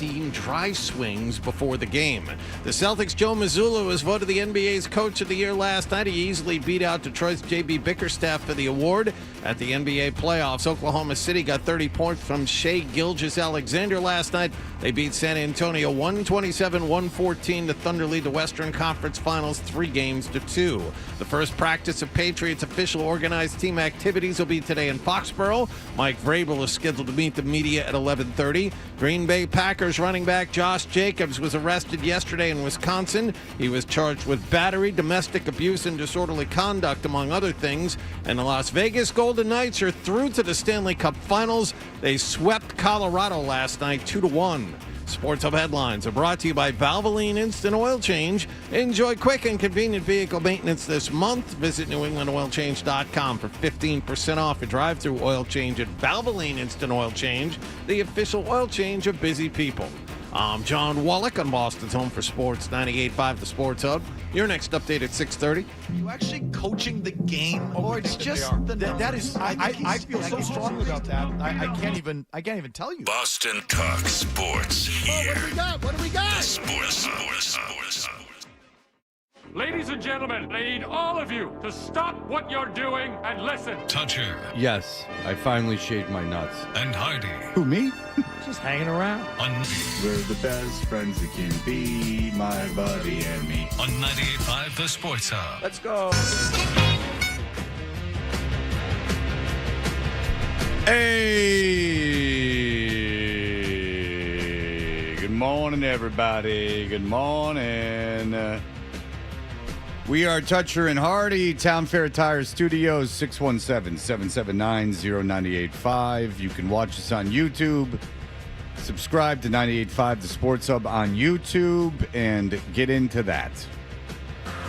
15 dry swings before the game. The Celtics' Joe Mazzulla was voted the NBA's Coach of the Year last night. He easily beat out Detroit's J.B. Bickerstaff for the award. At the NBA playoffs, Oklahoma City got 30 points from Shai Gilgeous-Alexander last night. They beat San Antonio 127-114. The Thunder lead the Western Conference Finals 3-2. The first practice of Patriots official organized team activities will be today in Foxborough. Mike Vrabel is scheduled to meet the media at 11:30. Green Bay Packers running back Josh Jacobs was arrested yesterday in Wisconsin. He was charged with battery, domestic abuse, and disorderly conduct, among other things. And the Las Vegas Golden Knights are through to the Stanley Cup Finals. They swept Colorado last night 2-1. Sports Hub headlines are brought to you by Valvoline Instant Oil Change. Enjoy quick and convenient vehicle maintenance this month. Visit NewEnglandOilChange.com for 15% off a drive-through oil change at Valvoline Instant Oil Change, the official oil change of busy people. I'm John Wallach on Boston's Home for Sports 98.5 The Sports Hub. Your next update at 6:30. Are you actually coaching the game? Or it's just that is. I feel so strongly about that. I can't even tell you. Boston Talk Sports here. What do we got? Sports. Ladies and gentlemen, I need all of you to stop what you're doing and listen. Toucher Yes, I finally shaved my nuts. and Hardy Who, me? Just hanging around. on We're the best friends that can be, my buddy and me. 98.5 The Sports Hub. Let's go. Hey, good morning, everybody. Good morning. We are Toucher and Hardy, Town Fair Tire Studios, 617-779-0985. You can watch us on YouTube. Subscribe to 98.5 The Sports Hub on YouTube and get into that.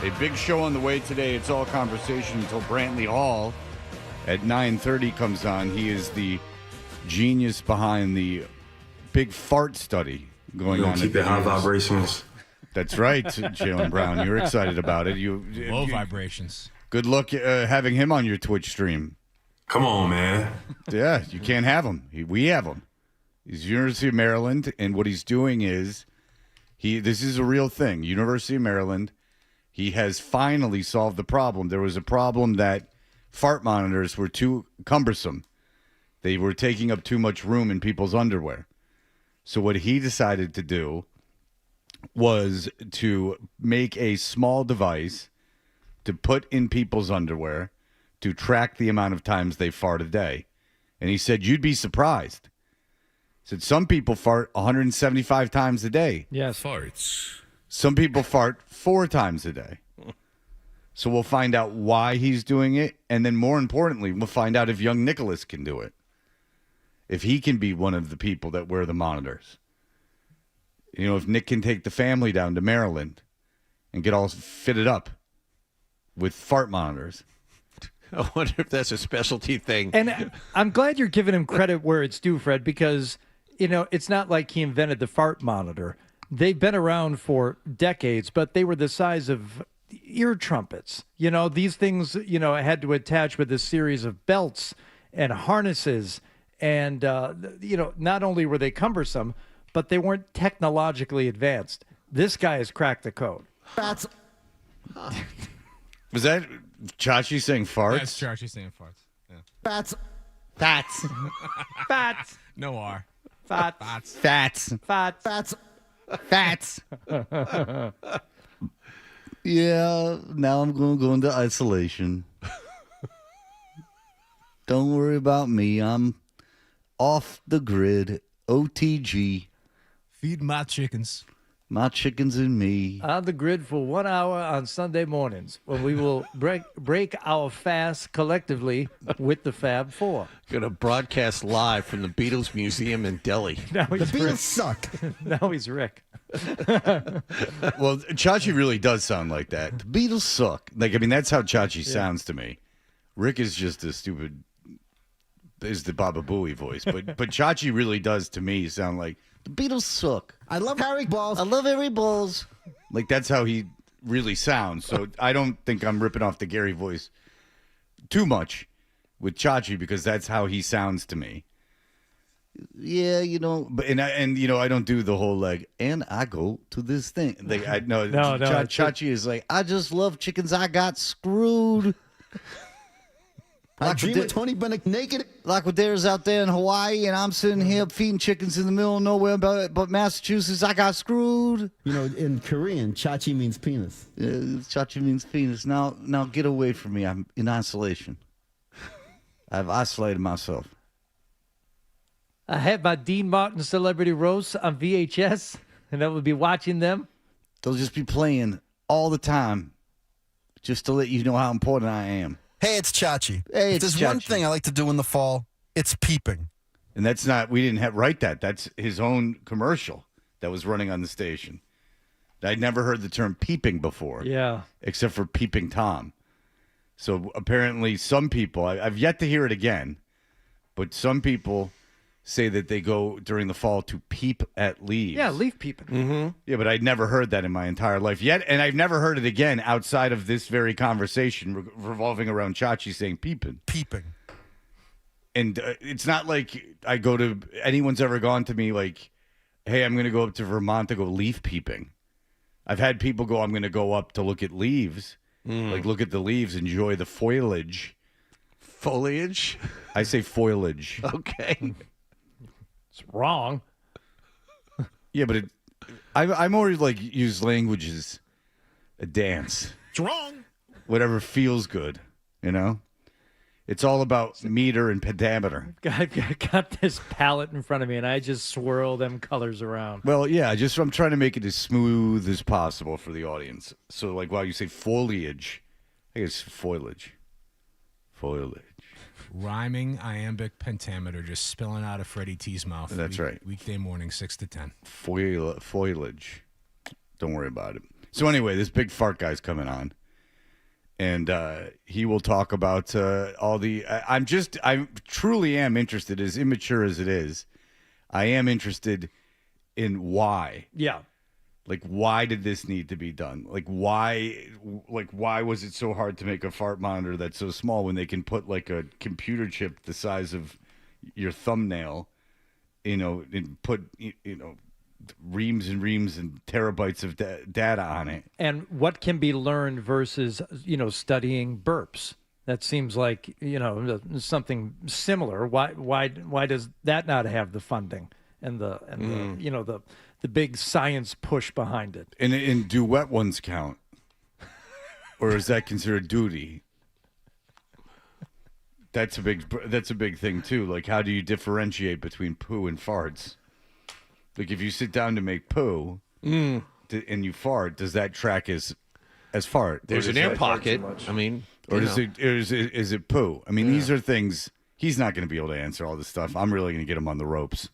A big show on the way today. It's all conversation until Brantley Hall at 9:30 comes on. He is the genius behind the big fart study going on. Keep it high vibrations. That's right, Jalen Brown. You're excited about it. Low vibrations. Good luck having him on your Twitch stream. Come on, man. Yeah, you can't have him. We have him. He's University of Maryland, and what he's doing is this is a real thing. University of Maryland, he has finally solved the problem. There was a problem that fart monitors were too cumbersome. They were taking up too much room in people's underwear. So what he decided to do was to make a small device to put in people's underwear to track the amount of times they fart a day. And he said, you'd be surprised. He said, some people fart 175 times a day. Yes. Farts. Some people fart 4 times a day. So we'll find out why he's doing it. And then more importantly, we'll find out if young Nicholas can do it. If he can be one of the people that wear the monitors. You know, if Nick can take the family down to Maryland and get all fitted up with fart monitors. I wonder if that's a specialty thing. And I'm glad you're giving him credit where it's due, Fred, because, you know, it's not like he invented the fart monitor. They've been around for decades, but they were the size of ear trumpets. You know, these things, you know, had to attach with a series of belts and harnesses. And, you know, not only were they cumbersome, but they weren't technologically advanced. This guy has cracked the code. That's Was that Chachi saying farts? That's Chachi saying farts. Yeah. that's Fats. Fats. No R. Fats. Fats. Fats. Fats. that's Fats. Yeah, now I'm going to go into isolation. Don't worry about me. I'm off the grid. OTG. Feed my chickens. My chickens and me. On the grid for 1 hour on Sunday mornings when we will break our fast collectively with the Fab Four. Going to broadcast live from the Beatles Museum in Delhi. Now the he's Beatles Rick. suck. Now he's Rick. Well, Chachi really does sound like that. The Beatles suck. Like, I mean, that's how Chachi sounds to me. Rick is just a stupid, is the Baba Booey voice. But Chachi really does, to me, sound like, the Beatles suck. I love Harry Balls. I love Harry Balls. Like, that's how he really sounds. So I don't think I'm ripping off the Gary voice too much with Chachi because that's how he sounds to me. Yeah, but I don't do the whole like, and I go to this thing. Like, I know, No, Chachi is like, I just love chickens. I got screwed. I dream of Tony Bennett naked. Like with theirs out there in Hawaii, and I'm sitting here feeding chickens in the middle of nowhere, but Massachusetts, I got screwed. In Korean, chachi means penis. Chachi means penis. Now get away from me. I'm in isolation. I've isolated myself. I had my Dean Martin celebrity roast on VHS, and I would be watching them. They'll just be playing all the time, just to let you know how important I am. Hey, it's Chachi. Hey, if there's one thing I like to do in the fall, it's peeping. And that's not, we didn't write that. That's his own commercial that was running on the station. I'd never heard the term peeping before. Yeah. Except for Peeping Tom. So apparently some people, I've yet to hear it again, but some people say that they go during the fall to peep at leaves. Yeah, leaf peeping. Mm-hmm. Yeah, but I'd never heard that in my entire life yet, and I've never heard it again outside of this very conversation revolving around Chachi saying peeping. Peeping. And it's not like anyone's ever gone to me like, hey, I'm going to go up to Vermont to go leaf peeping. I've had people go, I'm going to go up to look at leaves, like look at the leaves, enjoy the foliage. Foliage? I say foliage. Okay. It's wrong. Yeah, but I'm always like use language as a dance. It's wrong. Whatever feels good, It's all about meter and pentameter. I've got this palette in front of me, and I just swirl them colors around. Well, yeah, I'm trying to make it as smooth as possible for the audience. So, like, while you say foliage, I guess foliage. Foliage. Rhyming iambic pentameter just spilling out of Freddie T's mouth. That's right. Weekday morning, 6 to 10. Foliage. Don't worry about it. So anyway, this big fart guy's coming on, and he will talk about all the. I truly am interested, as immature as it is. I am interested in why. Yeah. Like, why did this need to be done? Like, why was it so hard to make a fart monitor that's so small when they can put like a computer chip the size of your thumbnail, and put, reams and reams and terabytes of data on it? And what can be learned versus, studying burps? That seems like, something similar. Why does that not have the funding and the big science push behind it? And do wet ones count? Or is that considered duty? That's a big thing too. Like, how do you differentiate between poo and farts? Like, if you sit down to make poo and you fart, does that track as fart? There's an air pocket. I mean, or is it poo? I mean, these are things he's not going to be able to answer all this stuff. I'm really going to get him on the ropes.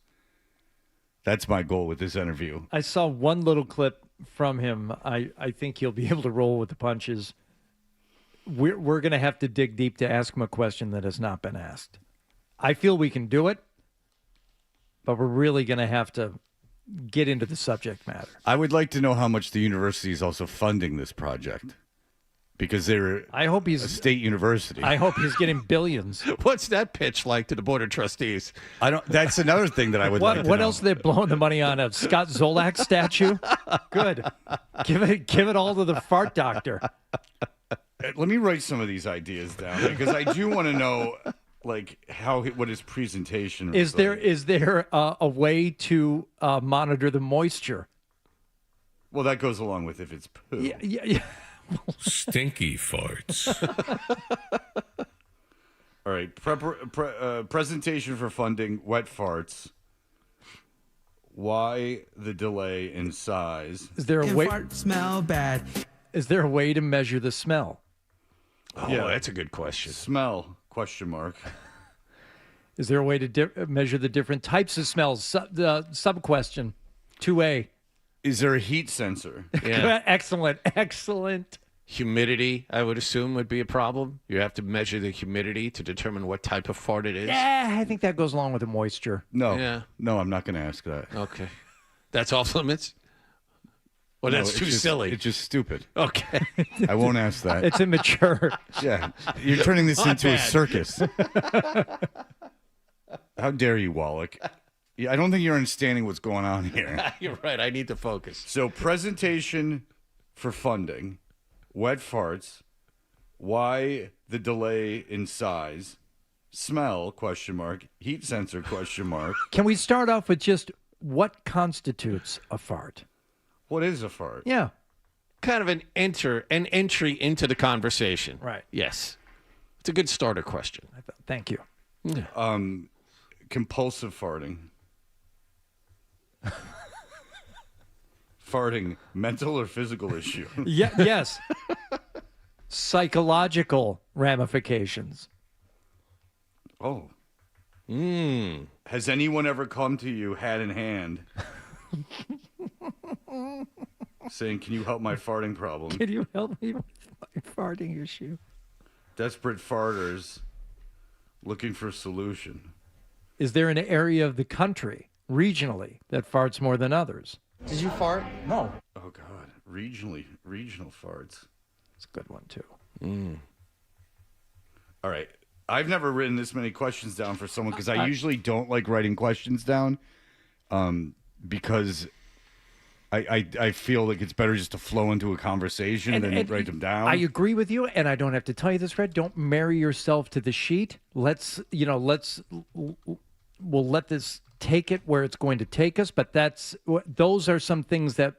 That's my goal with this interview. I saw one little clip from him. I think he'll be able to roll with the punches. We're going to have to dig deep to ask him a question that has not been asked. I feel we can do it, but we're really going to have to get into the subject matter. I would like to know how much the university is also funding this project, because I hope he's a state university. I hope he's getting billions. What's that pitch like to the Board of Trustees? That's another thing that I would like to know. What else are they blowing the money on? A Scott Zolak statue? Good. Give it all to the fart doctor. Let me write some of these ideas down, because I do want to know, like, what his presentation is. Is there a way to monitor the moisture? Well, that goes along with if it's poo. Yeah. Stinky farts. All right. Presentation for funding wet farts. Why the delay in size? Is there a way? Fart smell bad. Is there a way to measure the smell? Oh, yeah, that's a good question. Smell? Question mark. Is there a way to measure the different types of smells? Sub question 2A. Is there a heat sensor? Yeah. Excellent. Humidity, I would assume, would be a problem. You have to measure the humidity to determine what type of fart it is. Yeah, I think that goes along with the moisture. No. Yeah. No, I'm not going to ask that. Okay. That's off limits? Well, that's too silly. It's just stupid. Okay. I won't ask that. It's immature. Yeah. You're turning this Not into bad. a circus. How dare you, Wallach? I don't think you're understanding what's going on here. You're right. I need to focus. So presentation for funding, wet farts, why the delay in size, smell, ? Heat sensor, ? Can we start off with just what constitutes a fart? What is a fart? Yeah. Kind of an entry into the conversation. Right. Yes. It's a good starter question. Thank you. Compulsive farting. Farting, mental or physical issue? Yeah. Yes. Psychological ramifications. Oh. Has anyone ever come to you, hat in hand, saying, "Can you help my farting problem?" Can you help me with my farting issue? Desperate farters looking for a solution. Is there an area of the country, regionally, that farts more than others? Did you fart? No. Oh God, regional farts. It's a good one too. All right. I've never written this many questions down for someone because I usually don't like writing questions down because I feel like it's better just to flow into a conversation than write them down. I agree with you, and I don't have to tell you this, Fred. Don't marry yourself to the sheet. We'll let this take it where it's going to take us, but those are some things that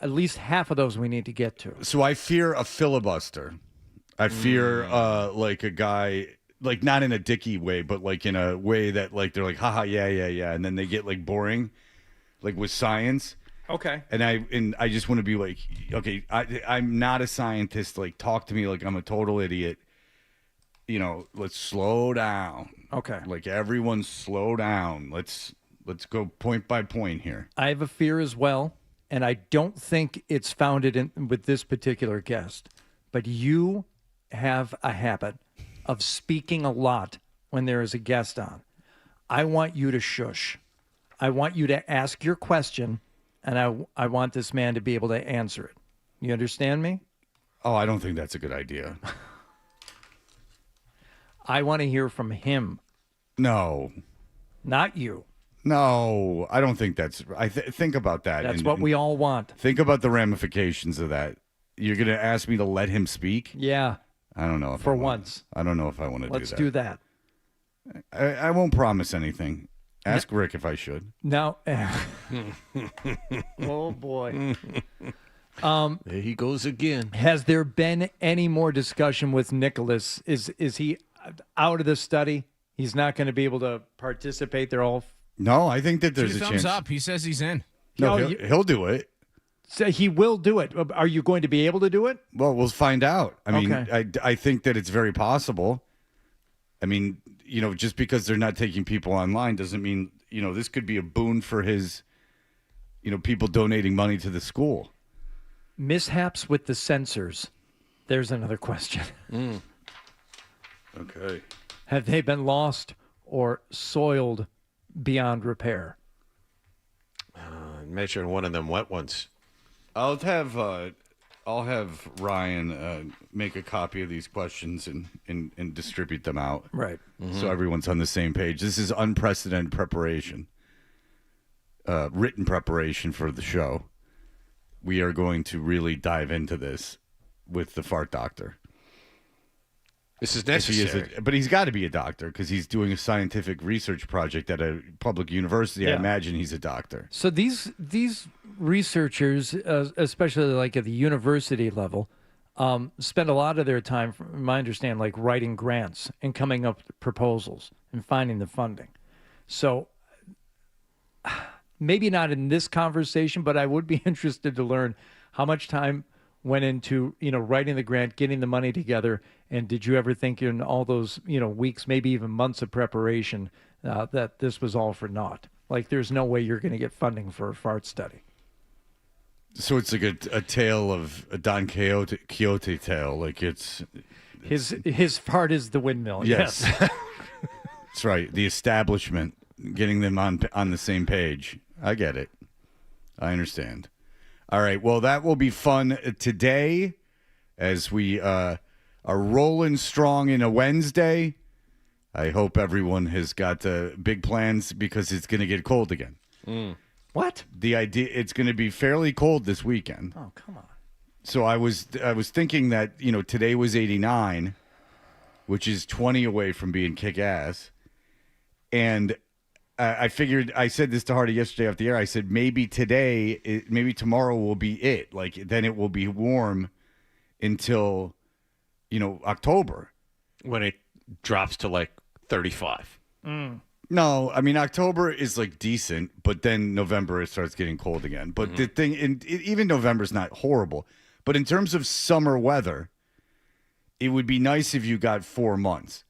at least half of those we need to get to. So I fear a filibuster. I fear like a guy, like not in a dicky way, but like in a way that like they're like, haha, yeah, and then they get like boring, like with science. Okay. And I just want to be like, okay, I'm not a scientist. Like, talk to me like I'm a total idiot. You know, let's slow down. Okay. Like everyone slow down. Let's go point by point here. I have a fear as well, and I don't think it's founded with this particular guest, but you have a habit of speaking a lot when there is a guest on. I want you to shush. I want you to ask your question, and I want this man to be able to answer it. You understand me? Oh, I don't think that's a good idea. I want to hear from him. No. Not you. No, I don't think that's... think about that. That's what we all want. Think about the ramifications of that. You're going to ask me to let him speak? Yeah. I don't know. If For I want, once. I don't know if I want to do that. Let's do that. I won't promise anything. Ask Rick if I should. Now... oh, boy. There he goes again. Has there been any more discussion with Nicholas? Is he out of the study? He's not going to be able to participate. They're all... No, I think that there's a thumbs chance. up. He says he's in. No, he'll do it. So he will do it. Are you going to be able to do it? Well, we'll find out. I mean, Okay. I think that it's very possible. I mean, you know, just because they're not taking people online doesn't mean, you know, this could be a boon for his, you know, people donating money to the school. Mishaps with the sensors. There's another question. Okay. Have they been lost or soiled beyond repair? Measuring one of them wet ones. I'll have Ryan make a copy of these questions and distribute them out. Right. So everyone's on the same page. This is unprecedented preparation, written preparation for the show. We are going to really dive into this with the fart doctor. This is necessary. But he's got to be a doctor because he's doing a scientific research project at a public university. Yeah. I imagine he's a doctor. So these researchers, especially like at the university level, spend a lot of their time, from my understanding, like writing grants and coming up with proposals and finding the funding. So maybe not in this conversation, but I would be interested to learn how much time went into, you know, writing the grant, getting the money together, and did you ever think in all those, you know, weeks, maybe even months of preparation, that this was all for naught? Like, there's no way you're going to get funding for a fart study. So it's like a tale of a Don Quixote tale. Like it's his fart is the windmill. Yes. That's right. The establishment, getting them on the same page. I get it. I understand. All right. Well, that will be fun today as we are rolling strong in a Wednesday. I hope everyone has got big plans because it's going to get cold again. What? The idea it's going to be fairly cold this weekend. Oh, come on. So I was thinking that today was 89, which is 20 away from being kick ass, and I figured I said this to Hardy yesterday off the air. I said maybe tomorrow will be it. Like then it will be warm until October when it drops to like 35. No, I mean October is like decent, but then November it starts getting cold again. But the thing, even November's not horrible. But in terms of summer weather, it would be nice if you got 4 months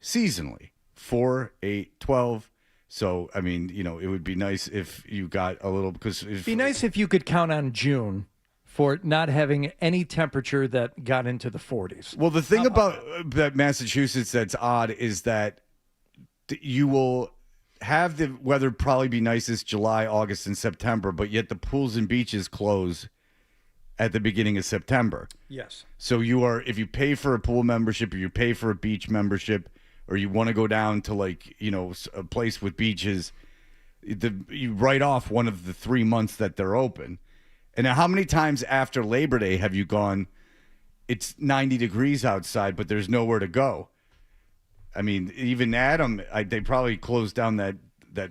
seasonally, 4, 8, 12. So I mean, it would be nice if you got a little it'd be nice if you could count on June for not having any temperature that got into the 40s. Well, the thing about that Massachusetts that's odd is that you will have the weather probably be nicest July, August, and September, but yet the pools and beaches close at the beginning of September. Yes. So if you pay for a pool membership or you pay for a beach membership or you want to go down to a place with beaches, you write off one of the 3 months that they're open. And how many times after Labor Day have you gone, it's 90 degrees outside, but there's nowhere to go? I mean, even Adam, they probably closed down that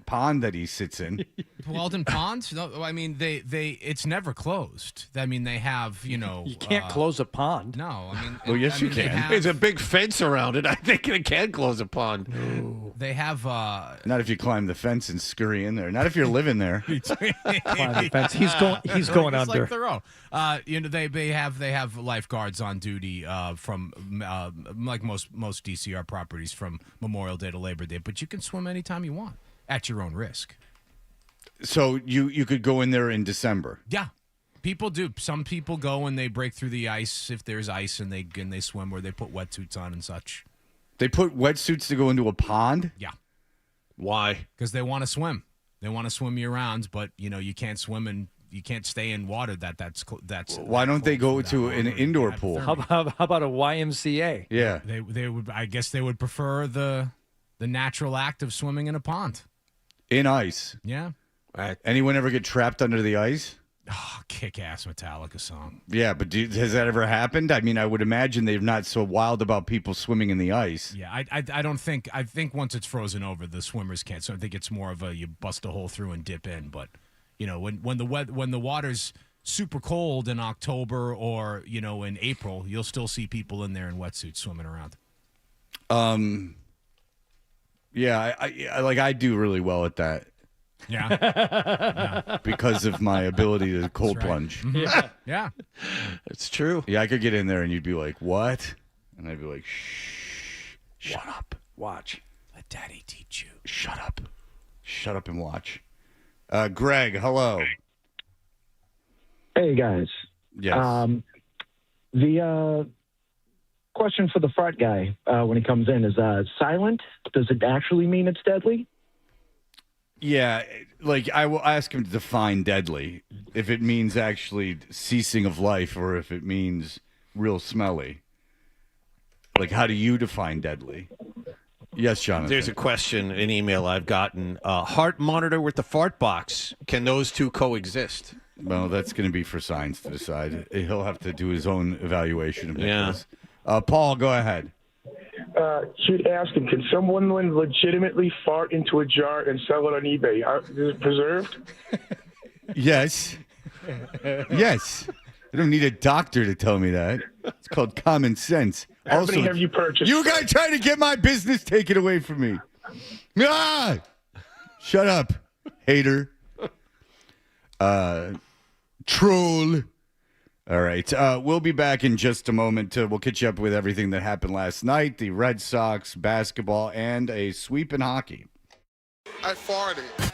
pond that he sits in. Walden Pond? No, I mean, it's never closed. I mean, they have, You can't close a pond. No, I mean. Well, yes, you can. There's a big fence around it. I think it can close a pond. They have. Not if you climb the fence and scurry in there. Not if you're living there. Climb the fence. He's going it's under. like their own. They have lifeguards on duty from like most DCR properties from Memorial Day to Labor Day, but you can swim anytime you want at your own risk. So you could go in there in December. Yeah, people do. Some people go and they break through the ice if there's ice, and they swim, or they put wetsuits on and such. They put wetsuits to go into a pond? Yeah. Why? Because they want to swim. They want to swim year round, but you can't swim and you can't stay in water that's. Why don't they go to an indoor pool? How about a YMCA? Yeah. They would. I guess they would prefer the natural act of swimming in a pond. In ice. Yeah. Anyone ever get trapped under the ice? Oh, kick-ass Metallica song. Yeah, but has that ever happened? I mean, I would imagine they're not so wild about people swimming in the ice. Yeah, I don't think. I think once it's frozen over, the swimmers can't. So I think it's more of you bust a hole through and dip in. But when the water's super cold in October or in April, you'll still see people in there in wetsuits swimming around. Yeah, I do really well at that. Yeah. Because of my ability to cold That's right. plunge. Yeah. It's true. Yeah, I could get in there and you'd be like, "What?" And I'd be like, "Shh, shut up, watch. Let Daddy teach you. Shut up and watch." Greg, hello. Hey guys. Yes. The question for the fart guy when he comes in is silent. Does it actually mean it's deadly? Yeah, like I will ask him to define deadly, if it means actually ceasing of life or if it means real smelly. Like, how do you define deadly? Yes, Jonathan. There's a question, an email I've gotten. Heart monitor with the fart box. Can those two coexist? Well, that's going to be for science to decide. He'll have to do his own evaluation of Nicholas. Paul, go ahead. Should ask him, can someone legitimately fart into a jar and sell it on eBay? Is it preserved? Yes. Yes. I don't need a doctor to tell me that. It's called common sense. How many have you purchased? You guys trying to get my business taken away from me. Ah! Shut up, hater. Troll. All right. We'll be back in just a moment. We'll catch you up with everything that happened last night, the Red Sox, basketball, and a sweep in hockey. I farted.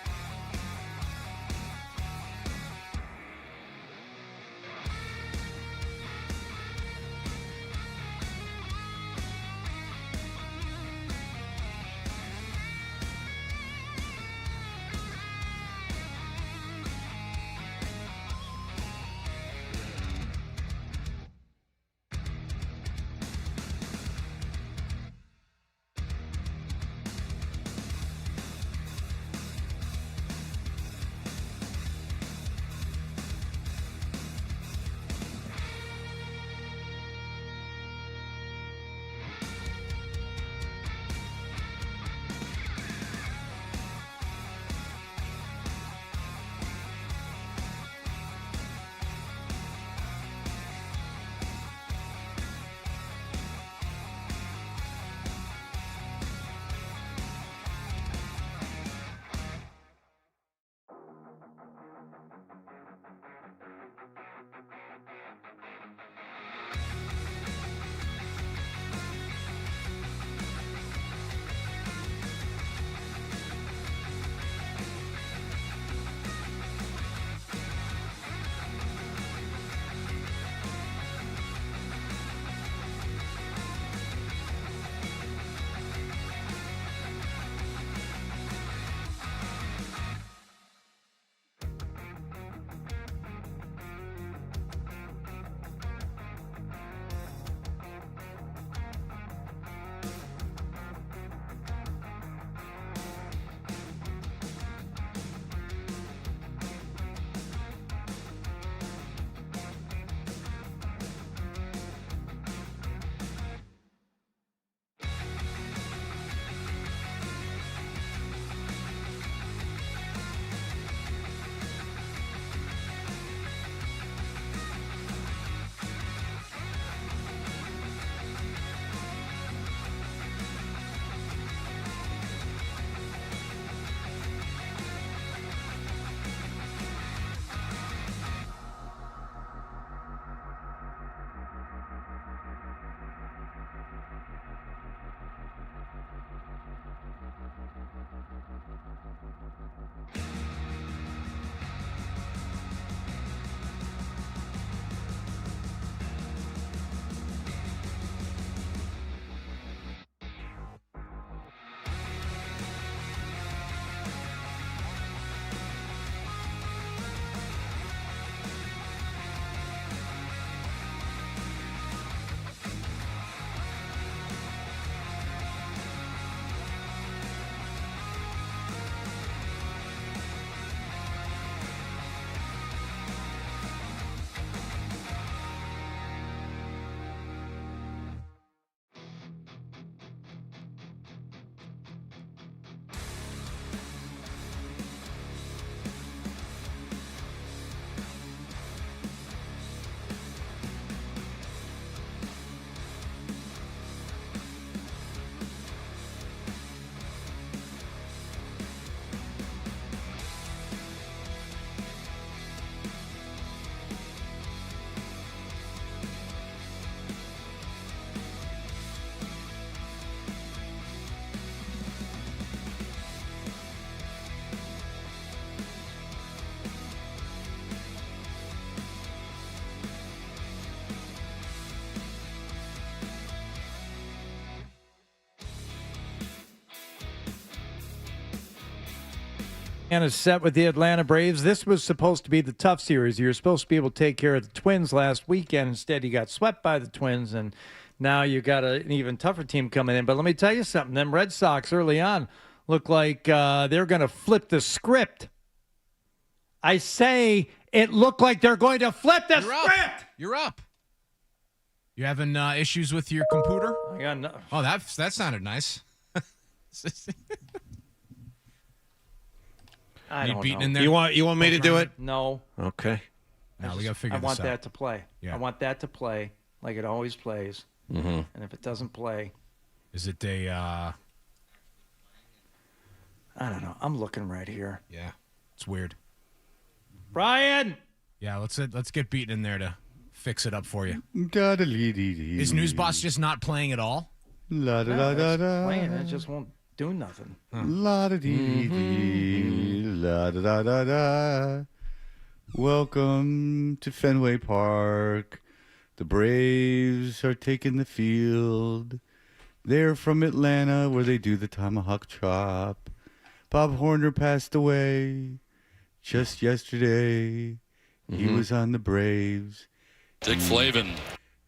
And is set with the Atlanta Braves. This was supposed to be the tough series. You were supposed to be able to take care of the Twins last weekend. Instead, you got swept by the Twins, and now you got an even tougher team coming in. But let me tell you something. Them Red Sox early on look like they're going to flip the script. I say it looked like they're going to flip the script. You're up. You having issues with your computer? I got no. Oh, that sounded nice. I You don't beating know. in there? You want me to do it? No. Okay. No, we got to figure I this want out. that to play. Yeah. I want that to play like it always plays. Mm-hmm. And if it doesn't play, Is it a? I don't know. I'm looking right here. Yeah, it's weird. Brian. Yeah, let's get beaten in there to fix it up for you. Da-da-lee-dee-dee. Is News Boss just not playing at all? La da da No, da it's da. playing. It just won't do nothing. La da dee dee. La da da da da. Welcome to Fenway Park. The Braves are taking the field. They're from Atlanta, where they do the tomahawk chop. Bob Horner passed away just yesterday. He was on the Braves. Dick Flavin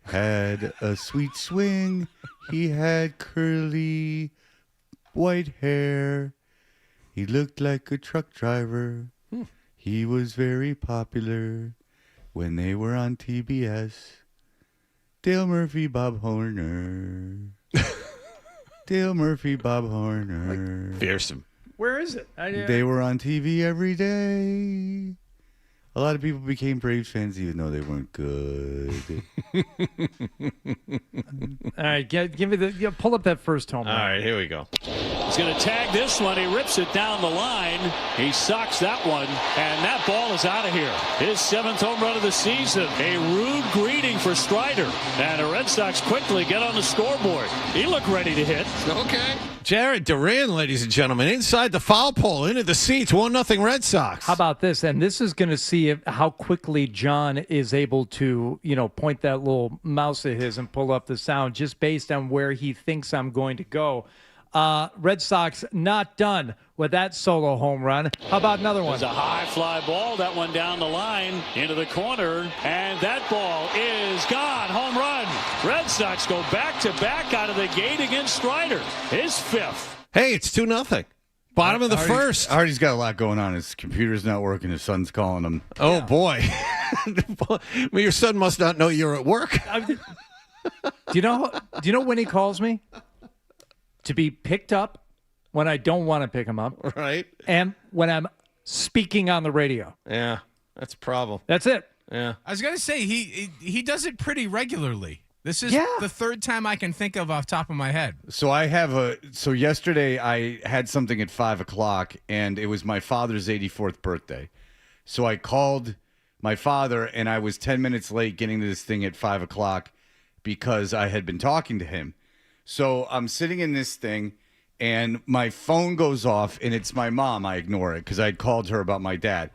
had a sweet swing. He had curly white hair. He looked like a truck driver. He was very popular when they were on TBS. Dale Murphy, Bob Horner. Dale Murphy, Bob Horner. Fearsome. Where is it? They were on TV every day. A lot of people became Braves fans even though they weren't good. All right, give me the pull up that first home run. All right, here we go. He's going to tag this one. He rips it down the line. He socks that one, and that ball is out of here. His 7th home run of the season. A rude greeting for Strider. And the Red Sox quickly get on the scoreboard. He looked ready to hit. Okay. Jared Duran, ladies and gentlemen, inside the foul pole, into the seats, 1-0 Red Sox. How about this? And this is going to see how quickly John is able to, point that little mouse of his and pull up the sound just based on where he thinks I'm going to go. Red Sox not done with that solo home run. How about another one? There's a high fly ball. That one down the line into the corner. And that ball is gone. Home run. Red Sox go back-to-back out of the gate against Strider. His 5th. Hey, it's 2-0. Bottom of the first. Hardy's got a lot going on. His computer's not working. His son's calling him. Oh, boy. Well, your son must not know you're at work. Do you know when he calls me? To be picked up when I don't want to pick him up. Right. And when I'm speaking on the radio. Yeah, that's a problem. That's it. Yeah. I was gonna say he does it pretty regularly. This is the third time I can think of off the top of my head. So yesterday I had something at 5:00 and it was my father's 84th birthday. So I called my father and I was 10 minutes late getting to this thing at 5:00 because I had been talking to him. So I'm sitting in this thing and my phone goes off and it's my mom. I ignore it because I had called her about my dad.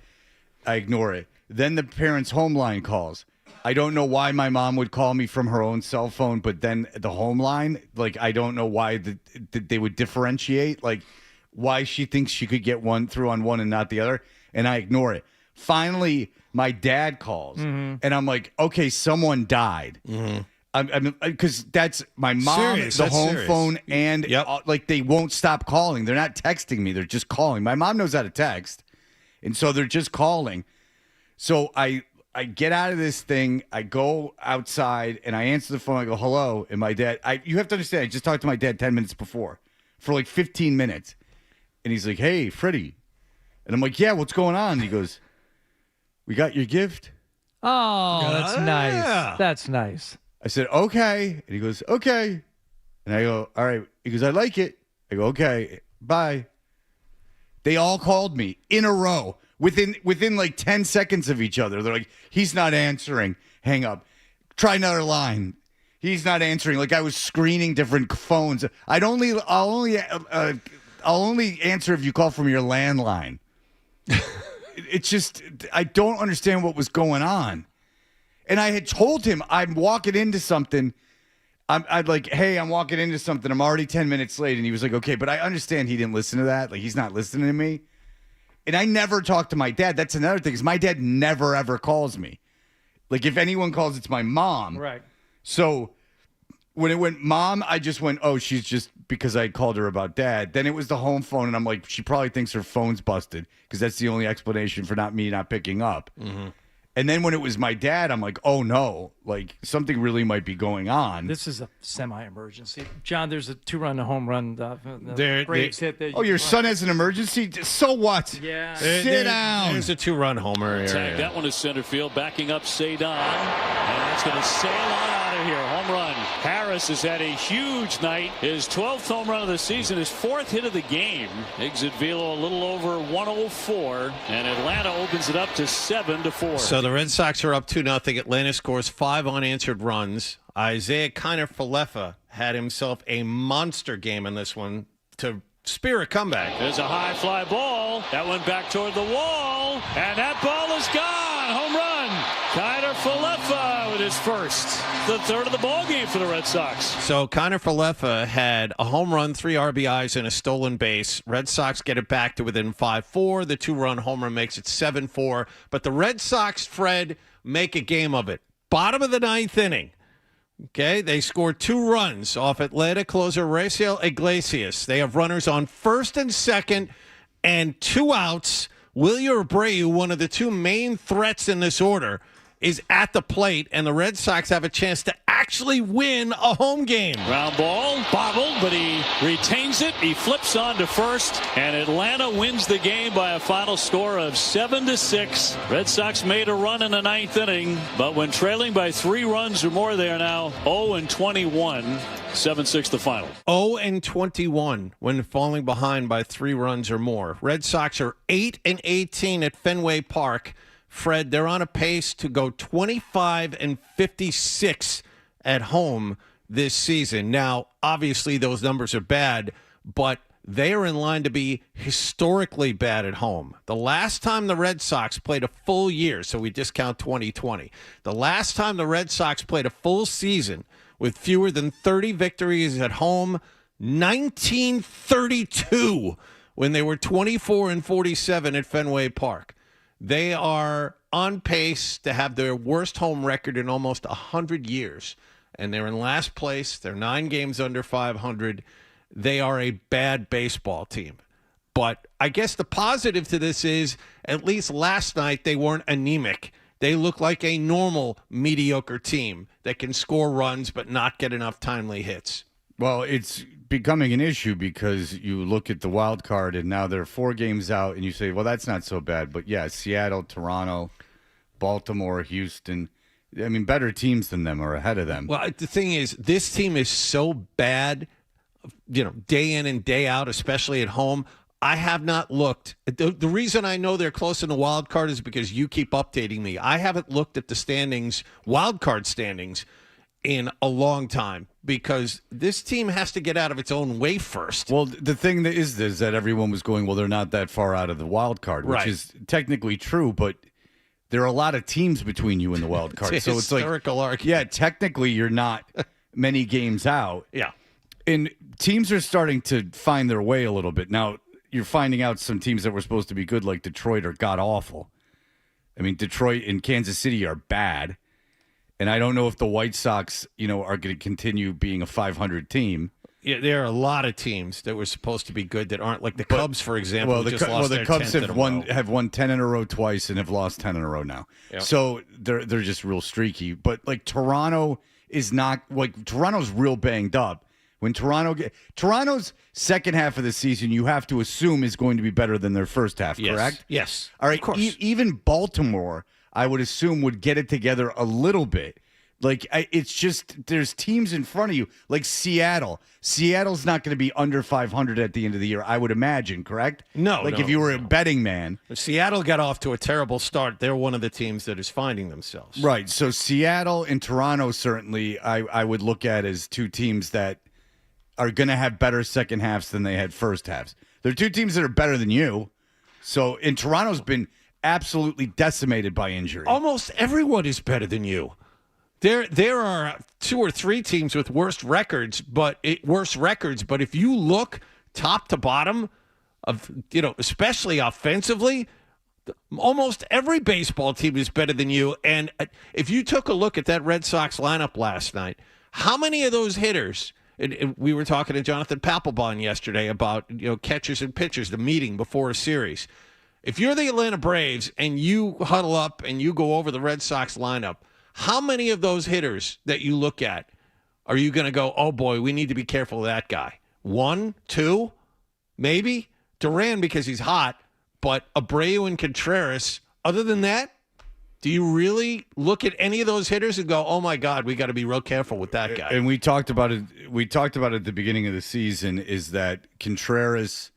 I ignore it. Then the parents' home line calls. I don't know why my mom would call me from her own cell phone, but then the home line, like, I don't know why they would differentiate, like, why she thinks she could get one through on one and not the other, and I ignore it. Finally, my dad calls, and I'm like, okay, someone died. Because that's my mom, the home phone, and like they won't stop calling. They're not texting me; they're just calling. My mom knows how to text, and so they're just calling. So I get out of this thing. I go outside and I answer the phone. I go, "Hello," and my dad. You have to understand. I just talked to my dad 10 minutes before, for like 15 minutes, and he's like, "Hey, Freddie," and I'm like, "Yeah, what's going on?" And he goes, "We got your gift." Oh, that's nice. That's nice. I said, okay. And he goes, okay. And I go, all right. He goes, I like it. I go, okay, bye. They all called me in a row within like 10 seconds of each other. They're like, he's not answering. Hang up. Try another line. He's not answering. Like I was screening different phones. I'll only answer if you call from your landline. It's just, I don't understand what was going on. And I had told him I'm walking into something. I'd like, hey, I'm walking into something. I'm already 10 minutes late. And he was like, okay, but I understand he didn't listen to that. Like, he's not listening to me. And I never talk to my dad. That's another thing, is my dad never, ever calls me. Like, if anyone calls, it's my mom. Right. So when it went mom, I just went, oh, she's just because I called her about dad. Then it was the home phone, and I'm like, she probably thinks her phone's busted because that's the only explanation for not picking up. Mm-hmm. And then when it was my dad, I'm like, oh, no, like something really might be going on. This is a semi-emergency. John, there's a 2-run home run. Braves hit there. Oh, your son has an emergency? So what? Yeah. Sit down. There's a 2-run homer. Tag that one to center field, backing up Cedon. And that's going to sail on out of here. Home run. Harris has had a huge night. His 12th home run of the season, his 4th hit of the game. Exit velo a little over 104. And Atlanta opens it up to 7-4. So the Red Sox are up 2-0. Atlanta scores 5 unanswered runs. Isaiah Kiner-Falefa had himself a monster game in this one to spear a comeback. There's a high fly ball. That went back toward the wall. And that ball is gone. Home run. Kiner-Falefa with his first. The third of the ball game for the Red Sox. So Kiner-Falefa had a home run, 3 RBIs, and a stolen base. Red Sox get it back to within 5-4. The 2-run homer makes it 7-4. But the Red Sox, Fred, make a game of it. Bottom of the 9th inning. Okay, they scored 2 runs off Atlanta closer Raciel Iglesias. They have runners on first and second and 2 outs. Wilyer Abreu, one of the 2 main threats in this order, is at the plate, and the Red Sox have a chance to actually win a home game. Ground ball, bobbled, but he retains it. He flips on to first, and Atlanta wins the game by a final score of 7-6. Red Sox made a run in the 9th inning, but when trailing by 3 runs or more, they are now 0-21. 7-6 the final. 0-21 when falling behind by 3 runs or more. Red Sox are 8-18 at Fenway Park. Fred, they're on a pace to go 25-56 at home this season. Now, obviously, those numbers are bad, but they are in line to be historically bad at home. The last time the Red Sox played a full year, so we discount 2020, the last time the Red Sox played a full season with fewer than 30 victories at home, 1932, when they were 24-47 at Fenway Park. They are on pace to have their worst home record in almost 100 years, and they're in last place. They're 9 games under 500. They are a bad baseball team. But I guess the positive to this is, at least last night, they weren't anemic. They look like a normal, mediocre team that can score runs but not get enough timely hits. Well, it's becoming an issue because you look at the wild card and now they're 4 games out and you say, well, that's not so bad. But yeah, Seattle, Toronto, Baltimore, Houston, I mean, better teams than them are ahead of them. Well, the thing is, this team is so bad, day in and day out, especially at home. I have not looked. The reason I know they're close in the wild card is because you keep updating me. I haven't looked at the standings, wild card standings, in a long time because this team has to get out of its own way first. Well, the thing that is that everyone was going, well, they're not that far out of the wild card, which is technically true, but there are a lot of teams between you and the wild card. It's a historical argument. Yeah, technically you're not many games out. Yeah. And teams are starting to find their way a little bit. Now, you're finding out some teams that were supposed to be good, like Detroit, are god-awful. I mean, Detroit and Kansas City are bad. And I don't know if the White Sox, are going to continue being a 500 team. Yeah, there are a lot of teams that were supposed to be good that aren't, like the Cubs, for example. Well, the Cubs have won 10 in a row twice and have lost 10 in a row now. Yep. So they're just real streaky. But like Toronto is not Toronto's real banged up. When Toronto's second half of the season, you have to assume is going to be better than their first half, correct? Yes. All right. Of course. Even Baltimore, I would assume, would get it together a little bit. Like, it's just there's teams in front of you, like Seattle. Seattle's not going to be under 500 at the end of the year, I would imagine, correct? No. If you were a betting man. If Seattle got off to a terrible start, they're one of the teams that is finding themselves. Right. So Seattle and Toronto, certainly, I would look at as 2 teams that are going to have better second halves than they had first halves. They're 2 teams that are better than you. So, and Toronto's been absolutely decimated by injury. Almost everyone is better than you. There are 2 or 3 teams with worse records, but if you look top to bottom, of, especially offensively. Almost every baseball team is better than you. And if you took a look at that Red Sox lineup last night, how many of those hitters, and we were talking to Jonathan Papelbon yesterday about, catchers and pitchers, the meeting before a series. If you're the Atlanta Braves and you huddle up and you go over the Red Sox lineup, how many of those hitters that you look at are you going to go, oh, boy, we need to be careful of that guy? 1, 2, maybe? Duran because he's hot, but Abreu and Contreras, other than that, do you really look at any of those hitters and go, oh, my God, we got to be real careful with that guy? And we talked about it. We talked about it at the beginning of the season is that Contreras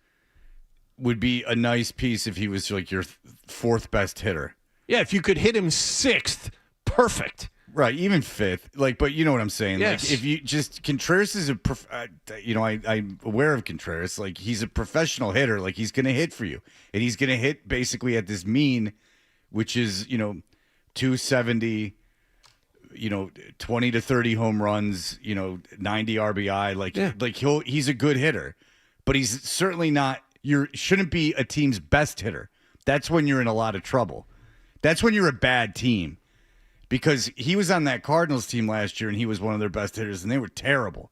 would be a nice piece if he was like your fourth best hitter. Yeah, if you could hit him sixth, perfect. Right, even fifth. But you know what I'm saying. Yes. Like if you just Contreras is I'm aware of Contreras. Like he's a professional hitter. Like he's going to hit for you, and he's going to hit basically at this mean, which is 270. 20 to 30 home runs. 90 RBI. He's a good hitter, but he's certainly not. Shouldn't be a team's best hitter. That's when you're in a lot of trouble. That's when you're a bad team. Because he was on that Cardinals team last year and he was one of their best hitters and they were terrible.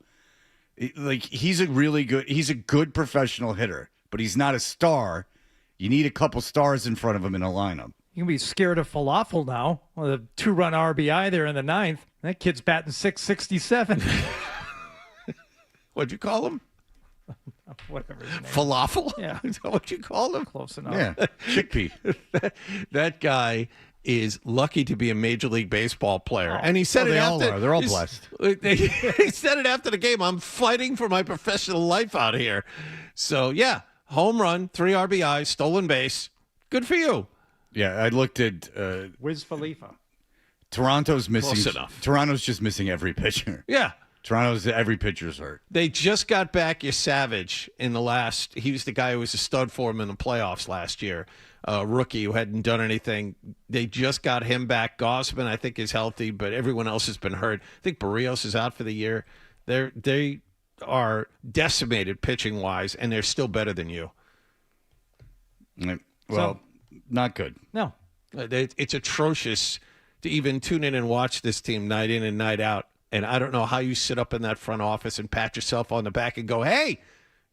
He's a good professional hitter, but he's not a star. You need a couple stars in front of him in a lineup. You can be scared of Falafel now. With a 2-run RBI there in the 9th. That kid's batting .667. What'd you call him? Whatever his name. Falafel? Yeah. Is that what you called him? Close enough. Yeah, chickpea. that guy is lucky to be a Major League Baseball player. And he said they all are. They're all blessed. He said it after the game. I'm fighting for my professional life out here. So, yeah, home run, 3 RBIs, stolen base. Good for you. Yeah, I looked at Wiz Khalifa. Toronto's missing. Close enough. Toronto's just missing every pitcher. Yeah. Toronto's every pitcher's hurt. They just got back your Savage in the last. He was the guy who was a stud for him in the playoffs last year. Rookie who hadn't done anything. They just got him back. Gossman, I think, is healthy, but everyone else has been hurt. I think Barrios is out for the year. They are decimated pitching wise, and they're still better than you. Well, not good. No, it's atrocious to even tune in and watch this team night in and night out. And I don't know how you sit up in that front office and pat yourself on the back and go, hey,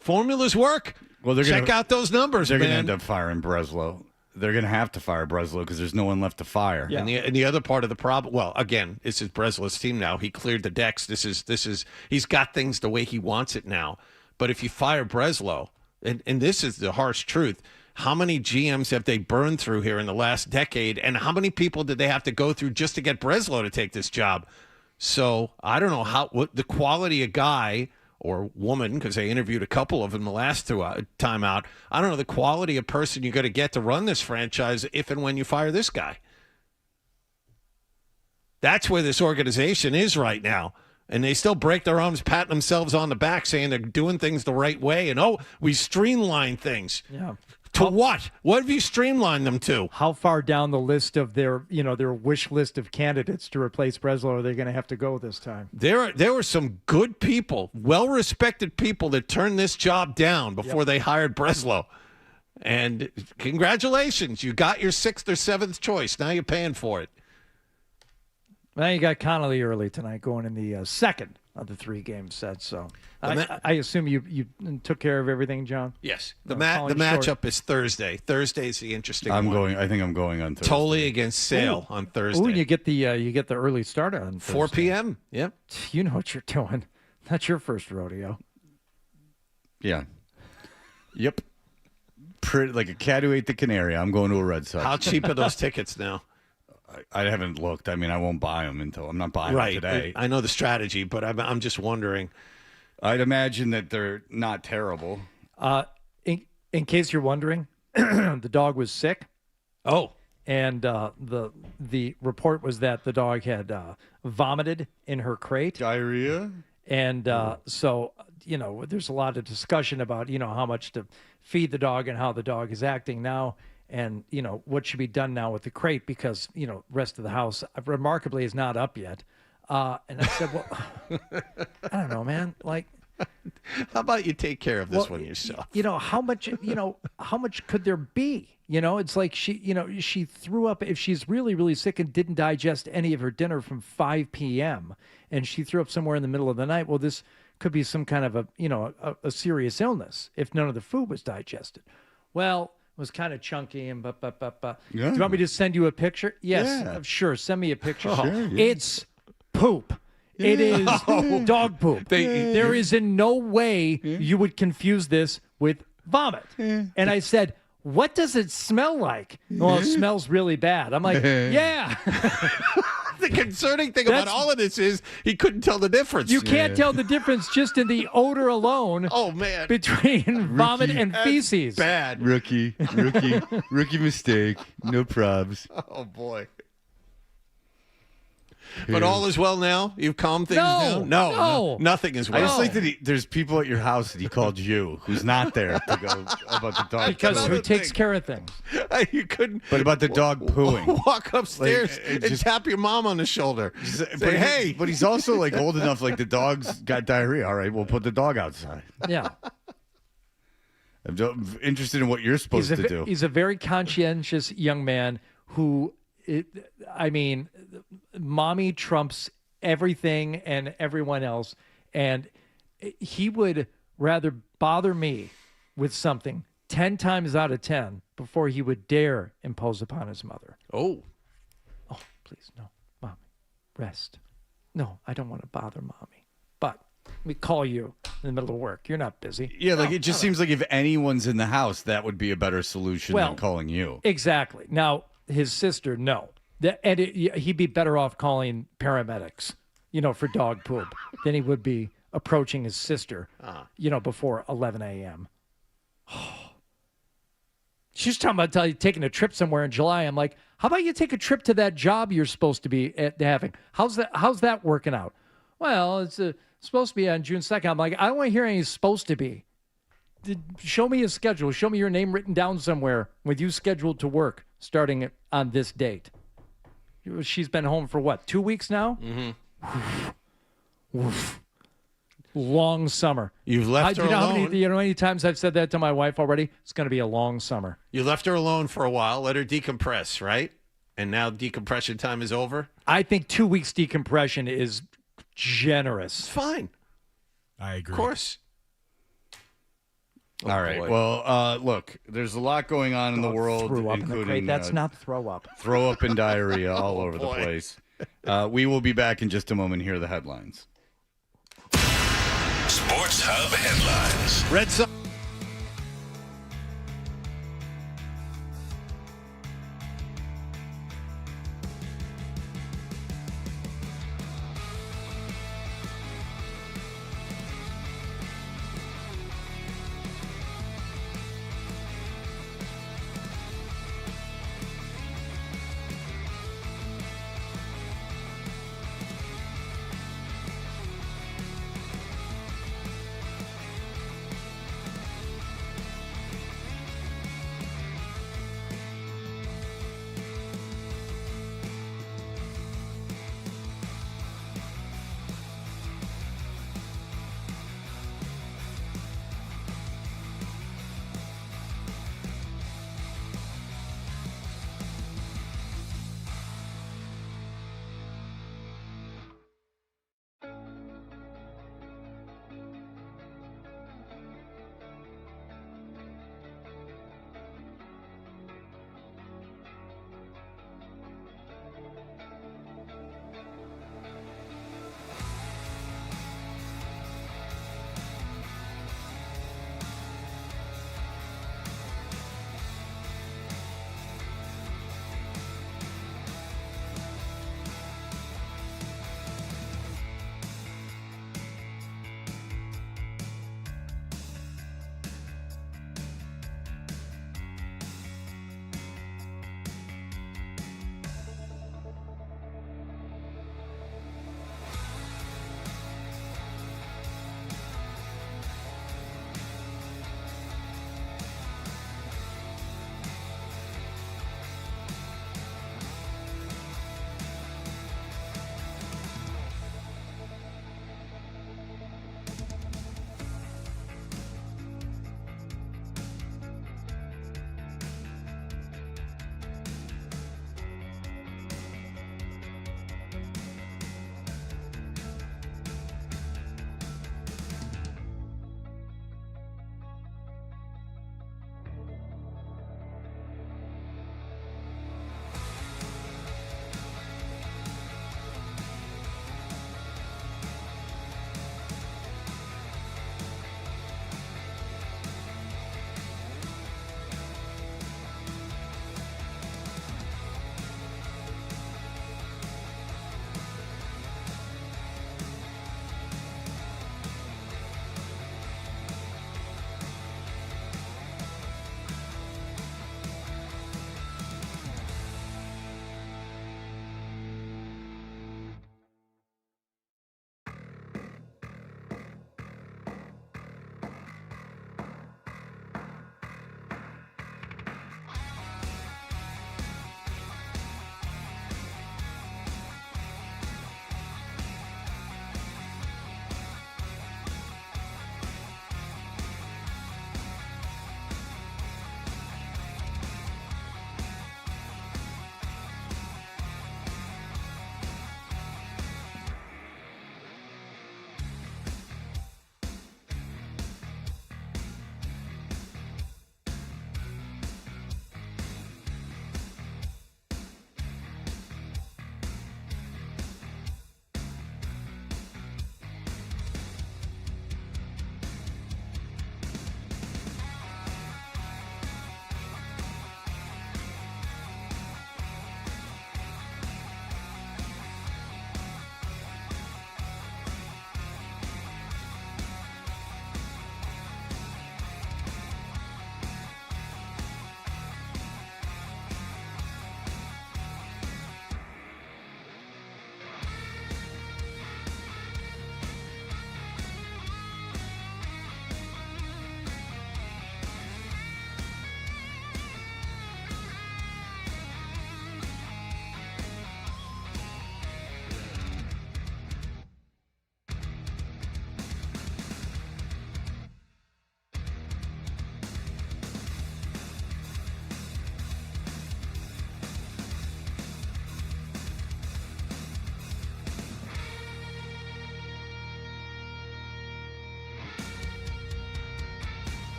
formulas work. Well, check out those numbers, They're man. going to end up firing Breslow. They're going to have to fire Breslow because there's no one left to fire. Yeah. And the other part of the problem, well, again, this is Breslow's team now. He cleared the decks. This is he's got things the way he wants it now. But if you fire Breslow, and this is the harsh truth, how many GMs have they burned through here in the last decade, and how many people did they have to go through just to get Breslow to take this job? So I don't know what the quality of guy or woman, because I interviewed a couple of them the last time out. I don't know the quality of person you're going to get to run this franchise if and when you fire this guy. That's where this organization is right now. And they still break their arms, patting themselves on the back, saying they're doing things the right way. And, we streamline things. Yeah. To what? What have you streamlined them to? How far down the list of their wish list of candidates to replace Breslow are they going to have to go this time? There were some good people, well-respected people that turned this job down before they hired Breslow. And congratulations, you got your 6th or 7th choice. Now you're paying for it. Well, you got Connolly early tonight going in the second of the 3-game set. So I assume you took care of everything, John? Yes. The matchup is Thursday. Thursday's the interesting one. I think I'm going on Thursday. Totally against Sale on Thursday. Ooh, you get the early start on Thursday. 4 p.m. Yep. You know what you're doing. That's your first rodeo. Yeah. Yep. Pretty, like a cat who ate the canary. I'm going to a Red Sox. How cheap are those tickets now? I haven't looked. I mean, I won't buy them until I'm not buying them today. I know the strategy, but I'm just wondering. I'd imagine that they're not terrible. In case you're wondering, the dog was sick. Oh. And the report was that the dog had vomited in her crate. Diarrhea? And so, there's a lot of discussion about, how much to feed the dog and how the dog is acting now. And, what should be done now with the crate because, rest of the house remarkably is not up yet. And I said, well, I don't know, man. Like, How about you take care of this one yourself? How much could there be? It's like she threw up. If she's really, really sick and didn't digest any of her dinner from 5 p.m. and she threw up somewhere in the middle of the night, well, this could be some kind of a serious illness if none of the food was digested. Well, it was kind of chunky and Yeah. Do you want me to send you a picture? Yes, Yeah. Sure. Send me a picture. Sure, yeah. It's poop. It is dog poop. There is in no way you would confuse this with vomit. And I said, what does it smell like? Well, it smells really bad. I'm like, yeah. The concerning thing about all of this is he couldn't tell the difference. You can't tell the difference just in the odor alone. Oh, man. Between vomit and feces. Bad. Rookie mistake. No probs. Oh, boy. But all is well now? You've calmed things down? No. Nothing is well. I just like that there's people at your house that he called you who's not there to go about the dog. Because who takes care of things? You couldn't. But about the dog pooing. Walk upstairs and tap your mom on the shoulder. Say, hey. But he's also like old enough, like the dog's got diarrhea. All right, we'll put the dog outside. Yeah. I'm interested in what you're supposed to do. He's a very conscientious young man who, mommy trumps everything and everyone else. And he would rather bother me with something 10 times out of 10 before he would dare impose upon his mother. Oh, please, no. Mommy, rest. No, I don't want to bother mommy. But let me call you in the middle of work. You're not busy. Yeah, No, it just seems like if anyone's in the house, that would be a better solution than calling you. Exactly. Now, his sister, no. He'd be better off calling paramedics, for dog poop than he would be approaching his sister, before 11 a.m. She's talking about taking a trip somewhere in July. I'm like, how about you take a trip to that job you're supposed to be having? How's that working out? Well, it's supposed to be on June 2nd. I'm like, I don't want to hear anything supposed to be. Show me a schedule. Show me your name written down somewhere with you scheduled to work starting on this date. She's been home for what, 2 weeks now? Mm-hmm. Long summer. You've left her alone. You know how many times I've said that to my wife already? It's going to be a long summer. You left her alone for a while, let her decompress, right? And now decompression time is over? I think 2 weeks decompression is generous. It's fine. I agree. Of course. All right. Boy. Well, look, there's a lot going on in the world, including that's not throw up. Throw up and diarrhea all over the place. We will be back in just a moment. Here are the headlines. Sports Hub headlines. Red Sox.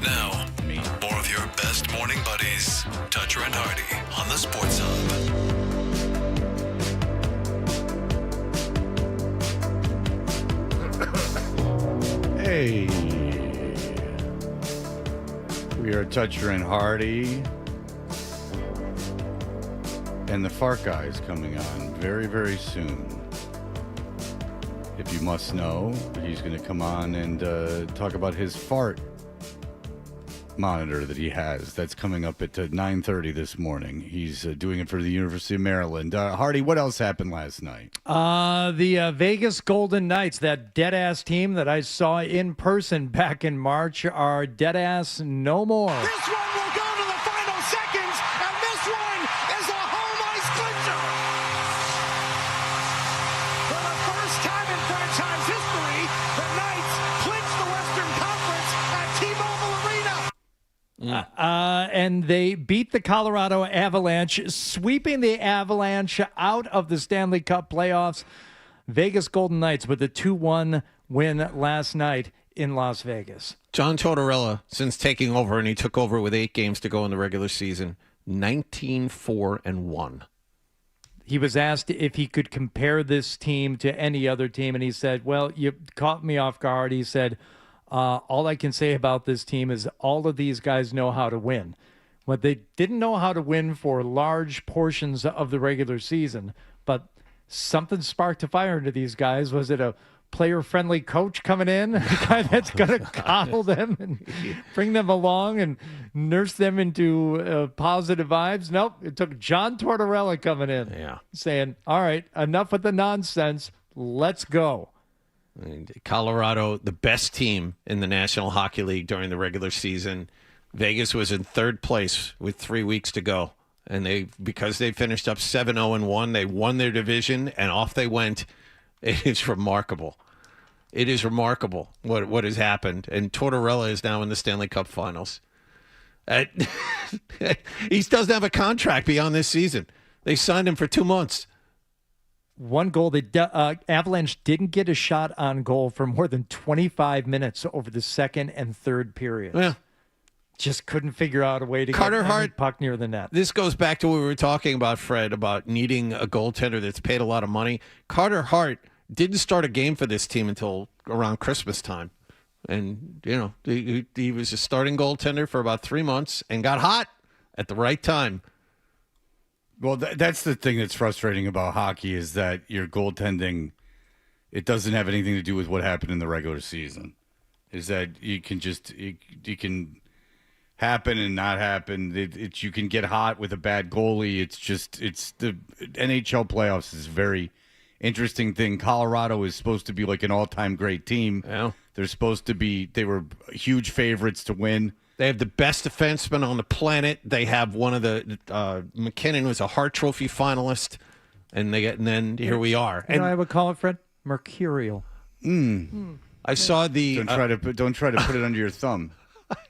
Now, more of your best morning buddies, Toucher and Hardy, on the Sports Hub. Hey. We are Toucher and Hardy. And the Fart Guy is coming on very, very soon. If you must know, he's going to come on and talk about his fart monitor that he has. That's coming up at 9:30 this morning. He's doing it for the University of Maryland. Hardy, what else happened last night? The Vegas Golden Knights, that dead-ass team that I saw in person back in March, are dead-ass no more. This one will go to the final seconds, and this one is a home ice clincher. For the first time in franchise history, the Knights clinched the Western Conference at T-Mobile Arena. And they beat the Colorado Avalanche, sweeping the Avalanche out of the Stanley Cup playoffs. Vegas Golden Knights with a 2-1 win last night in Las Vegas. John Tortorella, since taking over, and he took over with 8 games to go in the regular season, 19-4-1. He was asked if he could compare this team to any other team, and he said, well, you caught me off guard. He said, all I can say about this team is all of these guys know how to win. But they didn't know how to win for large portions of the regular season, but something sparked a fire into these guys. Was it a player-friendly coach coming in, a guy that's going to coddle them and bring them along and nurse them into positive vibes? Nope, it took John Tortorella coming in, saying, all right, enough with the nonsense, let's go. Colorado, the best team in the National Hockey League during the regular season. Vegas was in 3rd place with 3 weeks to go. And because they finished up 7-0-1, they won their division, and off they went. It is remarkable. It is remarkable what has happened. And Tortorella is now in the Stanley Cup Finals. He doesn't have a contract beyond this season. They signed him for 2 months. One goal, the Avalanche didn't get a shot on goal for more than 25 minutes over the second and third period. Yeah. Just couldn't figure out a way to Carter get Hart, any puck near the net. This goes back to what we were talking about, Fred, about needing a goaltender that's paid a lot of money. Carter Hart didn't start a game for this team until around Christmas time. And, he was a starting goaltender for about 3 months and got hot at the right time. Well, that's the thing that's frustrating about hockey is that your goaltending, it doesn't have anything to do with what happened in the regular season. Is that you can just you can happen and not happen. You can get hot with a bad goalie. It's the NHL playoffs is a very interesting thing. Colorado is supposed to be like an all-time great team. Yeah. They were huge favorites to win. They have the best defenseman on the planet. They have one of the McKinnon was a Hart Trophy finalist, and then here we are. You know, I would call it, Fred, mercurial. I saw the don't try to put it under your thumb.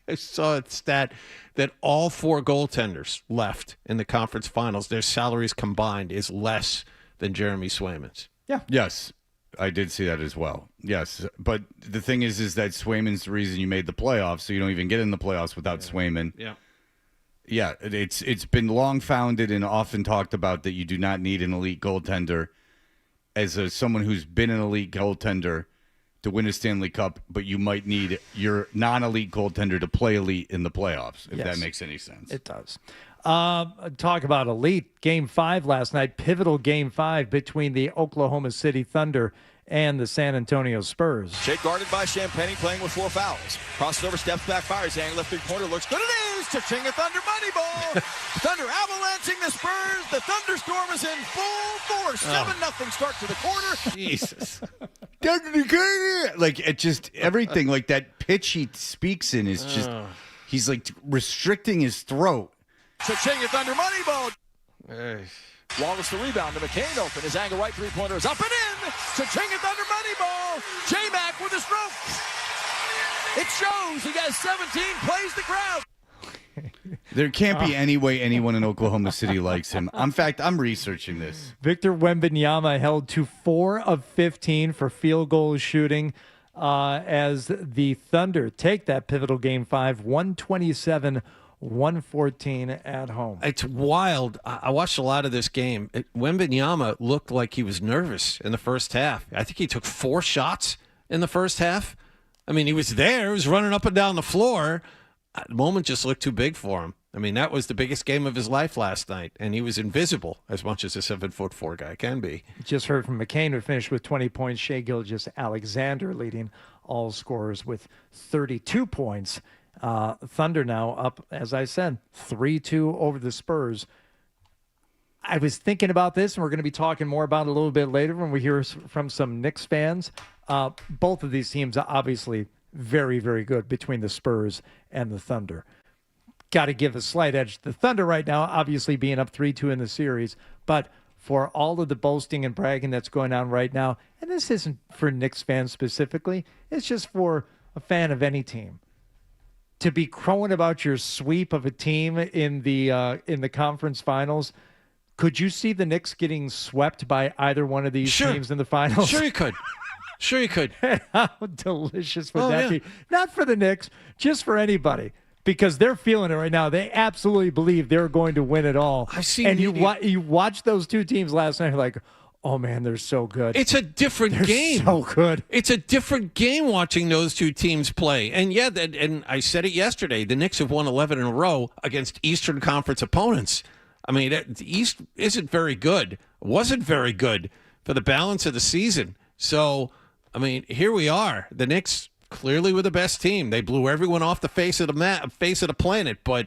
I saw a stat that all 4 goaltenders left in the conference finals, their salaries combined is less than Jeremy Swayman's. Yeah. Yes. I did see that as well. Yes, but the thing is that Swayman's the reason you made the playoffs, so you don't even get in the playoffs without Swayman. Yeah. Yeah, it's been long founded and often talked about that you do not need an elite goaltender as someone who's been an elite goaltender to win a Stanley Cup, but you might need your non-elite goaltender to play elite in the playoffs, if that makes any sense. It does. Talk about elite. Game 5 last night, pivotal Game 5 between the Oklahoma City Thunder and the San Antonio Spurs. Shake guarded by Champagne, playing with 4 fouls. Crosses over, steps back, fires, hang left three-pointer, looks good. It is! Cha-ching, a Thunder money ball! Thunder avalanching the Spurs. The Thunderstorm is in full force. 7-0 start to the quarter. Jesus. Like, it just, everything, like that pitch he speaks in is just, he's like restricting his throat. Cha-ching, a Thunder money ball. Wallace the rebound to McCain open. His angle right three-pointer is up and in. Cha-ching, a Thunder money ball. J-Mac with a stroke. It shows. He has 17, plays the crowd. There can't be any way anyone in Oklahoma City likes him. In fact, I'm researching this. Victor Wembanyama held to 4 of 15 for field goal shooting. as the Thunder take that pivotal Game 5, 127-114 at home. It's wild. I watched a lot of this game. Wembanyama looked like he was nervous in the first half. I think he took 4 shots in the first half. I mean, he was there. He was running up and down the floor. The moment just looked too big for him. I mean, that was the biggest game of his life last night, and he was invisible as much as a 7'4" guy can be. Just heard from McCain, who finished with 20 points. Shai Gilgeous-Alexander leading all scorers with 32 points. Thunder now up, as I said, 3-2 over the Spurs. I was thinking about this, and we're going to be talking more about it a little bit later when we hear from some Knicks fans. Both of these teams are obviously very, very good between the Spurs and the Thunder. Got to give a slight edge to the Thunder right now, obviously being up 3-2 in the series. But for all of the boasting and bragging that's going on right now, and this isn't for Knicks fans specifically, it's just for a fan of any team, to be crowing about your sweep of a team in the conference finals. Could you see the Knicks getting swept by either one of these teams in the finals? Sure you could. Sure you could. How delicious would that be? Not for the Knicks, just for anybody. Because they're feeling it right now. They absolutely believe they're going to win it all. I've seen and you watch those two teams last night, you're like, oh, man, they're so good. It's a different game. So good. It's a different game watching those two teams play. And, yeah, and I said it yesterday, the Knicks have won 11 in a row against Eastern Conference opponents. I mean, the East isn't very good. Wasn't very good for the balance of the season. So, I mean, here we are. The Knicks clearly were the best team. They blew everyone off the face of the planet, but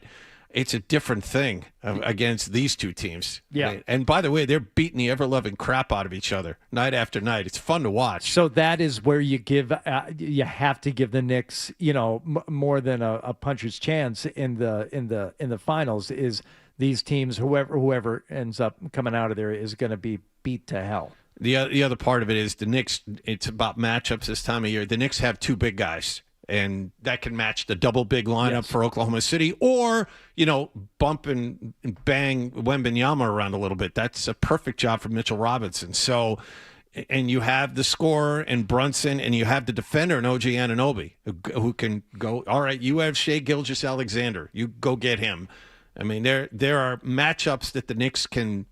it's a different thing against these two teams. Yeah. And by the way, they're beating the ever-loving crap out of each other night after night. It's fun to watch. So that is where you have to give the Knicks, more than a puncher's chance in the finals. Is these teams, whoever ends up coming out of there, is going to be beat to hell. The other part of it is the Knicks, it's about matchups this time of year. The Knicks have 2 big guys, and that can match the double big lineup for Oklahoma City, or, bump and bang Wembanyama around a little bit. That's a perfect job for Mitchell Robinson. So, and you have the scorer and Brunson, and you have the defender and OG Anunoby, who can go, all right, you have Shai Gilgeous-Alexander. You go get him. I mean, there are matchups that the Knicks can,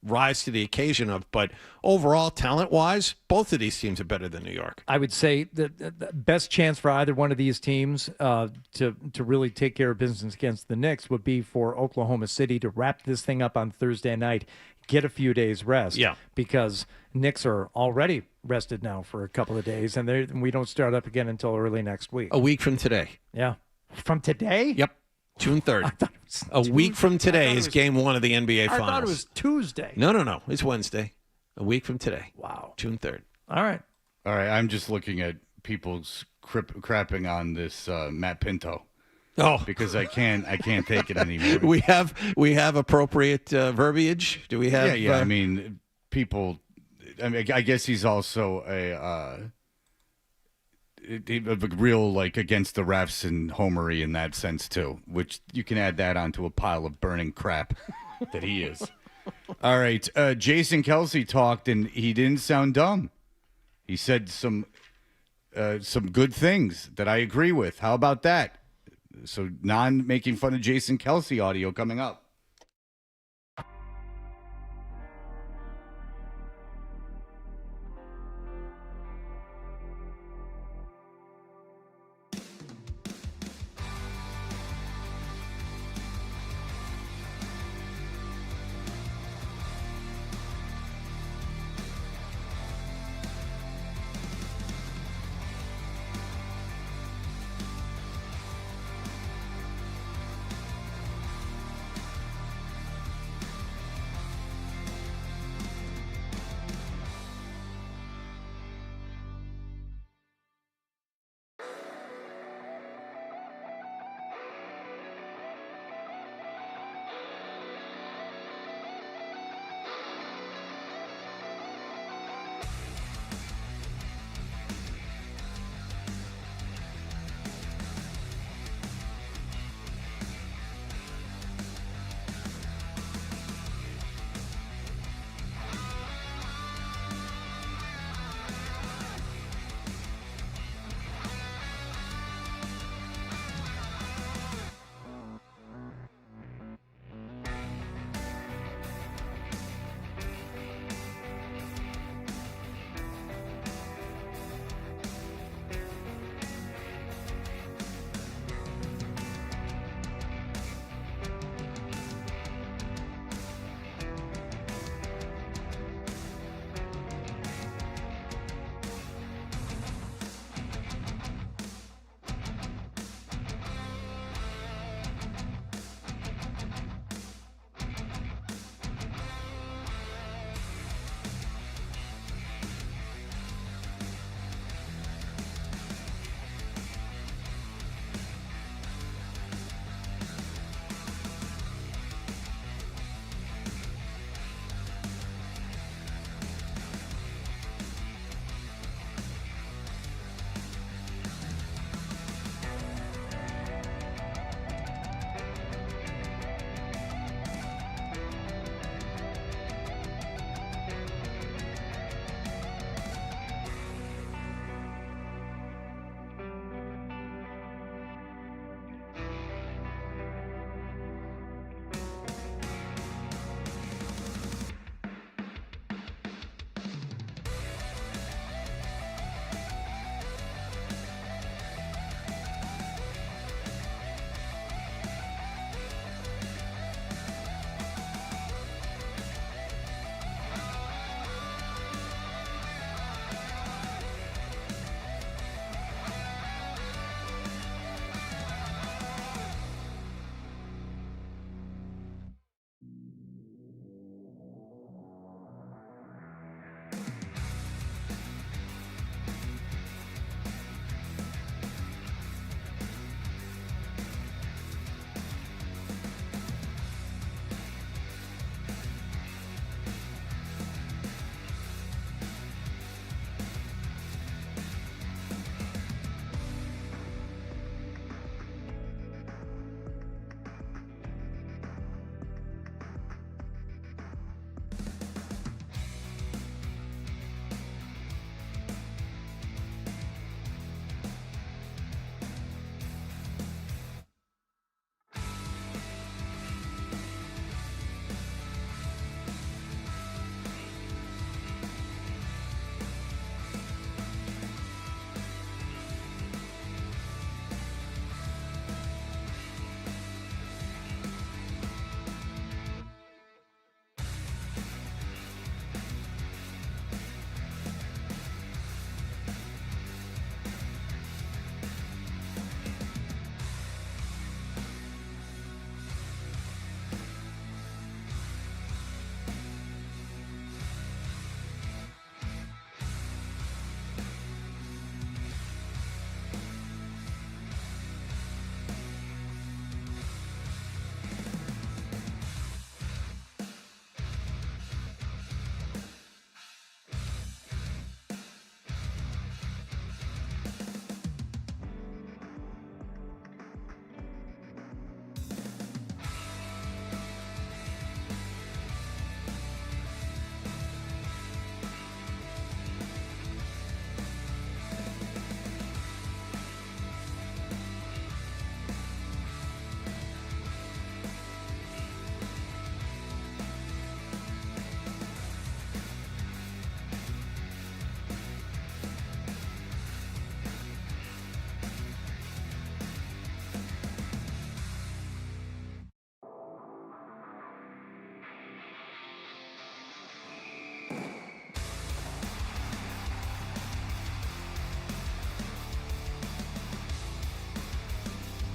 rise to the occasion of. But overall, talent-wise, both of these teams are better than New York. I would say the best chance for either one of these teams to really take care of business against the Knicks would be for Oklahoma City to wrap this thing up on Thursday night, get a few days rest. Yeah. Because Knicks are already rested now for a couple of days, and we don't start up again until early next week. A week from today. Yeah. From today? Yep. June 3rd. A week from today is game 1 of the NBA Finals. I thought it was Tuesday. No. It's Wednesday. A week from today. Wow. June 3rd. All right. I'm just looking at people's crapping on this Matt Pinto. Oh, because I can't take it anymore. we have appropriate verbiage. Do we have? Yeah. I mean, people. I mean, I guess he's also a real against the refs and homery in that sense too, which you can add that onto a pile of burning crap that he is. All right, Jason Kelsey talked and he didn't sound dumb. He said some good things that I agree with. How about that? So making fun of Jason Kelsey audio coming up.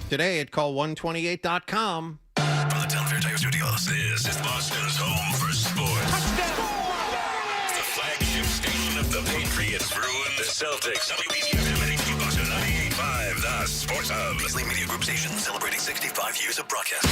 today at call128.com. From the Telefair Tiger Studios, this is Boston's home for sports. The flagship station of the Patriots, Bruins, the Celtics, WBCFM and HD Boston 98.5, the Sports Hub. Leslie Media Group station celebrating 65 years of broadcasting.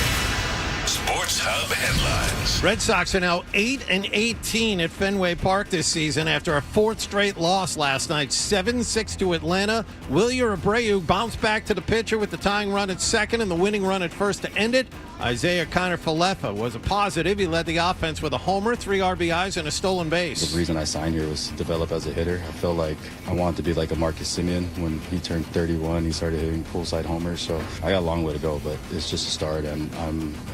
Sports Hub headlines. Red Sox are now 8-18 at Fenway Park this season after a fourth straight loss last night, 7-6 to Atlanta. Wilyer Abreu bounced back to the pitcher with the tying run at second and the winning run at first to end it. Isaiah Kiner-Falefa was a positive. He led the offense with a homer, 3 RBIs, and a stolen base. The reason I signed here was to develop as a hitter. I felt like I wanted to be like a Marcus Semien. When he turned 31, he started hitting poolside homers. So I got a long way to go, but it's just a start, and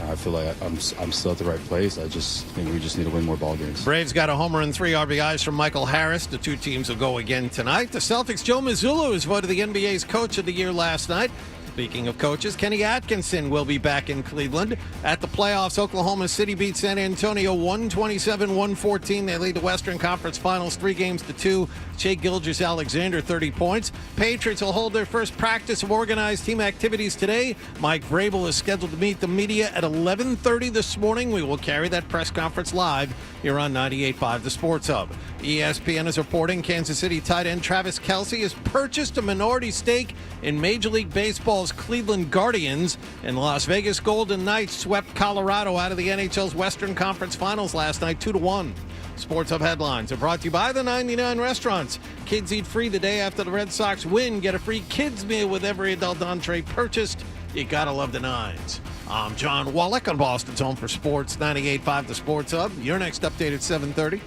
I feel like I'm still at the right place. I just think we just need to win more ball games. Braves got a homer and 3 RBIs from Michael Harris. The two teams will go again tonight. The Celtics' Joe Mazzulla was voted the NBA's Coach of the Year last night. Speaking of coaches, Kenny Atkinson will be back in Cleveland. At the playoffs, Oklahoma City beat San Antonio 127-114. They lead the Western Conference Finals 3-2. Shai Gilgeous-Alexander, 30 points. Patriots will hold their first practice of organized team activities today. Mike Vrabel is scheduled to meet the media at 11:30 this morning. We will carry that press conference live here on 98.5 The Sports Hub. ESPN is reporting Kansas City tight end Travis Kelce has purchased a minority stake in Major League Baseball's Cleveland Guardians, and the Las Vegas Golden Knights swept Colorado out of the NHL's Western Conference Finals last night 2-1. Sports Hub headlines are brought to you by the 99 Restaurants. Kids eat free the day after the Red Sox win. Get a free kids meal with every adult entree purchased. You gotta love the nines. I'm John Wallach on Boston's Home for Sports, 98.5 The Sports Hub. Your next update at 7:30.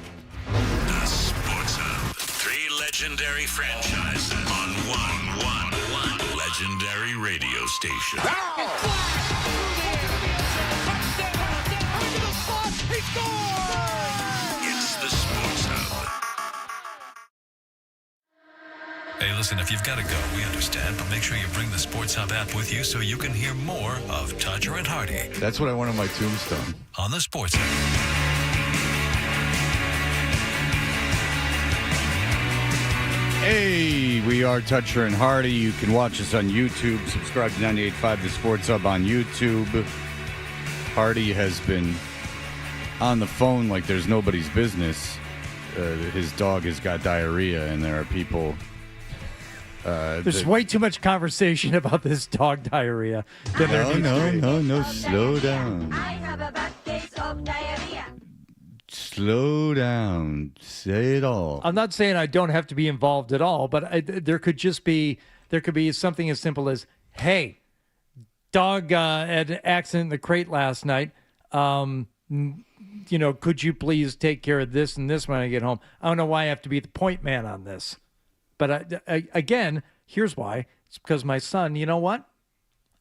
The Sports Hub. 3 legendary franchises on one legendary radio station. It's the Sports Hub. Hey, listen, if you've got to go, we understand, but make sure you bring the Sports Hub app with you so you can hear more of Tudger and Hardy. That's what I want on my tombstone. On the Sports Hub. Hey, we are Toucher and Hardy. You can watch us on YouTube. Subscribe to 98.5 The Sports Hub on YouTube. Hardy has been on the phone like there's nobody's business. His dog has got diarrhea, and there are people... There's way too much conversation about this dog diarrhea. No. Slow down. I have a bad case of diarrhea. Slow down. Say it all. I'm not saying I don't have to be involved at all, but there could be something as simple as, hey, dog had an accident in the crate last night. Could you please take care of this and this when I get home? I don't know why I have to be the point man on this. But again, here's why. It's because my son, you know what?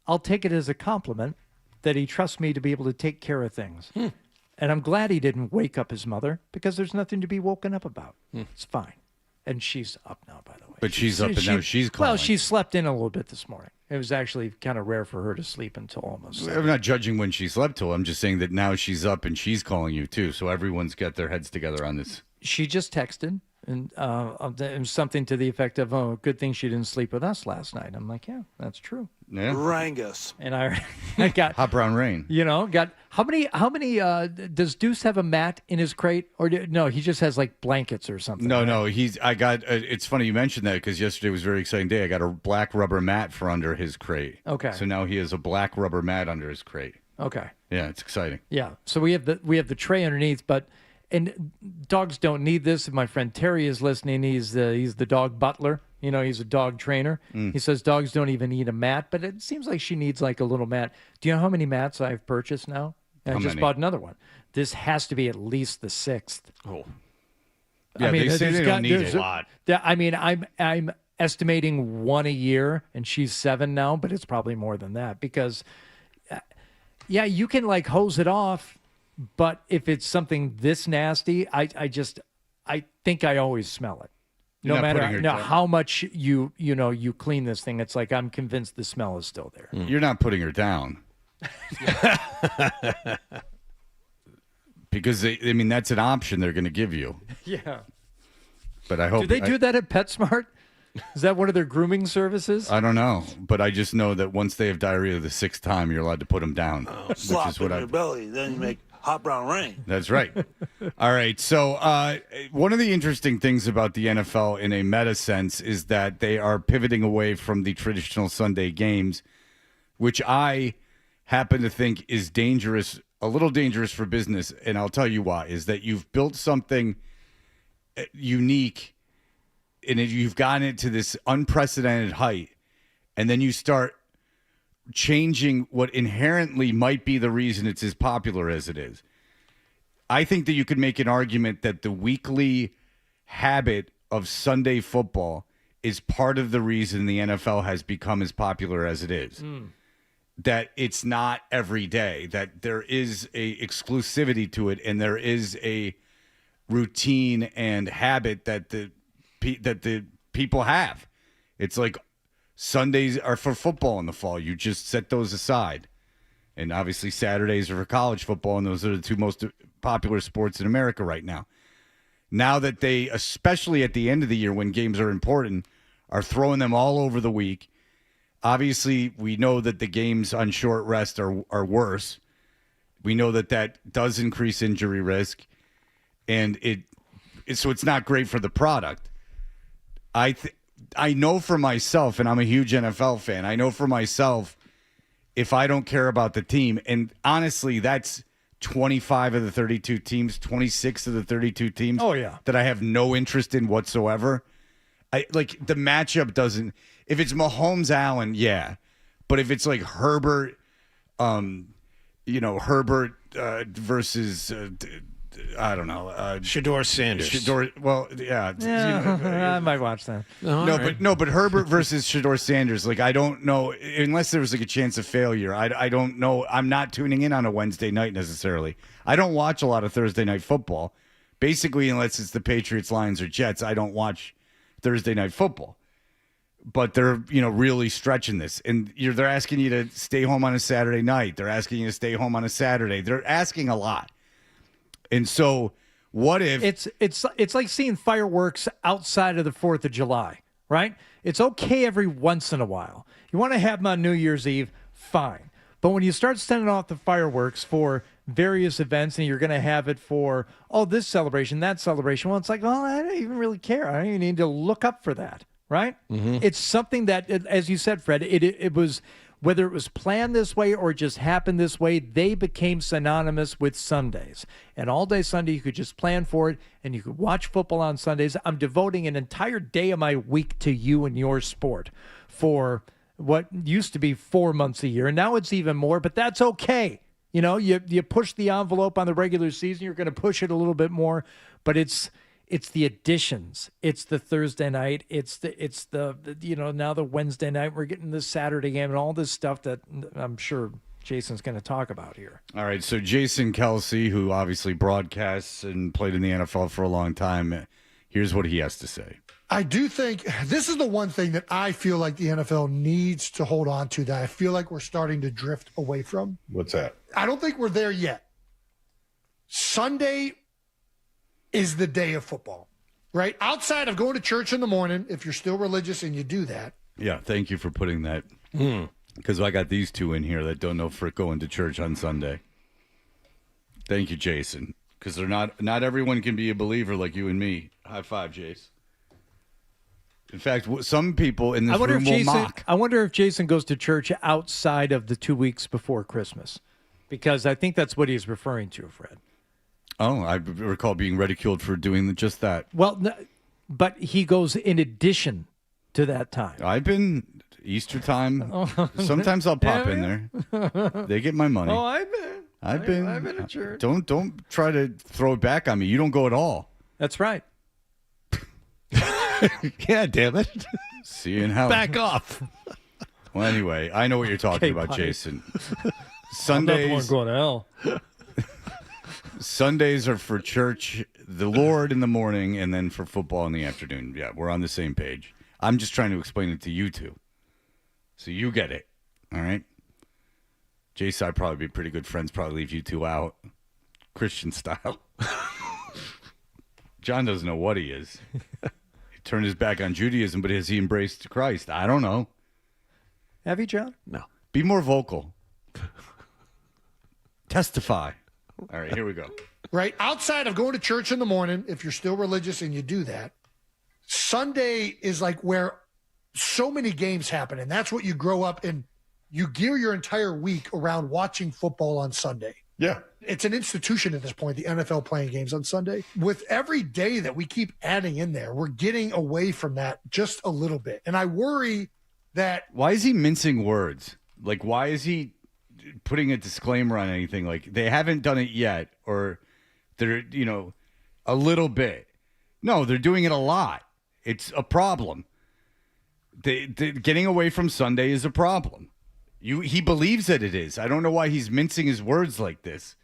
I'll take it as a compliment that he trusts me to be able to take care of things. And I'm glad he didn't wake up his mother, because there's nothing to be woken up about. It's fine. And she's up now, by the way. But she's up and now she's calling. Well, she slept in a little bit this morning. It was actually kind of rare for her to sleep until almost 7. I'm not judging when she slept till. I'm just saying that now she's up and she's calling you too. So everyone's got their heads together on this. She just texted. And it was something to the effect of, "Oh, good thing she didn't sleep with us last night." I'm like, "Yeah, that's true." Yeah, Rangus. And I got hot brown rain. Got how many? Does Deuce have a mat in his crate, or no? He just has like blankets or something. No. It's funny you mentioned that, because yesterday was a very exciting day. I got a black rubber mat for under his crate. Okay. So now he has a black rubber mat under his crate. Okay. Yeah, it's exciting. Yeah. So we have the tray underneath, but. And dogs don't need this. If my friend Terry is listening, he's the dog butler. He's a dog trainer. He says dogs don't even need a mat, but it seems like she needs like a little mat. Do you know how many mats I've purchased now? I just bought another one. This has to be at least the 6th. Oh. Yeah, they say they don't need a lot. I'm estimating 1 a year, and she's 7 now, but it's probably more than that because, you can like hose it off. But if it's something this nasty, I think I always smell it. No matter how much you clean this thing, it's like I'm convinced the smell is still there. You're not putting her down. Because that's an option they're going to give you. Yeah. But I hope. Do they do that at PetSmart? Is that one of their grooming services? I don't know, but I just know that once they have diarrhea the 6th time, you're allowed to put them down. Slop in your belly, then you make hot brown rain. That's right. All right. So one of the interesting things about the NFL in a meta sense is that they are pivoting away from the traditional Sunday games, which I happen to think is dangerous, a little dangerous for business. And I'll tell you why, is that you've built something unique and you've gotten it to this unprecedented height. And then you start changing what inherently might be the reason it's as popular as it is. I think that you could make an argument that the weekly habit of Sunday football is part of the reason the NFL has become as popular as it is. That it's not every day, that there is a exclusivity to it, and there is a routine and habit that the people have. It's like Sundays are for football in the fall. You just set those aside. And obviously Saturdays are for college football, and those are the two most popular sports in America right now. Now that they, especially at the end of the year when games are important, are throwing them all over the week. Obviously, we know that the games on short rest are worse. We know that does increase injury risk, and so it's not great for the product. I know for myself, and I'm a huge NFL fan, I know for myself, if I don't care about the team, and honestly, that's 25 of the 32 teams, 26 of the 32 teams that I have no interest in whatsoever. Like, the matchup doesn't, if it's Mahomes Allen, yeah. But if it's like Herbert, Herbert versus I don't know. Shedeur Sanders. Well, yeah. I might watch that. But Herbert versus Shedeur Sanders, like, I don't know, unless there was like a chance of failure. I don't know. I'm not tuning in on a Wednesday night necessarily. I don't watch a lot of Thursday night football. Basically, unless it's the Patriots, Lions, or Jets, I don't watch Thursday night football. But they're, really stretching this. And they're asking you to stay home on a Saturday night. They're asking you to stay home on a Saturday. They're asking a lot. And so what if it's like seeing fireworks outside of the 4th of July, right? It's okay every once in a while. You want to have them on New Year's Eve, fine. But when you start sending off the fireworks for various events and you're going to have it for, this celebration, that celebration, well, it's like, I don't even really care. I don't even need to look up for that, right? Mm-hmm. It's something that, as you said, Fred, it was, whether it was planned this way or just happened this way, they became synonymous with Sundays. And all day Sunday, you could just plan for it and you could watch football on Sundays. I'm devoting an entire day of my week to you and your sport for what used to be 4 months a year. And now it's even more, but that's okay. You push the envelope on the regular season, you're going to push it a little bit more, but it's the additions. It's the Thursday night. It's the now the Wednesday night. We're getting the Saturday game and all this stuff that I'm sure Jason's going to talk about here. All right. So Jason Kelsey, who obviously broadcasts and played in the NFL for a long time, here's what he has to say. I do think this is the one thing that I feel like the NFL needs to hold on to that I feel like we're starting to drift away from. What's that? I don't think we're there yet. Sunday is the day of football, right? Outside of going to church in the morning, if you're still religious and you do that. Yeah, thank you for putting that. Because I got these two in here that don't know for going to church on Sunday. Thank you, Jason. Because they're not everyone can be a believer like you and me. High five, Jace. In fact, some people in this room will mock. I wonder if Jason goes to church outside of the 2 weeks before Christmas. Because I think that's what he's referring to, Fred. Oh, I recall being ridiculed for doing just that. Well, but he goes in addition to that time. I've been Easter time. Sometimes I'll pop in there. They get my money. Oh, I've been to church. Don't try to throw it back on me. You don't go at all. That's right. Yeah, damn it. See you in hell. Back off. Well, anyway, I know what you're talking about, Jason. Sundays. I'm not the one going to hell. Sundays are for church, the Lord in the morning, and then for football in the afternoon. Yeah, we're on the same page. I'm just trying to explain it to you two. So you get it. All right? Jason, I'd probably be pretty good friends, probably leave you two out. Christian style. John doesn't know what he is. turned his back on Judaism, but has he embraced Christ? I don't know. Have you, John? No. Be more vocal. Testify. All right, here we go. Right? Outside of going to church in the morning, if you're still religious and you do that, Sunday is like where so many games happen. And that's what you grow up and you gear your entire week around watching football on Sunday. Yeah. It's an institution at this point, the NFL playing games on Sunday. With every day that we keep adding in there, we're getting away from that just a little bit. And I worry that. Why is he mincing words? Like, why is he putting a disclaimer on anything? Like, they haven't done it yet, or they're, a little bit. No, they're doing it a lot. It's a problem. Getting away from Sunday is a problem. He believes that it is. I don't know why he's mincing his words like this.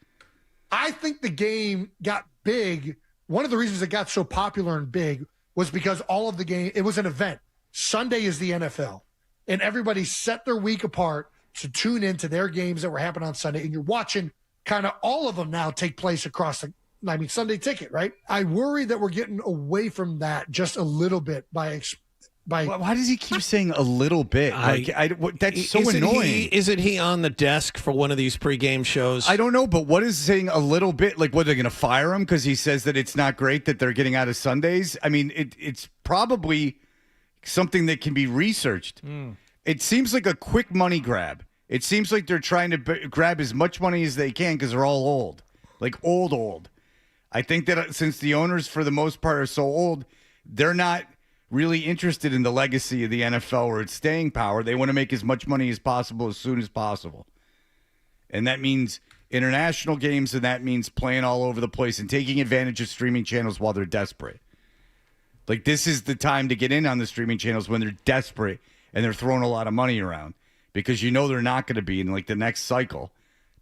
I think the game got big. One of the reasons it got so popular and big was because all of the game, it was an event. Sunday is the NFL. And everybody set their week apart to tune into their games that were happening on Sunday. And you're watching kind of all of them now take place across Sunday Ticket, right? I worry that we're getting away from that just a little bit by why does he keep saying a little bit? That's so annoying. Isn't he on the desk for one of these pregame shows? I don't know, but what is saying a little bit? Like, what, they're going to fire him because he says that it's not great that they're getting out of Sundays? I mean, it's probably something that can be researched. It seems like a quick money grab. It seems like they're trying to grab as much money as they can because they're all old. Like, old. I think that since the owners, for the most part, are so old, they're not really interested in the legacy of the NFL or its staying power. They want to make as much money as possible as soon as possible. And that means international games, and that means playing all over the place and taking advantage of streaming channels while they're desperate. Like, this is the time to get in on the streaming channels when they're desperate and they're throwing a lot of money around, because they're not going to be in, like, the next cycle.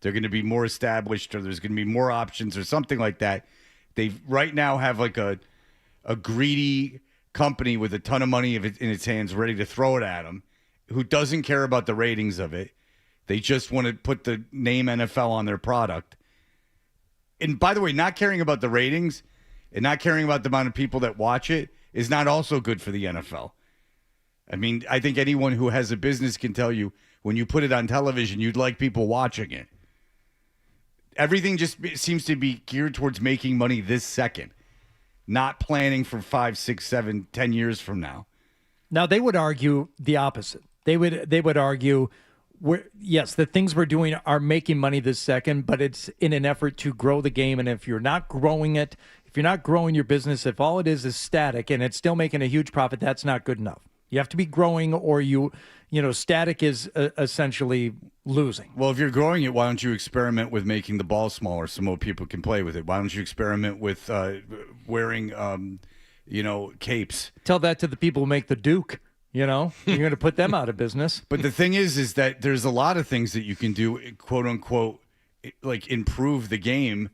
They're going to be more established, or there's going to be more options or something like that. They right now have like a greedy company with a ton of money in its hands ready to throw it at them, who doesn't care about the ratings of it. They just want to put the name NFL on their product. And by the way, not caring about the ratings and not caring about the amount of people that watch it is not also good for the NFL. I mean, I think anyone who has a business can tell you, when you put it on television, you'd like people watching it. Everything just seems to be geared towards making money this second, not planning for 5, 6, 7, 10 years from now. Now, they would argue the opposite. They would argue, yes, the things we're doing are making money this second, but it's in an effort to grow the game. And if you're not growing it, if you're not growing your business, if all it is static and it's still making a huge profit, that's not good enough. You have to be growing, or static is essentially losing. Well, if you're growing it, why don't you experiment with making the ball smaller so more people can play with it? Why don't you experiment with wearing, capes? Tell that to the people who make the Duke. You're going to put them out of business. But the thing is that there's a lot of things that you can do, quote unquote, like improve the game.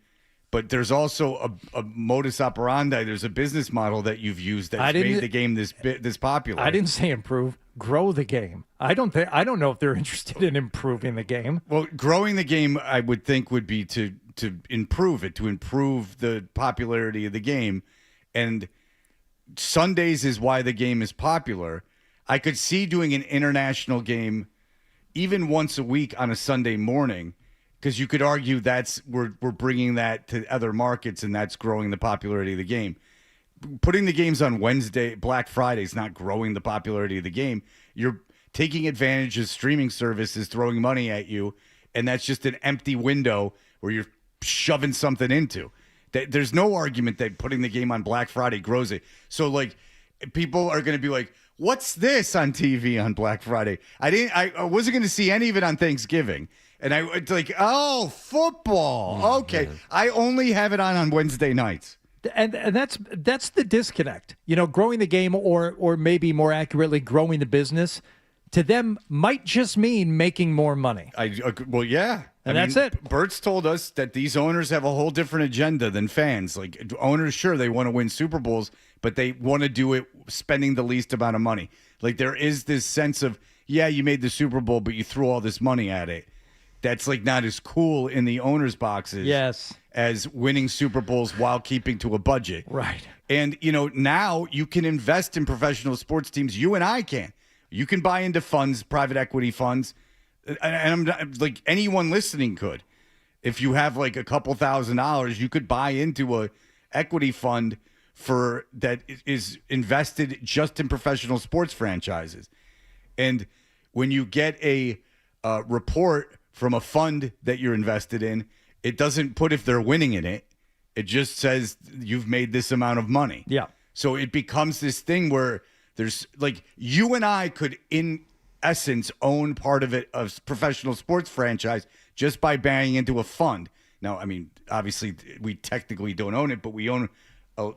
But there's also a modus operandi. There's a business model that you've used that's made the game this popular. I didn't say improve. Grow the game. I don't know if they're interested in improving the game. Well, growing the game, I would think, would be to improve it, to improve the popularity of the game. And Sundays is why the game is popular. I could see doing an international game even once a week on a Sunday morning, because you could argue we're bringing that to other markets, and that's growing the popularity of the game. Putting the games on Wednesday, Black Friday, is not growing the popularity of the game. You're taking advantage of streaming services throwing money at you, and that's just an empty window where you're shoving something into. There's no argument that putting the game on Black Friday grows it. So, like, people are going to be like, what's this on TV on Black Friday? I wasn't going to see any of it on Thanksgiving. And it's like, oh, football. Okay. I only have it on Wednesday nights. And that's the disconnect. Growing the game, or maybe more accurately, growing the business, to them might just mean making more money. Well, yeah. And that's it. Bert's told us that these owners have a whole different agenda than fans. Like, owners, sure, they want to win Super Bowls, but they want to do it spending the least amount of money. Like, there is this sense of, yeah, you made the Super Bowl, but you threw all this money at it. that's like not as cool in the owners' boxes Yes. as winning Super Bowls while keeping to a budget. Right. And, now you can invest in professional sports teams. You and I can. You can buy into funds, private equity funds. And I'm not, like anyone listening could. If you have like a couple $1,000s, you could buy into a equity fund for that is invested just in professional sports franchises. And when you get a report from a fund that you're invested in, it doesn't put if they're winning in it. It just says you've made this amount of money. Yeah. So it becomes this thing where there's like you and I could, in essence, own part of it, a professional sports franchise, just by buying into a fund. Now, I mean, obviously, we technically don't own it, but we own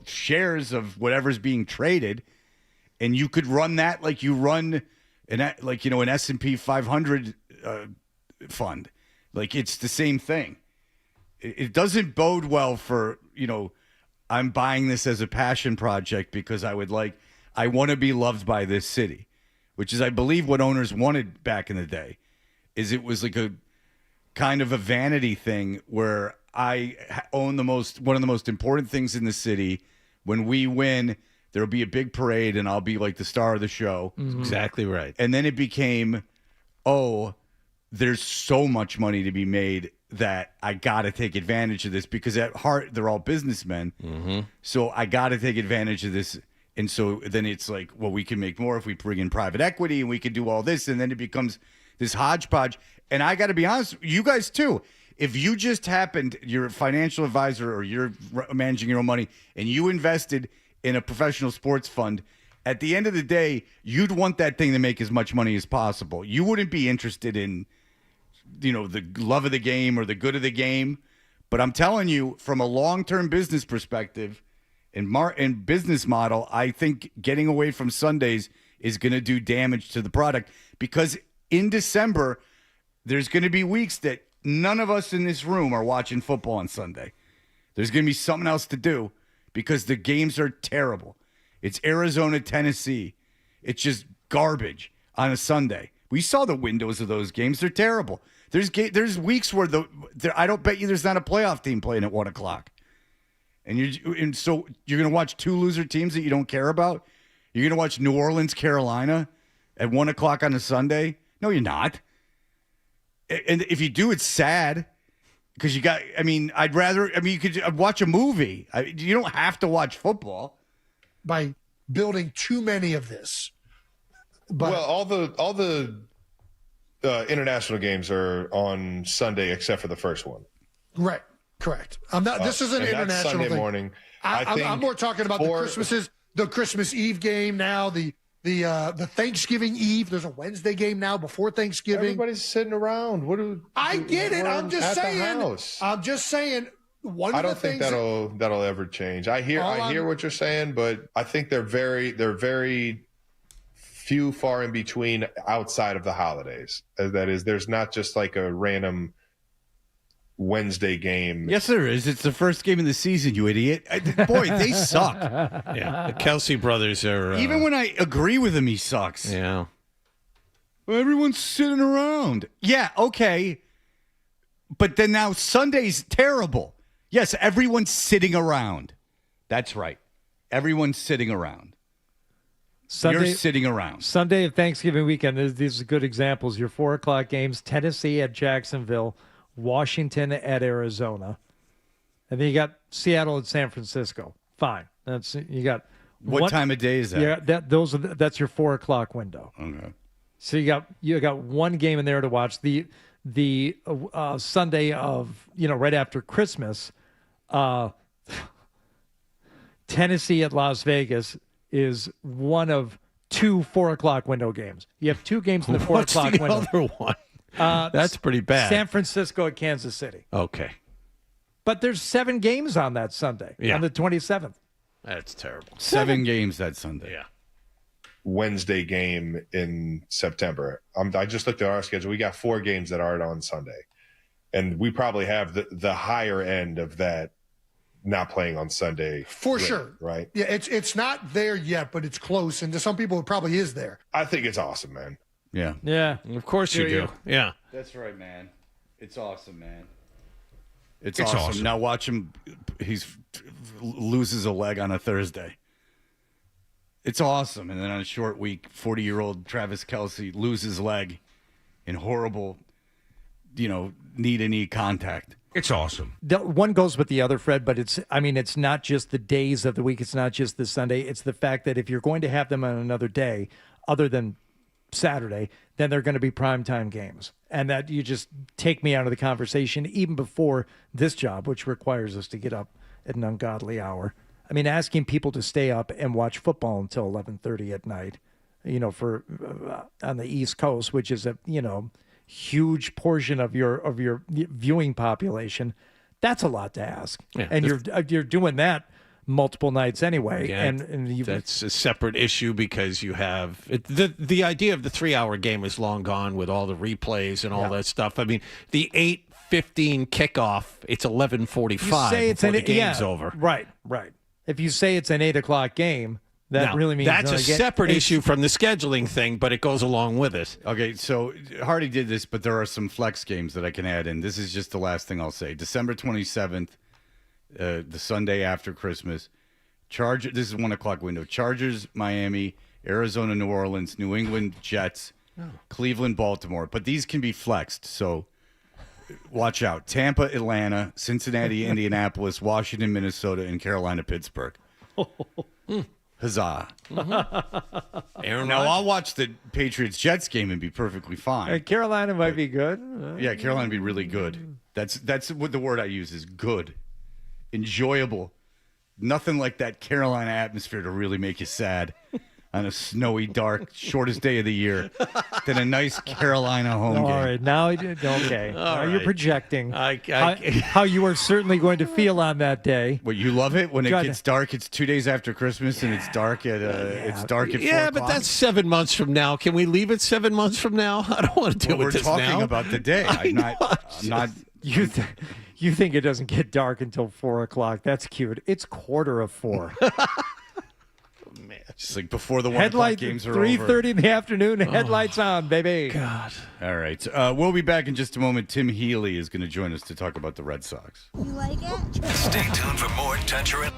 shares of whatever's being traded, and you could run that like you run an S&P 500 fund. Like it's the same thing. It doesn't bode well for I'm buying this as a passion project because I want to be loved by this city, which is, I believe, what owners wanted back in the day. Is it was like a kind of a vanity thing where I own one of the most important things in the city. When we win, there'll be a big parade and I'll be like the star of the show. Mm-hmm. Exactly right. And then it became, there's so much money to be made that I got to take advantage of this because at heart, they're all businessmen. Mm-hmm. So I got to take advantage of this. And so then it's like, well, we can make more if we bring in private equity and we can do all this. And then it becomes this hodgepodge. And I got to be honest, you guys too. If you just happened, you're a financial advisor or you're managing your own money and you invested in a professional sports fund, at the end of the day, you'd want that thing to make as much money as possible. You wouldn't be interested in, the love of the game or the good of the game. But I'm telling you, from a long-term business perspective and business model, I think getting away from Sundays is going to do damage to the product because in December, there's going to be weeks that none of us in this room are watching football on Sunday. There's going to be something else to do because the games are terrible. It's Arizona, Tennessee. It's just garbage on a Sunday. We saw the windows of those games. They're terrible. There's weeks where I don't bet you there's not a playoff team playing at 1 o'clock. And so you're going to watch two loser teams that you don't care about? You're going to watch New Orleans, Carolina at 1 o'clock on a Sunday? No, you're not. And if you do, it's sad because you could watch a movie. You don't have to watch football. By building too many of this. But well, all the international games are on Sunday except for the first one. Right. Correct. I'm not. This is an international Sunday thing. morning. I'm more talking about the Christmas Eve game now. The Thanksgiving Eve. There's a Wednesday game now before Thanksgiving. Everybody's sitting around. I get it. I'm just saying. I'm just saying. I don't think that'll ever change. I hear what you're saying, but I think they're very few far in between outside of the holidays. That is, there's not just like a random Wednesday game. Yes, there is. It's the first game of the season, you idiot. Boy, they suck. Yeah, the Kelsey brothers are... Even when I agree with him, he sucks. Yeah. Well, everyone's sitting around. Yeah, okay. But then now Sunday's terrible. Yes, everyone's sitting around. That's right. Everyone's sitting around. You're sitting around. Sunday of Thanksgiving weekend, these are good examples. Your 4 o'clock games, Tennessee at Jacksonville, Washington at Arizona. And then you got Seattle at San Francisco. Fine. You got what time of day is that? Yeah, that's your 4 o'clock window. Okay. So you got one game in there to watch. The Sunday of right after Christmas, Tennessee at Las Vegas is one of 2 4 o'clock window games. You have 2 games in the 4 o'clock window. What's the other one? That's pretty bad. San Francisco at Kansas City. Okay. But there's 7 games on that Sunday, on the 27th. That's terrible. 7 games that Sunday. Yeah. Wednesday game in September. I just looked at our schedule. We got 4 games that aren't on Sunday. And we probably have the higher end of that not playing on Sunday. For sure. Right? Yeah, it's not there yet, but it's close. And to some people, it probably is there. I think it's awesome, man. Yeah. Yeah. Of course you do. Yeah. That's right, man. It's awesome, man. It's awesome. Now watch him. Loses a leg on a Thursday. It's awesome. And then on a short week, 40-year-old Travis Kelce loses leg in horrible, knee-to-knee contact. It's awesome. The one goes with the other, Fred, but it's not just the days of the week. It's not just the Sunday. It's the fact that if you're going to have them on another day other than Saturday, then they're going to be primetime games. And that you just take me out of the conversation even before this job, which requires us to get up at an ungodly hour. I mean, asking people to stay up and watch football until 11:30 at night, for on the East Coast, which is a, huge portion of your viewing population. That's a lot to ask. Yeah, and you're doing that multiple nights anyway. Yeah, and that's a separate issue because you have the idea of the 3-hour game is long gone with all the replays and all that stuff. I mean, the 8:15 kickoff, it's 11:45 before the game's over. Right. If you say it's an 8:00 game, that really means that's a separate issue from the scheduling thing, but it goes along with it. Okay, so Hardy did this, but there are some flex games that I can add in. This is just the last thing I'll say. December 27th, the Sunday after Christmas. This is 1 o'clock window. Chargers, Miami, Arizona, New Orleans, New England, Jets, Cleveland, Baltimore. But these can be flexed, so watch out. Tampa, Atlanta, Cincinnati, Indianapolis, Washington, Minnesota, and Carolina, Pittsburgh. Huzzah. Aaron now, I'll watch the Patriots-Jets game and be perfectly fine. Carolina might be good. Yeah, Carolina would be really good. That's what the word I use is good. Enjoyable. Nothing like that Carolina atmosphere to really make you sad on a snowy, dark, shortest day of the year than a nice Carolina home game. All right, now, okay. Now you're projecting I how you are certainly going to feel on that day. Well, you love it when it gets dark. It's 2 days after Christmas, and it's dark at 4 o'clock. But that's 7 months from now. Can we leave it 7 months from now? I don't want to deal with this now. We're talking about the day. I'm not. You think it doesn't get dark until 4 o'clock? That's cute. It's 4:15. Man, just like before the 1 o'clock games are over. 3:30 in the afternoon. Headlights on, baby. God. All right. We'll be back in just a moment. Tim Healy is going to join us to talk about the Red Sox. You like it? Stay tuned for more Toucher.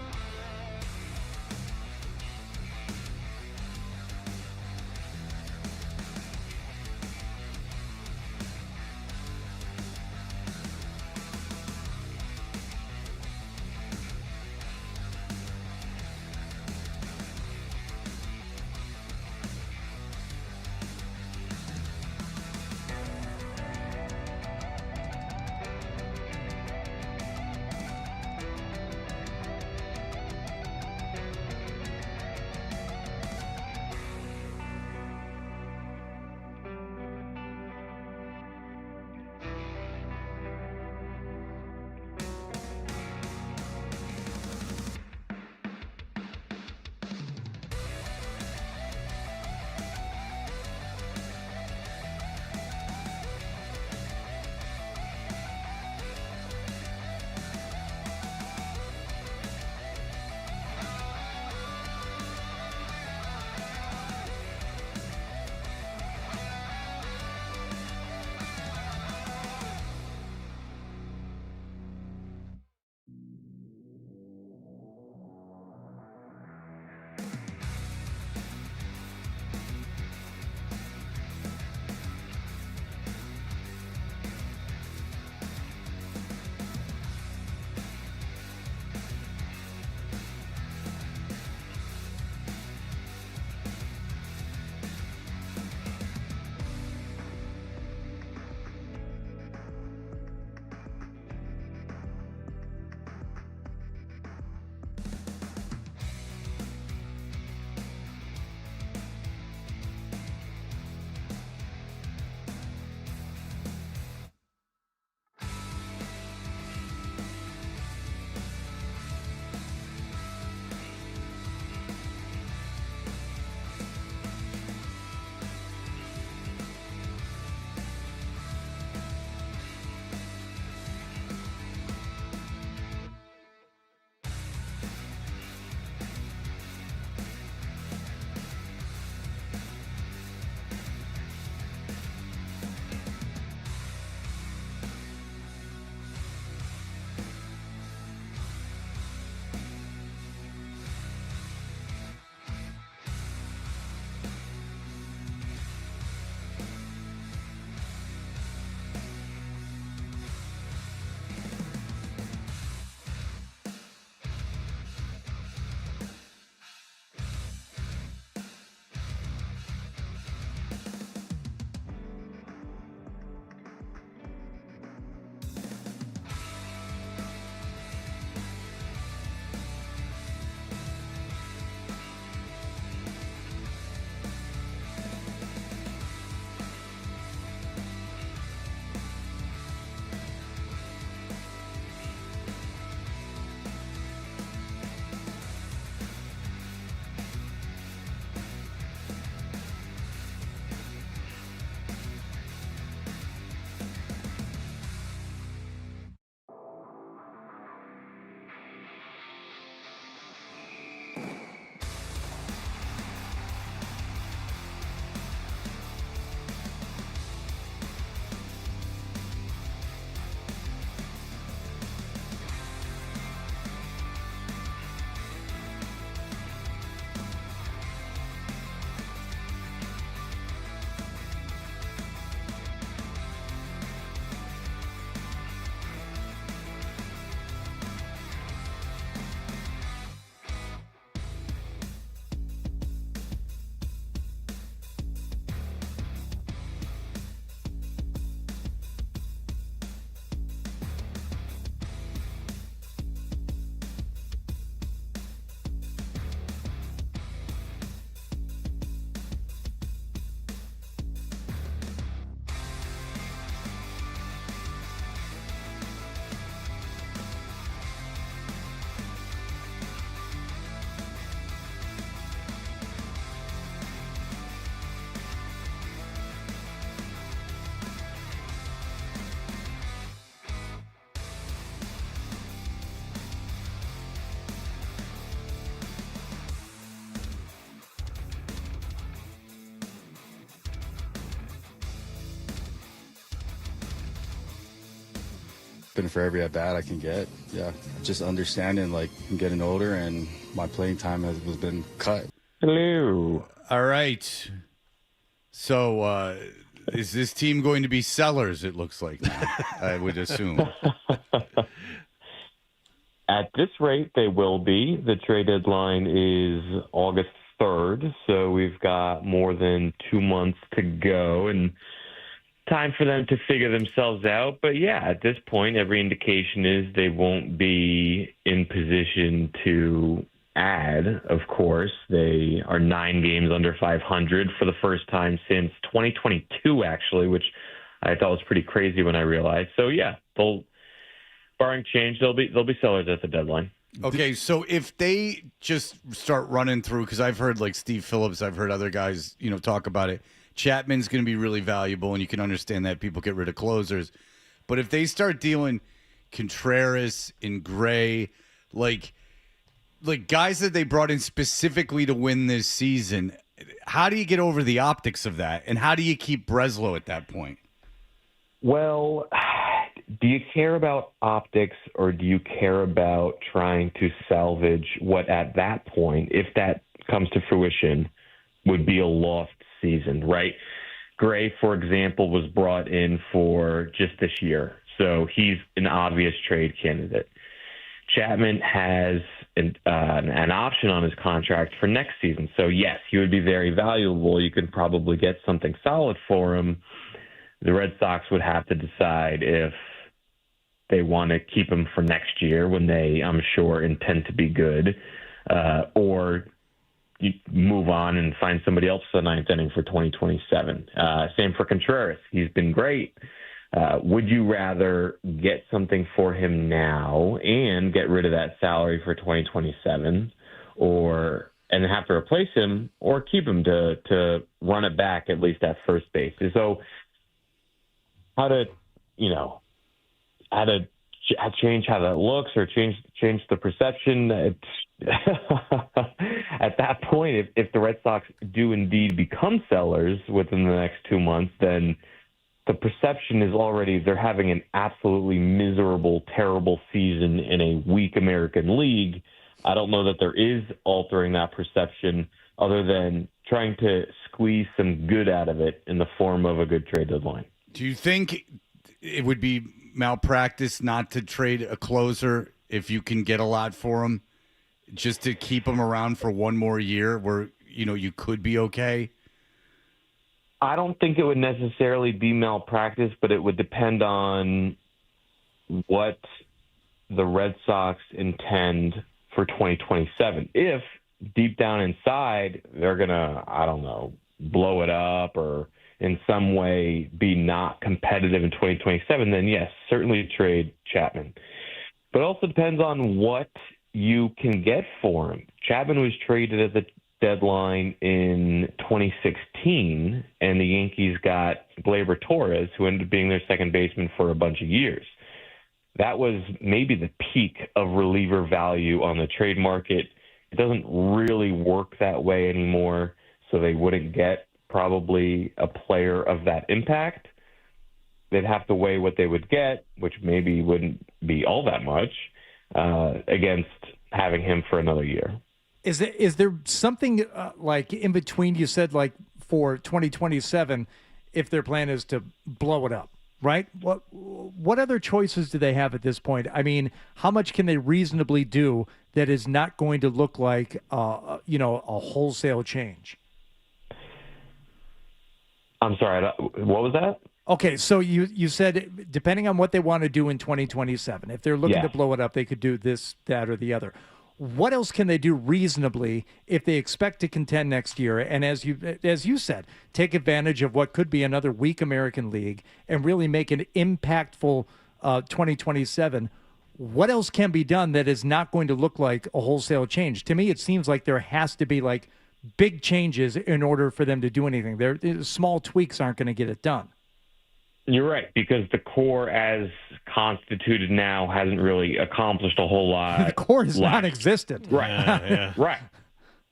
hoping for every at bat I can get. Yeah, just understanding like I'm getting older and my playing time has been cut. Hello. All right. So, is this team going to be sellers? It looks like now, I would assume. At this rate, they will be. The trade deadline is August 3rd, so we've got more than 2 months to go and time for them to figure themselves out. But yeah, at this point, every indication is they won't be in position to add. Of course, they are 9 games under 500 for the first time since 2022, actually, which I thought was pretty crazy when I realized. So yeah, barring change, they'll be sellers at the deadline. Okay, so if they just start running through, because I've heard like Steve Phillips, I've heard other guys, talk about it. Chapman's going to be really valuable, and you can understand that people get rid of closers. But if they start dealing Contreras and Gray, like guys that they brought in specifically to win this season, how do you get over the optics of that, and how do you keep Breslow at that point? Well, do you care about optics, or do you care about trying to salvage what at that point, if that comes to fruition, would be a lost season, right? Gray, for example, was brought in for just this year, so he's an obvious trade candidate. Chapman has an option on his contract for next season, so yes, he would be very valuable. You could probably get something solid for him. The Red Sox would have to decide if they want to keep him for next year when they, I'm sure, intend to be good, or you move on and find somebody else for the ninth inning for 2027. Same for Contreras. He's been great. Would you rather get something for him now and get rid of that salary for 2027 and have to replace him, or keep him to run it back at least at first base? So how to change how that looks, or change the perception. At that point, if the Red Sox do indeed become sellers within the next 2 months, then the perception is already they're having an absolutely miserable, terrible season in a weak American League. I don't know that there is altering that perception other than trying to squeeze some good out of it in the form of a good trade deadline. Do you think it would be malpractice not to trade a closer if you can get a lot for him, just to keep him around for one more year where, you could be okay? I don't think it would necessarily be malpractice, but it would depend on what the Red Sox intend for 2027. If deep down inside they're going to, I don't know, blow it up or in some way be not competitive in 2027, then yes, certainly trade Chapman. But it also depends on what you can get for him. Chapman was traded at the deadline in 2016, and the Yankees got Gleyber Torres, who ended up being their second baseman for a bunch of years. That was maybe the peak of reliever value on the trade market. It doesn't really work that way anymore, so they wouldn't get probably a player of that impact. They'd have to weigh what they would get, which maybe wouldn't be all that much, against having him for another year. Is there something like in between? You said like for 2027, if their plan is to blow it up, right? What other choices do they have at this point? I mean, how much can they reasonably do that is not going to look like a wholesale change? I'm sorry, what was that? Okay, so you said depending on what they want to do in 2027, if they're looking to blow it up, they could do this, that, or the other. What else can they do reasonably if they expect to contend next year? And as you said, take advantage of what could be another weak American League and really make an impactful 2027. What else can be done that is not going to look like a wholesale change? To me, it seems like there has to be like big changes in order for them to do anything. Small tweaks aren't going to get it done. You're right, because the core as constituted now hasn't really accomplished a whole lot. The core is non-existent. Right.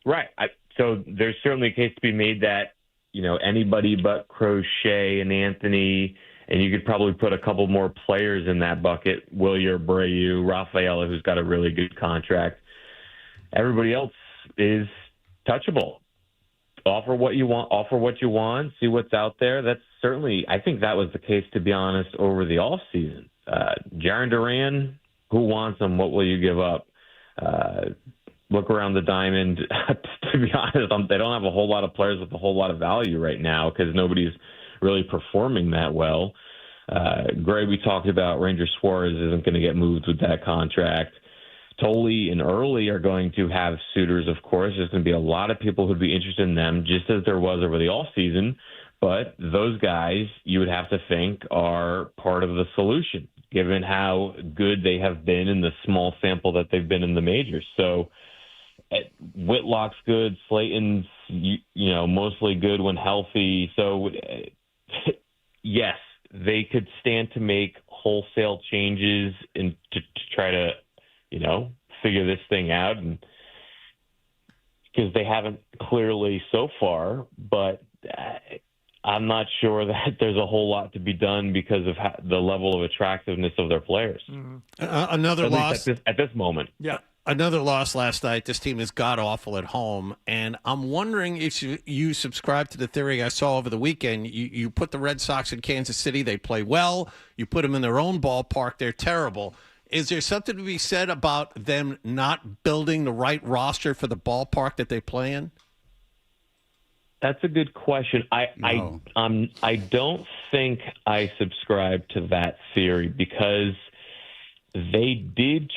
Right. So there's certainly a case to be made that, anybody but Crochet and Anthony And you could probably put a couple more players in that bucket. Wilyer, Abreu, Rafaela, who's got a really good contract. Everybody else is touchable. Offer what you want, see what's out there. That's certainly, I think that was the case, to be honest, over the offseason. Jarren Duran, who wants him? What will you give up? Look around the diamond. To be honest, they don't have a whole lot of players with a whole lot of value right now because nobody's really performing that well. Gray, we talked about. Ranger Suarez isn't going to get moved with that contract. Tolley and Early are going to have suitors, of course. There's going to be a lot of people who'd be interested in them, just as there was over the offseason. But those guys, you would have to think, are part of the solution, given how good they have been in the small sample that they've been in the majors. So Whitlock's good. Slayton's, mostly good when healthy. So, yes, they could stand to make wholesale changes and to try to figure this thing out, and because they haven't clearly so far, but I'm not sure that there's a whole lot to be done because of the level of attractiveness of their players. Mm-hmm. Another loss at this moment. Yeah. Another loss last night. This team is god-awful at home, and I'm wondering if you subscribe to the theory I saw over the weekend. You put the Red Sox in Kansas City, they play well. You put them in their own ballpark, they're terrible. Is there something to be said about them not building the right roster for the ballpark that they play in? That's a good question. I don't think I subscribe to that theory because they did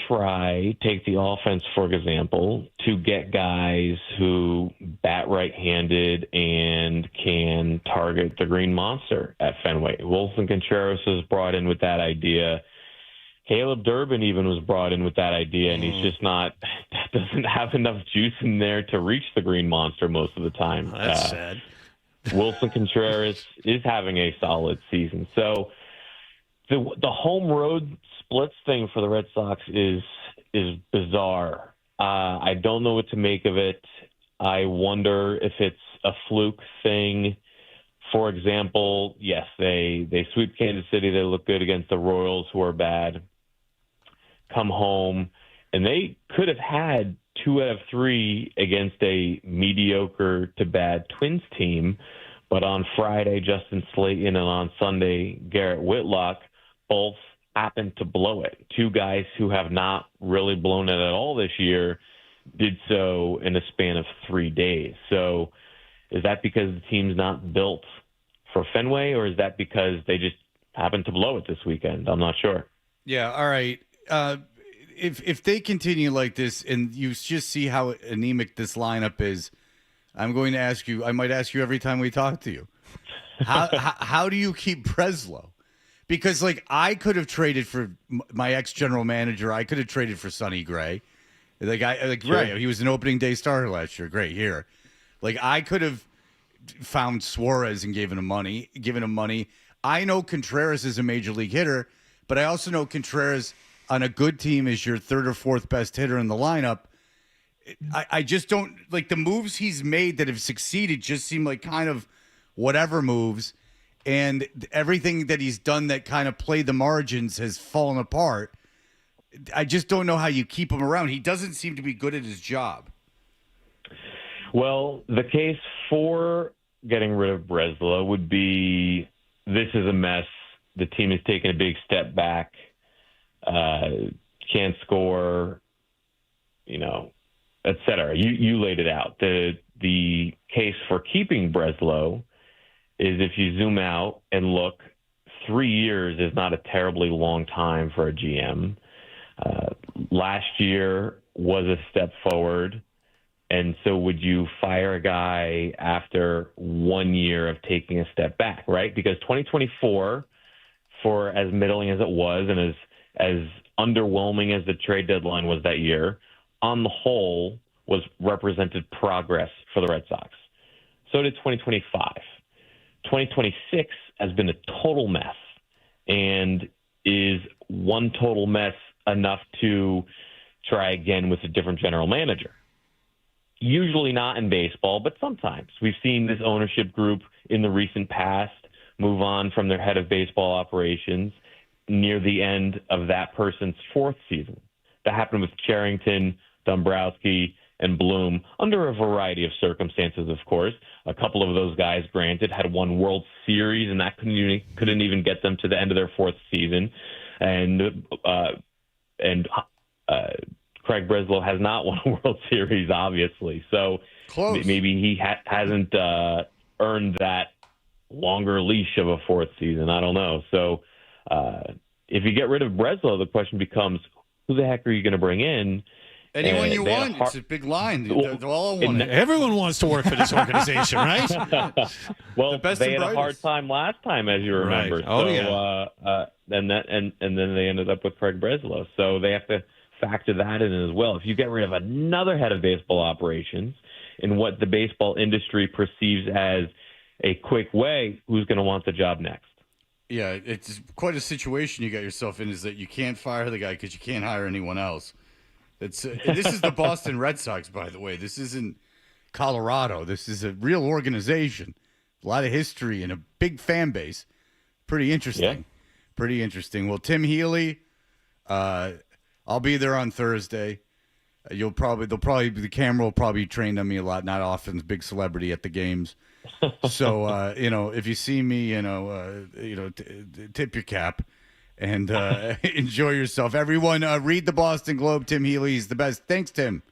take the offense, for example, to get guys who bat right-handed and can target the Green Monster at Fenway. Wilson Contreras was brought in with that idea. Caleb Durbin even was brought in with that idea, and he's just doesn't have enough juice in there to reach the Green Monster most of the time. That's sad. Wilson Contreras is having a solid season. So the home road splits thing for the Red Sox is bizarre. I don't know what to make of it. I wonder if it's a fluke thing. For example, yes, they sweep Kansas City. They look good against the Royals, who are bad. Come home, and they could have had 2 out of 3 against a mediocre to bad Twins team. But on Friday, Justin Slayton, and on Sunday, Garrett Whitlock, both happened to blow it. 2 guys who have not really blown it at all this year did so in a span of 3 days. So is that because the team's not built for Fenway, or is that because they just happened to blow it this weekend? I'm not sure. Yeah, all right. If they continue like this and you just see how anemic this lineup is, I'm going to ask you, I might ask you every time we talk to you, how do you keep Breslow? Because, I could have traded for my ex-general manager. I could have traded for Sonny Gray. Gray, he was an opening day starter last year. Great, here. I could have found Suarez and given him money. I know Contreras is a major league hitter, but I also know Contreras on a good team is your 3rd or 4th best hitter in the lineup. I just don't the moves he's made that have succeeded just seem like kind of whatever moves, and everything that he's done that kind of played the margins has fallen apart. I just don't know how you keep him around. He doesn't seem to be good at his job. Well, the case for getting rid of Breslow would be this is a mess. The team has taken a big step back. Can't score, et cetera. You laid it out. The case for keeping Breslow is if you zoom out and look, 3 years is not a terribly long time for a GM. Last year was a step forward. And so would you fire a guy after 1 year of taking a step back, right? Because 2024, for as middling as it was and as underwhelming as the trade deadline was that year, on the whole was represented progress for the Red Sox. So did 2025. 2026 has been a total mess, and is one total mess enough to try again with a different general manager? Usually not in baseball, but sometimes. We've seen this ownership group in the recent past move on from their head of baseball operations near the end of that person's fourth season. That happened with Carrington, Dombrowski, and Bloom under a variety of circumstances, of course. A couple of those guys, granted, had won World Series, and that couldn't even get them to the end of their fourth season. And Craig Breslow has not won a World Series, obviously. So maybe he hasn't earned that longer leash of a fourth season. I don't know. So if you get rid of Breslow, the question becomes, who the heck are you going to bring in? Anyone you want. It's a big line. They all want it. Everyone wants to work for this organization, right? Well, they had a hard time last time, as you remember. Right. Oh, so, and then they ended up with Craig Breslow. So they have to factor that in as well. If you get rid of another head of baseball operations in what the baseball industry perceives as a quick way, who's going to want the job next? Yeah, it's quite a situation you got yourself in, is that you can't fire the guy because you can't hire anyone else. This is the Boston Red Sox, by the way. This isn't Colorado. This is a real organization. A lot of history and a big fan base. Pretty interesting. Yeah. Pretty interesting. Well, Tim Healy, I'll be there on Thursday. The camera will probably train on me a lot. Not often, big celebrity at the games. So if you see me, tip your cap. And enjoy yourself. Everyone, read the Boston Globe. Tim Healy is the best. Thanks, Tim.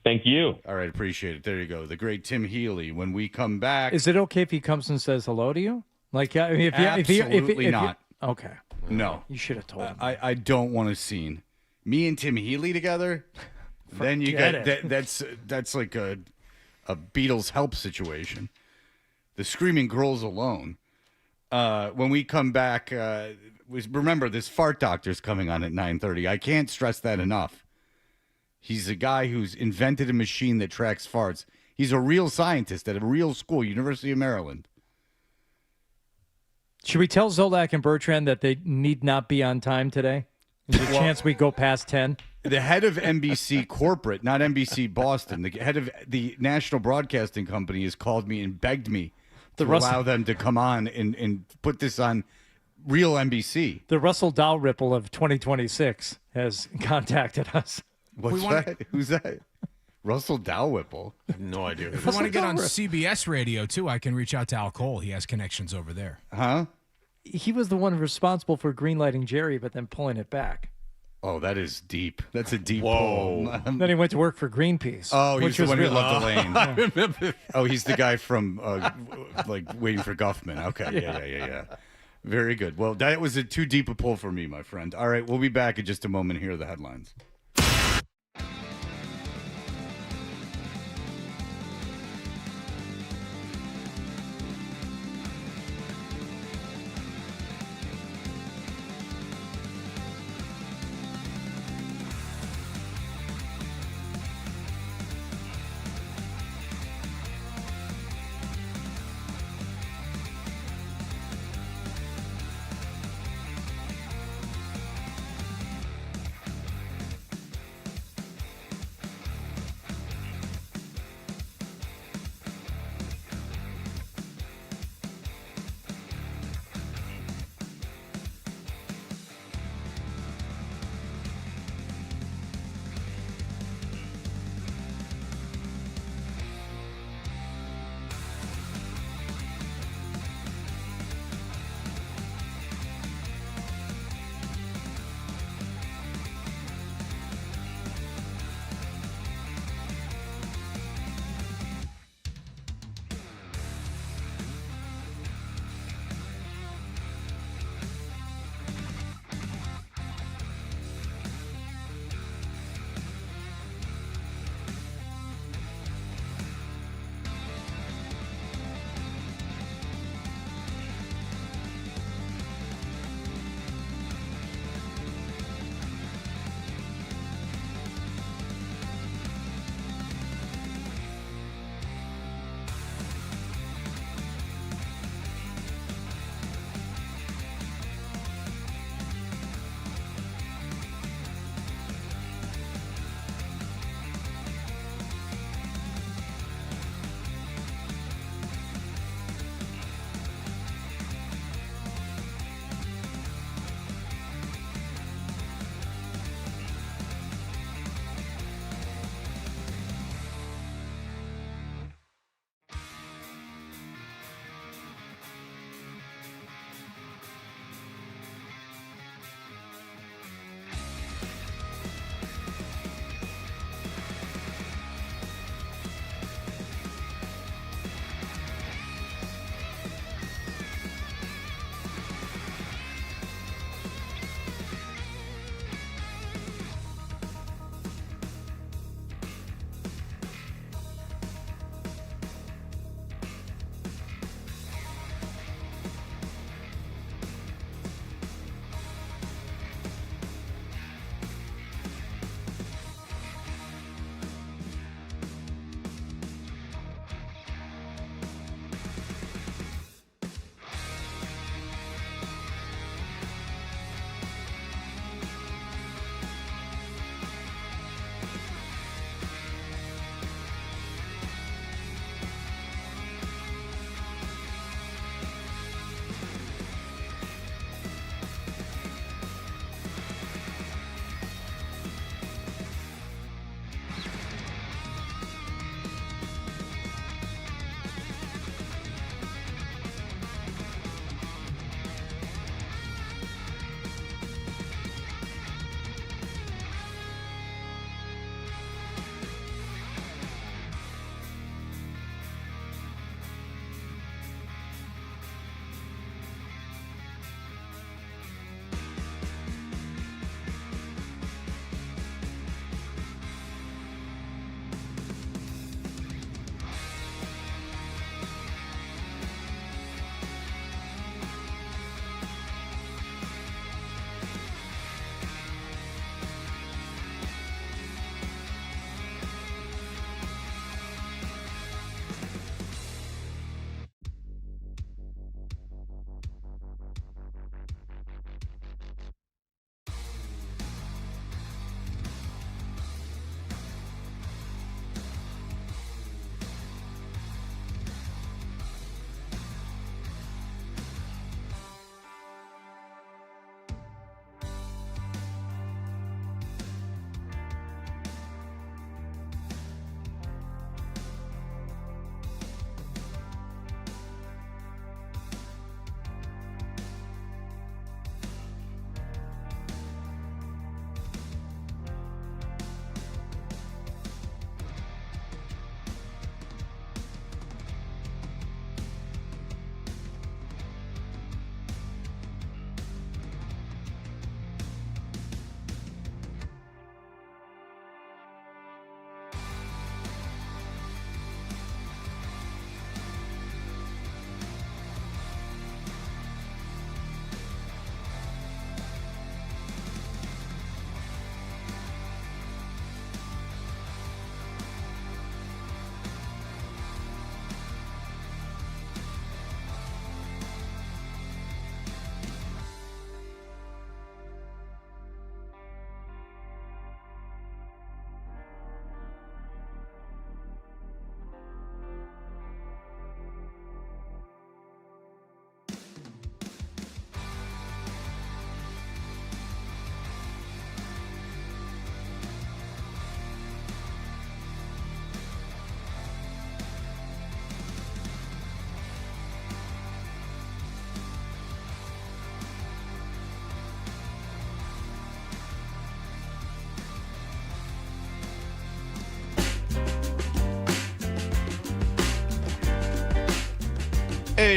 Thank you. All right, appreciate it. There you go. The great Tim Healy. When we come back. Is it okay if he comes and says hello to you? Like, Absolutely not. Okay. No. You should have told me. I don't want a scene. Me and Tim Healy together, then you get that's like a Beatles help situation. The Screaming Girls alone. When we come back, remember, this fart doctor's coming on at 9:30. I can't stress that enough. He's a guy who's invented a machine that tracks farts. He's a real scientist at a real school, University of Maryland. Should we tell Zolak and Bertrand that they need not be on time today? Is there a chance we go past 10? The head of NBC Corporate, not NBC Boston, the head of the National Broadcasting Company has called me and begged me to allow them to come on and put this on real NBC. The Russell Dalrymple of 2026 has contacted us. What's that? Who's that? Russell Dalrymple? I have no idea. If you want to get on CBS radio, too, I can reach out to Al Cole. He has connections over there. Huh? He was the one responsible for greenlighting Jerry, but then pulling it back. Oh, that is deep. That's a deep pull. Then he went to work for Greenpeace. Oh, he's the one who loved Elaine. I remember. Oh, he's the guy from Waiting for Guffman. Okay, yeah. Very good. Well, that was too deep a pull for me, my friend. All right, we'll be back in just a moment. Here are the headlines.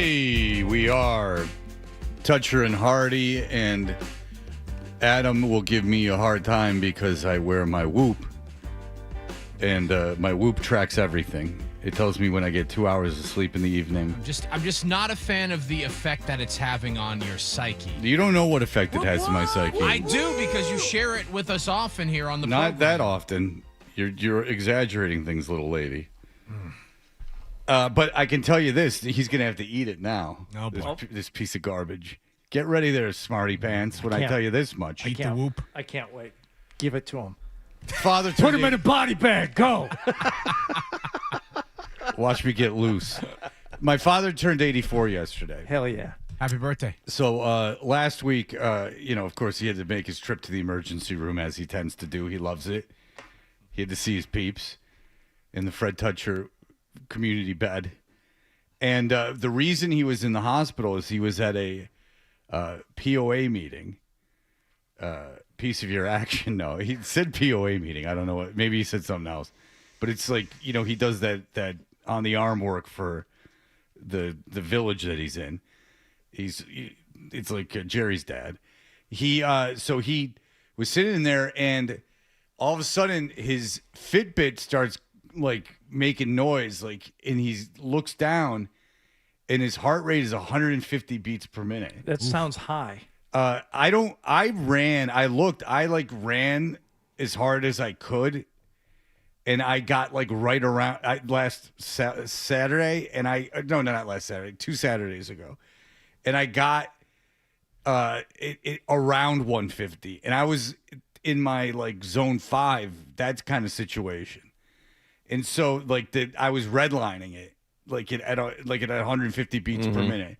Hey, we are Toucher and Hardy, and Adam will give me a hard time because I wear my Whoop, and my Whoop tracks everything. It tells me when I get 2 hours of sleep in the evening. I'm just not a fan of the effect that it's having on your psyche. You don't know what effect it has to my psyche. I do, because you share it with us often here on the Not program. that often. You're exaggerating things, little lady. But I can tell you this: he's going to have to eat it now. Oh, boy. This piece of garbage. Get ready there, smarty pants, when I tell you this much. Eat the Whoop. I can't wait. Give it to him. Father, Put him in a body bag. Go. Watch me get loose. My father turned 84 yesterday. Hell yeah. Happy birthday. So last week, of course, he had to make his trip to the emergency room, as he tends to do. He loves it. He had to see his peeps in the Fred Toucher community bed. And the reason he was in the hospital is he was at a POA meeting. Piece of your action. No, he said POA meeting. I don't know what. Maybe he said something else. But it's like, he does that on the arm work for the village that he's in. It's like Jerry's dad. So he was sitting in there, and all of a sudden his Fitbit starts like making noise, and he looks down, and his heart rate is 150 beats per minute. That sounds high. I ran as hard as I could. And I got right around last Saturday, and not last Saturday, 2 Saturdays ago, and I got it around 150, and I was in my zone 5, that kind of situation, and so I was redlining it at 150 beats per minute.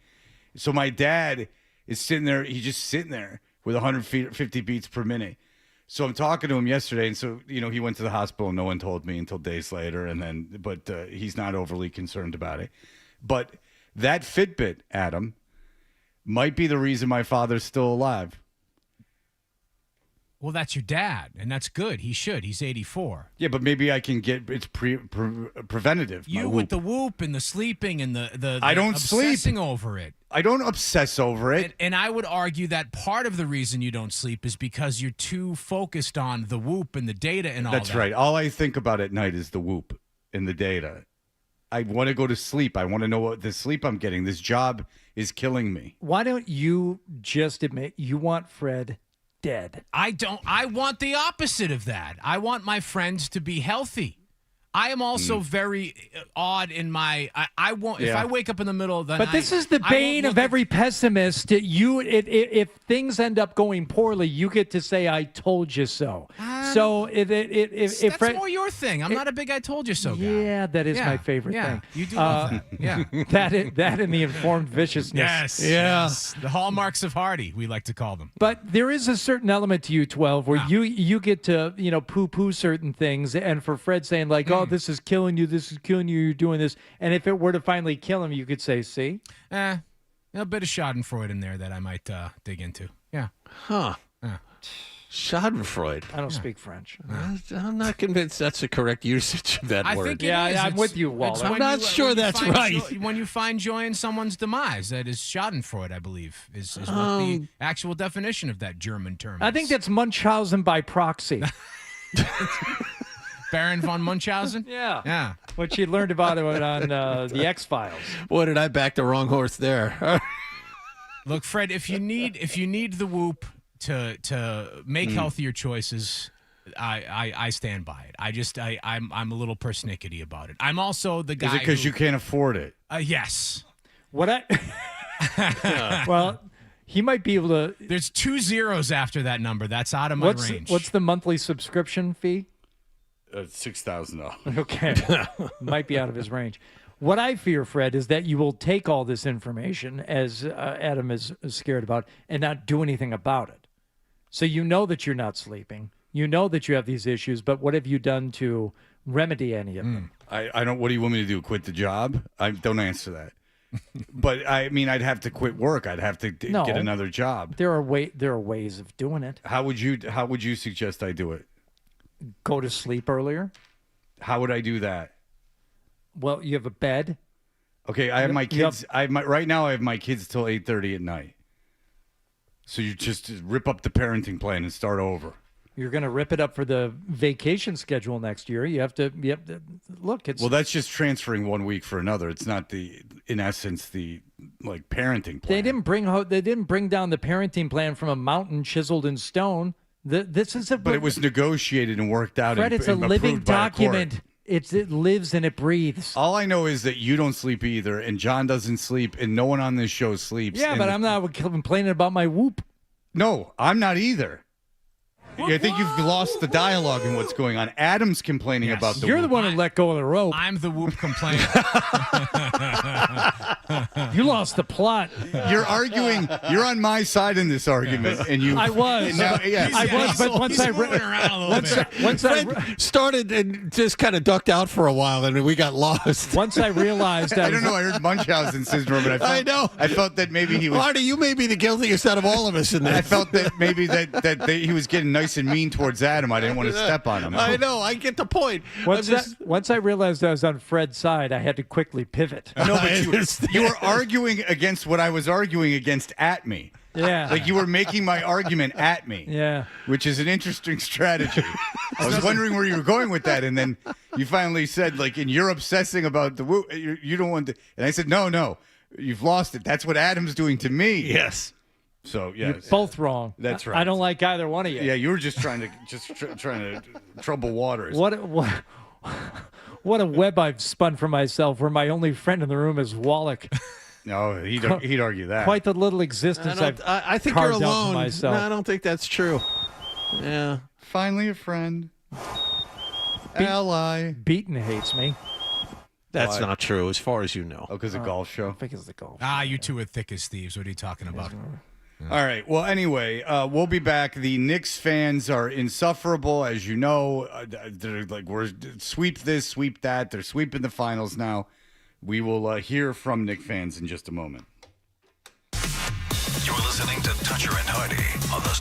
So my dad is sitting there, he's just sitting there with 150 beats per minute. So I'm talking to him yesterday, and so, he went to the hospital, and no one told me until days later, but he's not overly concerned about it. But that Fitbit, Adam, might be the reason my father's still alive. Well, that's your dad, and that's good. He should. He's 84. Yeah, but maybe I can get it's preventative. You with the Whoop and the sleeping and the I don't obsessing sleep over it. I don't obsess over it. And I would argue that part of the reason you don't sleep is because you're too focused on the Whoop and the data and all that. That's right. All I think about at night is the Whoop and the data. I want to go to sleep. I want to know what the sleep I'm getting. This job is killing me. Why don't you just admit you want Fred dead? I don't. I want the opposite of that. I want my friends to be healthy. I am also very odd in my. I won't. If I wake up in the middle of the night. But this is the bane of every pessimist. If things end up going poorly, you get to say, "I told you so." So if that's Fred, more your thing. I'm not a big "I told you so" guy. Yeah, that is my favorite thing. You do love that. Yeah, that and the informed viciousness. Yes. The hallmarks of Hardy, we like to call them. But there is a certain element to you, 12, where you get to poo-poo certain things, and for Fred saying "Oh, this is killing you, you're doing this," and if it were to finally kill him, you could say, "See, a bit of Schadenfreude in there that I might dig into." Yeah, Schadenfreude. I don't speak French. I'm not convinced that's the correct usage of that word. Think I'm with you, Walt. I'm not sure that's right. When you find joy in someone's demise, that is Schadenfreude, I believe, is what the actual definition of that German term is. I think that's Munchausen by proxy. Baron von Munchausen? Yeah. Which you learned about it on the X-Files. Boy, did I back the wrong horse there. Look, Fred, if you need the Whoop to make healthier choices, I stand by it. I'm a little persnickety about it. I'm also the guy. Is it because you can't afford it? Yes. Well, he might be able to. There's 2 zeros after that number. That's out of my range. What's the monthly subscription fee? $6,000. Okay. Might be out of his range. What I fear, Fred, is that you will take all this information, as Adam is scared about, and not do anything about it. So you know that you're not sleeping. You know that you have these issues, but what have you done to remedy any of them? I don't. What do you want me to do? Quit the job? Don't answer that. But I mean, I'd have to quit work. I'd have to get another job. There are ways of doing it. How would you suggest I do it? Go to sleep earlier. How would I do that? Well, you have a bed. Okay, I have my kids. Right now. I have my kids till 8:30 at night. So you just rip up the parenting plan and start over. You're going to rip it up for the vacation schedule next year. You have to look. It's well, that's just transferring 1 week for another. It's not in essence, the parenting plan. They didn't bring down the parenting plan from a mountain chiseled in stone. But it was negotiated and worked out. Fred, it's a living document. It lives and it breathes. All I know is that you don't sleep either, and John doesn't sleep, and no one on this show sleeps. Yeah, but I'm not complaining about my whoop. No, I'm not either. I think you've lost the dialogue in what's going on. Adam's complaining about the You're whoop. the one who let go of the rope. I'm the whoop complainer. You lost the plot. You're arguing. You're on my side in this argument, and you. I was. But once I started and just kind of ducked out for a while, and we got lost. Once I realized, I don't know. I heard Munchausen syndrome, and I felt that maybe he was. Marty, you may be the guiltiest out of all of us in this. I felt that maybe that he was getting nice and mean towards Adam. I didn't want to step on him. I know. I get the point. Once I realized I was on Fred's side, I had to quickly pivot. No, but you were arguing against what I was arguing against at me. Yeah. Like you were making my argument at me. Yeah. Which is an interesting strategy. I was wondering where you were going with that, and then you finally said, and you're obsessing about the woo. You don't want to. And I said, no, you've lost it. That's what Adam's doing to me. Yes. So yeah, you're both wrong. That's right. I don't like either one of you. Yeah, you were just trying to trouble waters. What a web I've spun for myself, where my only friend in the room is Wallach. No, he'd argue that. Quite the little existence I think you're carved out for alone. myself. No, I don't think that's true. Yeah. Finally, a friend. Ally. Beaton hates me. That's not true, as far as you know. Oh, because of golf show. I think it's the golf. You two are thick as thieves. What are you talking about? All right. Well, anyway, we'll be back. The Knicks fans are insufferable, as you know. They're we're sweep this, sweep that. They're sweeping the finals now. We will hear from Knicks fans in just a moment. You're listening to Toucher and Hardy on the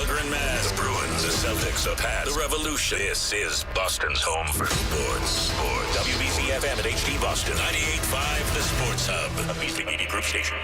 Felger and Maz, the Bruins, the Celtics, the Pats, the Revolution. This is Boston's home for sports. WBC FM at HD Boston. 98.5 The Sports Hub. A Beasley Media Group station.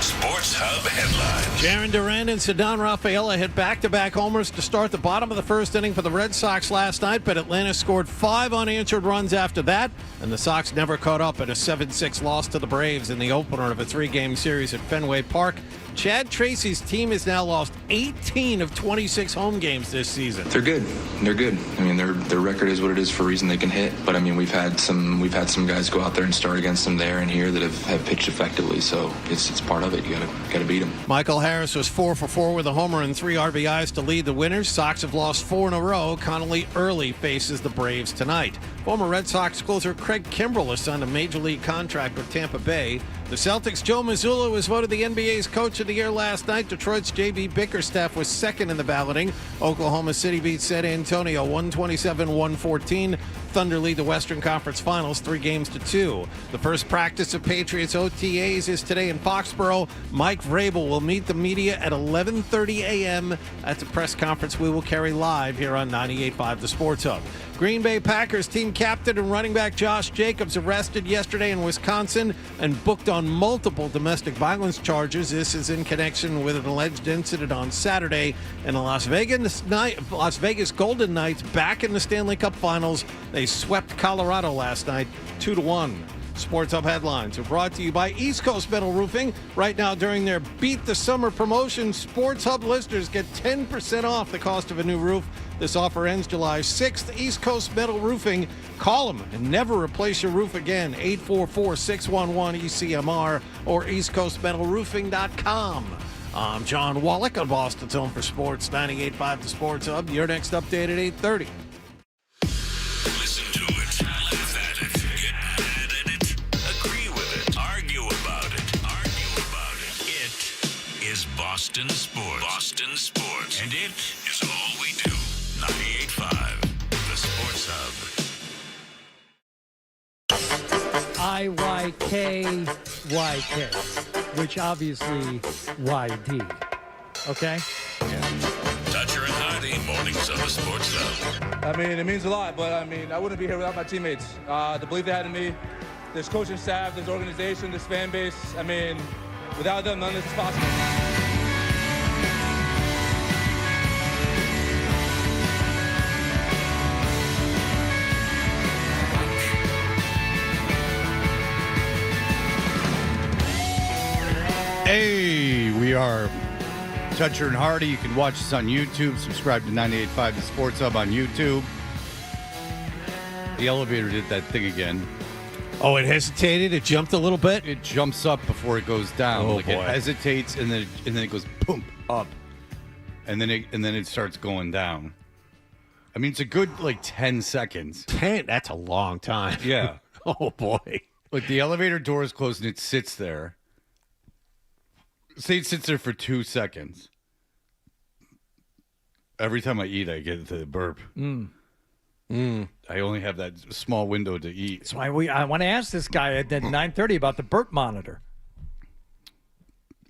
Sports Hub headlines. Jarren Duran and Ceddanne Rafaela hit back-to-back homers to start the bottom of the first inning for the Red Sox last night, but Atlanta scored 5 unanswered runs after that, and the Sox never caught up in a 7-6 loss to the Braves in the opener of a 3-game series at Fenway Park. Chad Tracy's team has now lost 18 of 26 home games this season. They're good. They're good. I mean, their record is what it is for a reason. They can hit, but I mean, we've had some guys go out there and start against them there and here that have pitched effectively. So it's part of it. You gotta beat them. Michael Harris was 4 for 4 with a homer and 3 RBIs to lead the winners. Sox have lost 4 in a row. Connolly Early faces the Braves tonight. Former Red Sox closer Craig Kimbrell has signed a major league contract with Tampa Bay. The Celtics' Joe Mazzulla was voted the NBA's Coach of the Year last night. Detroit's J.B. Bickerstaff was second in the balloting. Oklahoma City beat San Antonio 127-114. Thunder lead the Western Conference Finals 3-2. The first practice of Patriots OTAs is today in Foxborough. Mike Vrabel will meet the media at 11:30 a.m. at the press conference we will carry live here on 98.5 The Sports Hub. Green Bay Packers team captain and running back Josh Jacobs arrested yesterday in Wisconsin and booked on multiple domestic violence charges. This is in connection with an alleged incident on Saturday in the Las Vegas Golden Knights back in the Stanley Cup Finals. They swept Colorado last night 2-1. Sports Hub headlines are brought to you by East Coast Metal Roofing. Right now, during their Beat the Summer promotion, Sports Hub listeners get 10% off the cost of a new roof. This offer ends July 6th. East Coast Metal Roofing. Call them and never replace your roof again. 844-611-ECMR or eastcoastmetalroofing.com. I'm John Wallach on Boston's Home for Sports, 98.5 The Sports Hub. Your next update at 8:30. Listen to it, laugh at it, get mad at it, agree with it, argue about it. It is Boston Sports. Boston Sports. And it is all we do. 98.5 The Sports Hub. IYKYK, which obviously YD. Okay? Dutcher and Hardy, mornings on the Sports Hub. I mean, it means a lot, but I mean, I wouldn't be here without my teammates. The belief they had in me, this coaching staff, this organization, this fan base. I mean, without them, none of this is possible. Hey, we are Dutcher and Hardy. You can watch us on YouTube. Subscribe to 98.5 The Sports Hub on YouTube. The elevator did that thing again. Oh, it hesitated? It jumped a little bit? It jumps up before it goes down. Oh, like boy. it hesitates and then it goes boom up. And then it starts going down. I mean, it's a good 10 seconds. 10? That's a long time. Yeah. Oh, boy. Like the elevator door is closed and it sits there. Say it sits there for 2 seconds. Every time I eat, I get the burp. I only have that small window to eat. That's why I want to ask this guy at 9:30 about the burp monitor.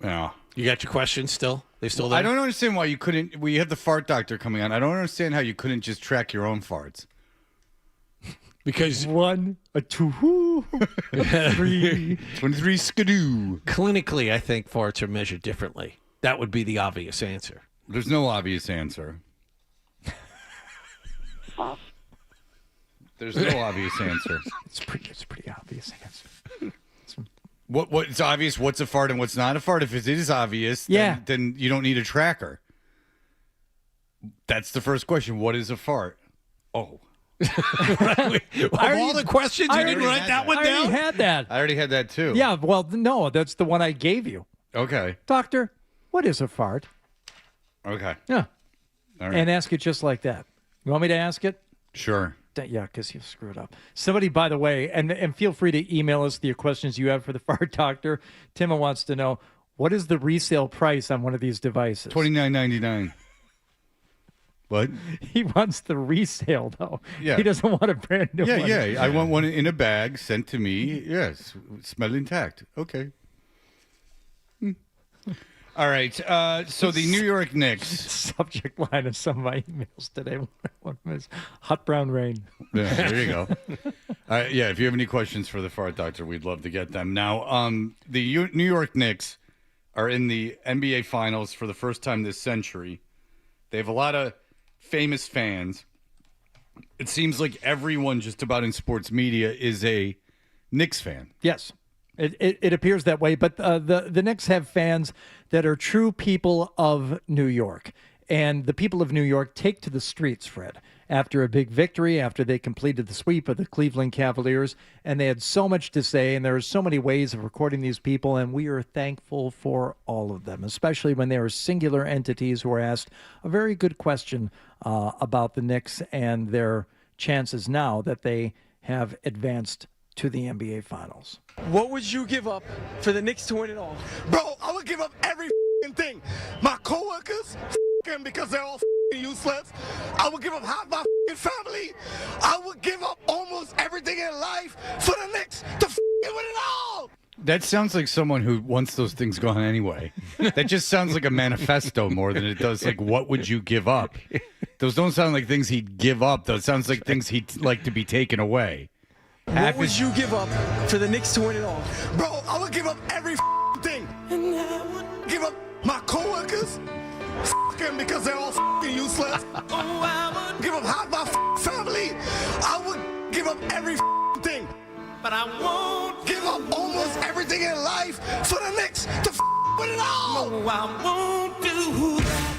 Yeah. You got your questions still? They still there? I don't understand why you couldn't. We have the fart doctor coming on. I don't understand how you couldn't just track your own farts. Because 1, a 2, a 3, 23 skidoo. Clinically, I think farts are measured differently. That would be the obvious answer. There's no obvious answer. There's no obvious answer. It's pretty obvious answer. What's obvious? What's a fart and what's not a fart? If it is obvious, then you don't need a tracker. That's the first question. What is a fart? Oh. Of all the questions, you didn't write that one down? I already had that. I already had that too. Yeah, well, no, that's the one I gave you. Okay. Doctor, what is a fart? Okay. Yeah. All right. And ask it just like that. You want me to ask it? Sure. Yeah, because you screwed up. Somebody, by the way, and feel free to email us the questions you have for the fart doctor. Tim wants to know, what is the resale price on one of these devices? $29.99. What? He wants the resale, though. Yeah. He doesn't want a brand new one. Yeah. I want one in a bag sent to me. Yes. Smell intact. Okay. All right. So the New York Knicks. Subject line of some of my emails today. One was hot brown rain. Yeah, there you go. Yeah, if you have any questions for the Fart Doctor, we'd love to get them. Now, the New York Knicks are in the NBA Finals for the first time this century. They have a lot of famous fans. It seems like everyone just about in sports media is a Knicks fan. Yes. It appears that way, but the Knicks have fans that are true people of New York. And the people of New York take to the streets, Fred, after a big victory, after they completed the sweep of the Cleveland Cavaliers. And they had so much to say, and there are so many ways of recording these people, and we are thankful for all of them, especially when they are singular entities who are asked a very good question about the Knicks and their chances now that they have advanced to the NBA Finals. What would you give up for the Knicks to win it all? Bro, I would give up every thing. My coworkers, them because they're all useless. I would give up half my family. I would give up almost everything in life for the Knicks to win it all. That sounds like someone who wants those things gone anyway. That just sounds like a manifesto more than it does like, what would you give up? Those don't sound like things he'd give up. Those sounds like things he'd like to be taken away. What would you give up for the Knicks to win it all? Bro, I would give up every thing. And I would give up my coworkers, them because they're all useless. I would give up half my family. I would give up every thing. But I won't give up almost everything in life for the Knicks to win it all. No, I won't do that.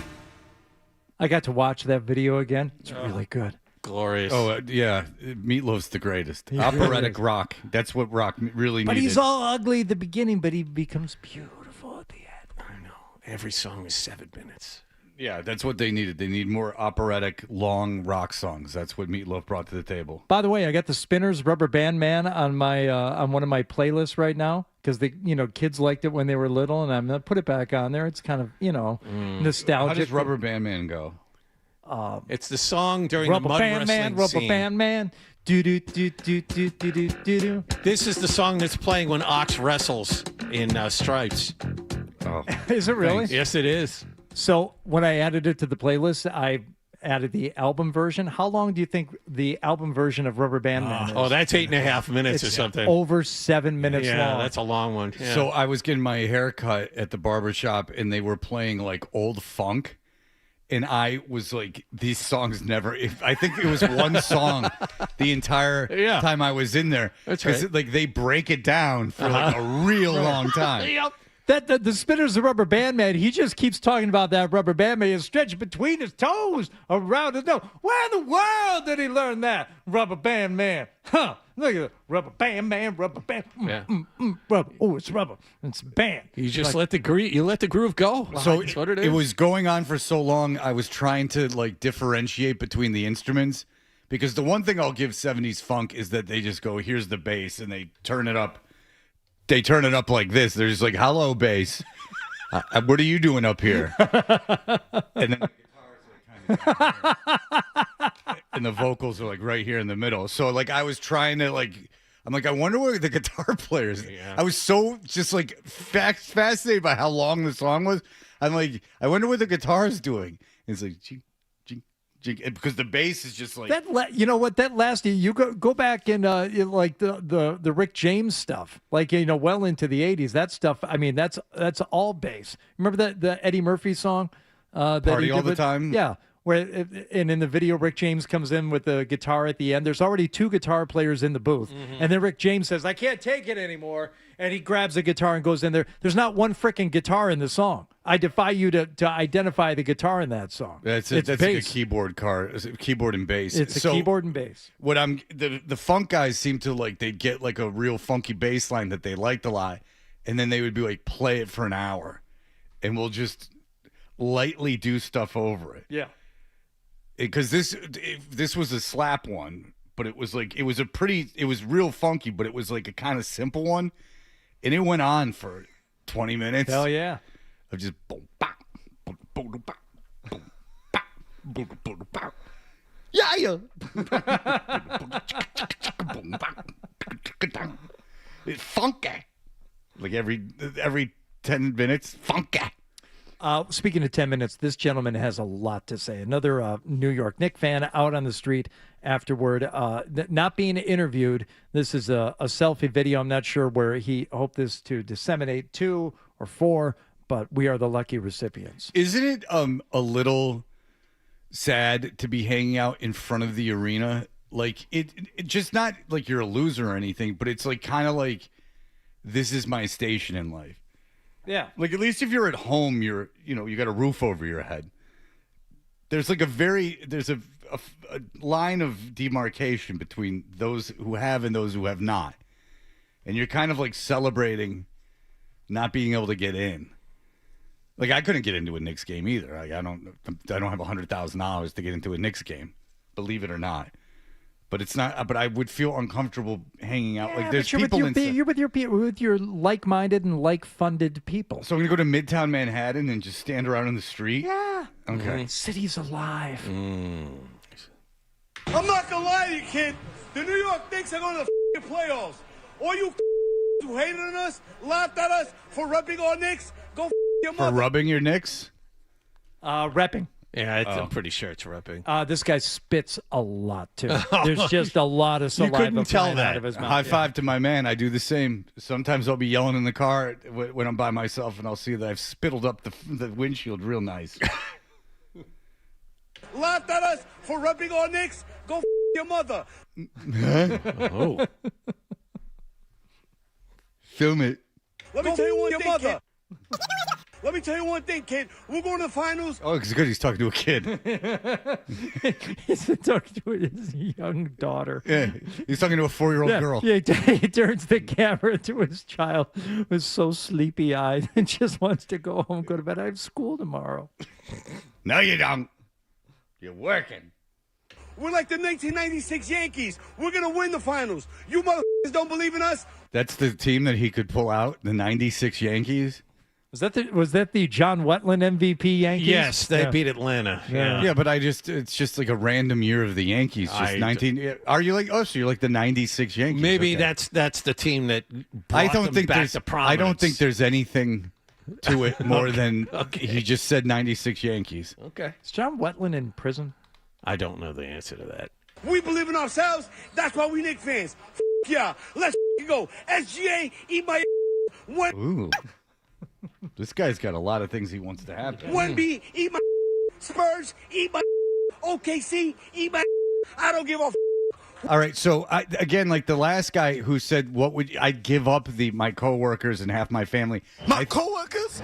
I got to watch that video again. It's really good. Glorious. Oh, yeah. Meatloaf's the greatest. He Operatic really is. rock. That's what rock really But needed. he's all ugly at the beginning, but he becomes beautiful at the end. I know. Every song is 7 minutes. Yeah, that's what they needed. They need more operatic, long rock songs. That's what Meatloaf brought to the table. By the way, I got the Spinners Rubber Band Man on my on one of my playlists right now because the kids liked it when they were little, and I'm gonna put it back on there. It's kind of nostalgic. How does Rubber Band Man go? It's the song during Rubber the mud Band wrestling Man, Rubber scene. Band Man. Do do do do do do do do do. This is the song that's playing when Ox wrestles in Stripes. Oh, Is it really? Yes, it is. So when I added it to the playlist, I added the album version. How long do you think the album version of Rubber Band Man is? Oh, that's 8.5 minutes or It's something. over 7 minutes yeah, long. that's a long one. Yeah. So I was getting my hair cut at the barber shop, and they were playing like old funk. And I was like, these songs never. I think it was one song the entire time I was in there. That's because right. like they break it down for like a real long time. Yep. That the Spinners, the Rubber Band Man, he just keeps talking about that Rubber Band Man is stretched between his toes around his nose. Where in the world did he learn that? Rubber Band Man. Huh. Look at it. Rubber Band Man, Rubber Band. Yeah. Rubber. Oh, it's rubber. It's band. You just let the groove go. So That's what it is. it was going on for so long. I was trying to like differentiate between the instruments because the one thing I'll give 70s funk is that they just go, here's the bass, and they turn it up. They turn it up like this. They're just like, hello, bass. What are you doing up here? And then the guitars are kind of and the vocals are like right here in the middle. So like I was trying to like, I'm like, I wonder where the guitar players. Yeah. I was so just like fascinated by how long the song was. I'm like, I wonder what the guitar is doing. And it's like, because the bass is just like You know what? That last you go back and like the Rick James stuff, like well into the 80s. That stuff. I mean, that's all bass. Remember the Eddie Murphy song? That Party he did All the with- Time? Yeah. Where and in the video, Rick James comes in with the guitar at the end. There's already 2 guitar players in the booth, and then Rick James says, "I can't take it anymore," and he grabs a guitar and goes in there. There's not one freaking guitar in the song. I defy you to identify the guitar in that song. That's It's like a bass. keyboard keyboard and bass. It's a keyboard and bass. What the funk guys seem to like, they'd get like a real funky bass line that they liked a lot, and then they would be like, play it for an hour, and we'll just lightly do stuff over it. Yeah. Because this was a slap one, but it was real funky, but it was like a kind of simple one, and it went on for 20 minutes. Hell yeah. Of just boom, bop, boom, boom, bop, boom, bop, boom, boom, bop. Yeah. It's funky. Like every 10 minutes, funky. Speaking of 10 minutes, this gentleman has a lot to say. Another New York Knicks fan out on the street afterward, not being interviewed. This is a selfie video. I'm not sure where he hoped this to disseminate 2 or 4, but we are the lucky recipients. Isn't it a little sad to be hanging out in front of the arena? Like it just not like you're a loser or anything, but it's like kind of like this is my station in life. Yeah. Like, at least if you're at home, you got a roof over your head. There's like there's a line of demarcation between those who have and those who have not. And you're kind of like celebrating not being able to get in. Like, I couldn't get into a Knicks game either. Like, I don't have $100,000 to get into a Knicks game, believe it or not. But it's not. But I would feel uncomfortable hanging out. Like, there's people you're with your like-minded and like-funded people. So I'm gonna go to Midtown Manhattan and just stand around in the street. Yeah. Okay. City's alive. I'm not gonna lie to you, kid. The New York Knicks are going to the playoffs. All you who hated on us, laughed at us for rubbing our Knicks, go your For mother. rubbing your Knicks? Repping. Yeah, I'm pretty sure it's repping. This guy spits a lot, too. There's just a lot of saliva You couldn't tell flying that. out of his mouth. High five to my man. I do the same. Sometimes I'll be yelling in the car when I'm by myself, and I'll see that I've spittled up the windshield real nice. Laughed at us for rubbing our Knicks, go your mother. Oh. Film it. Let me tell you one thing, kid. Let me tell you one thing, kid. We're going to the finals. Oh, it's good he's talking to a kid. He's talking to his young daughter. Yeah, he's talking to a 4-year-old girl. Yeah, he turns the camera to his child who's so sleepy-eyed and just wants to go home, go to bed. I have school tomorrow. No, you don't. You're working. We're like the 1996 Yankees. We're going to win the finals. You motherfuckers don't believe in us? That's the team that he could pull out, the 96 Yankees. Was that the John Wetland MVP Yankees? Yes, they beat Atlanta. Yeah, but it's just like a random year of the Yankees. Just 19. Are you like so you're like the 96 Yankees? Maybe Okay. that's the team that I brought don't them think back there's to prominence. I don't think there's anything to it more than Okay. he just said 96 Yankees. Okay. Is John Wetland in prison? I don't know the answer to that. We believe in ourselves. That's why we Knicks fans. Yeah, let's go. SGA, eat my one. Ooh. This guy's got a lot of things he wants to happen. One B, eat my Spurs, eat my OKC, eat my. I don't give a. All right, so again, like the last guy who said, "What would I'd give up my coworkers and half my family?" My coworkers,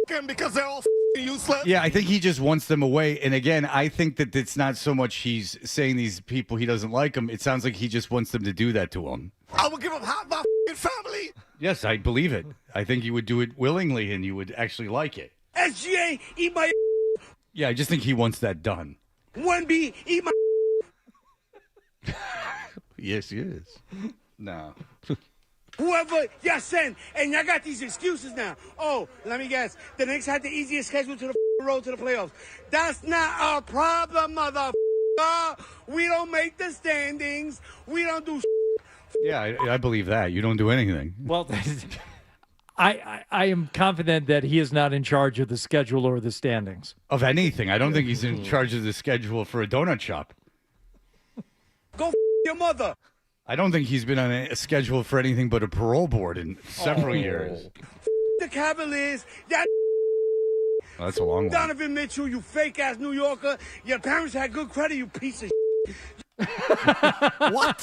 them because they're all useless. Yeah, I think he just wants them away. And again, I think that it's not so much he's saying these people he doesn't like them. It sounds like he just wants them to do that to him. I would give up half my family. Yes, I believe it. I think you would do it willingly and you would actually like it. SGA, eat my. Yeah, I just think he wants that done. One B, eat my. Yes, he is. No. Whoever y'all send, and y'all got these excuses now. Oh, let me guess. The Knicks had the easiest schedule to the road to the playoffs. That's not our problem, motherfucker. We don't make the standings. We don't do. Yeah, I believe that. You don't do anything. Well, I am confident that he is not in charge of the schedule or the standings. Of anything. I don't think he's in charge of the schedule for a donut shop. Go your mother. I don't think he's been on a schedule for anything but a parole board in several years. The Cavaliers. That Well, that's a long one. Donovan Mitchell, you fake ass New Yorker. Your parents had good credit, you piece of. What?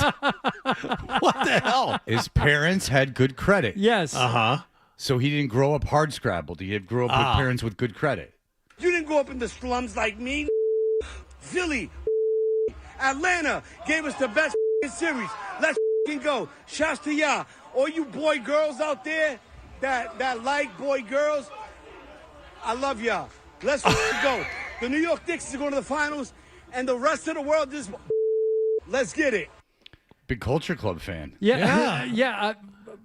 What the hell? His parents had good credit. Yes. Uh-huh. So he didn't grow up hard scrabbled. He grew up with parents with good credit. You didn't grow up in the slums like me. Philly, Atlanta gave us the best series. Let's go. Shouts to y'all. All you boy girls out there that like boy girls, I love y'all. Let's go. The New York Knicks is going to the finals, and the rest of the world just let's get it. Big Culture Club fan. Yeah.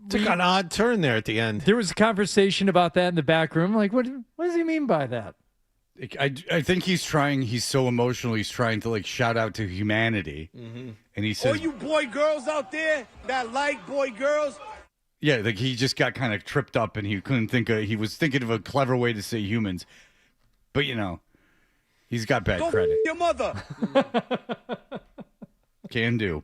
Took an odd turn there at the end. There was a conversation about that in the back room. Like, what does he mean by that? I think he's so emotional, he's trying to like shout out to humanity. Mm-hmm. And he All says, you boy girls out there that like boy girls, yeah, like he just got kind of tripped up and he couldn't he was thinking of a clever way to say humans. But, he's got bad credit. Your mother. Can do.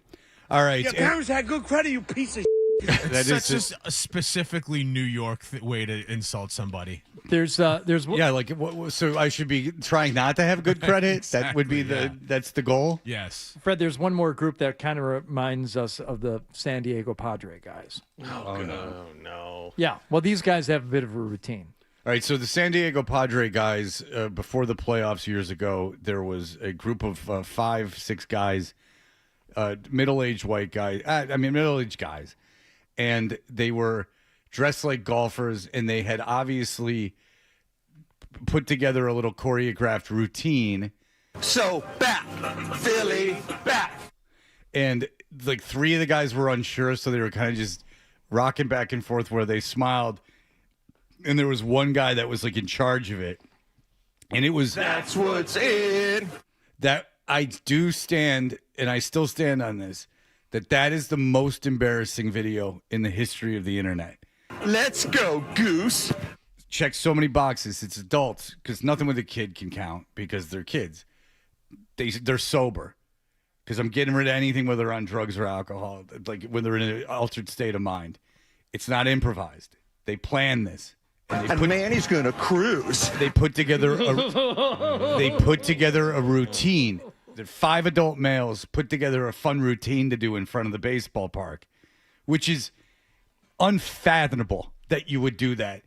All right. Your parents had good credit, you piece of That's such a specifically New York way to insult somebody. There's yeah, like so I should be trying not to have good credit. Exactly, that would be that's the goal. Yes, Fred. There's one more group that kind of reminds us of the San Diego Padre guys. Oh no. Yeah, well, these guys have a bit of a routine. All right, so the San Diego Padre guys, before the playoffs years ago, there was a group of 5-6 guys, middle-aged white guys. Middle-aged guys. And they were dressed like golfers, and they had obviously put together a little choreographed routine. So, back, Philly, back. And like 3 of the guys were unsure, so they were kind of just rocking back and forth where they smiled. And there was one guy that was like in charge of it. And it was... That's what's in. That I do stand, and I still stand on this, that is the most embarrassing video in the history of the internet. Let's go, Goose. Check so many boxes. It's adults, because nothing with a kid can count because they're kids. They're sober. Because I'm getting rid of anything whether they're on drugs or alcohol, like when they're in an altered state of mind. It's not improvised. They plan this. And man, he's going to cruise. They put together a routine. The 5 adult males put together a fun routine to do in front of the baseball park, which is unfathomable that you would do that.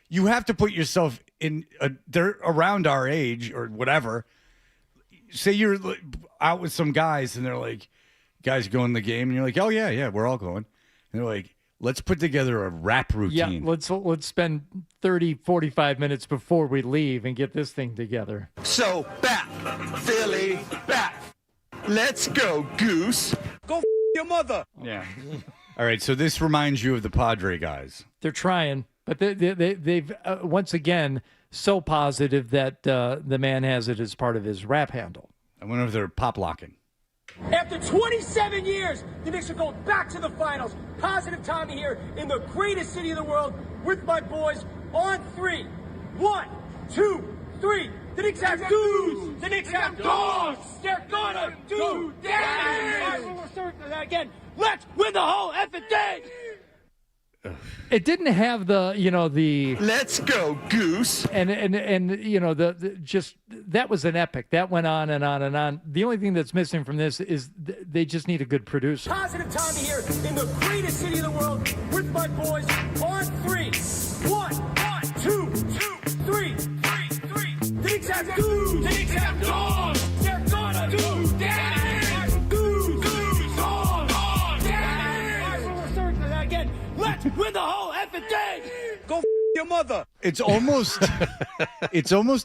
You have to put yourself in they're around our age or whatever. Say you're out with some guys and they're like, guys going to the game, and you're like, oh yeah, we're all going. And they're like, let's put together a rap routine. Yeah, let's spend 30, 45 minutes before we leave and get this thing together. So, back, Philly, back. Let's go, Goose. Go your mother. Yeah. All right, so this reminds you of the Padre guys. They're trying, but they've once again so positive that the man has it as part of his rap handle. I wonder if they're pop locking. After 27 years, the Knicks are going back to the finals. Positive time here in the greatest city in the world with my boys on 3. 1, 2, 3. The Knicks have dudes. The Knicks have dogs. They're gonna do damage. We're starting that again. Let's win the whole effing thing. It didn't have the let's go, Goose. And the just that was an epic. That went on and on and on. The only thing that's missing from this is they just need a good producer. Positive time here in the greatest city in the world with my boys on 3. 1, 2, 3. The Knicks have dudes. The Knicks have dogs. They're gonna do damage. Goose, dogs, damage. We're starting that again. Let's win the whole effing thing. Go your mother. It's almost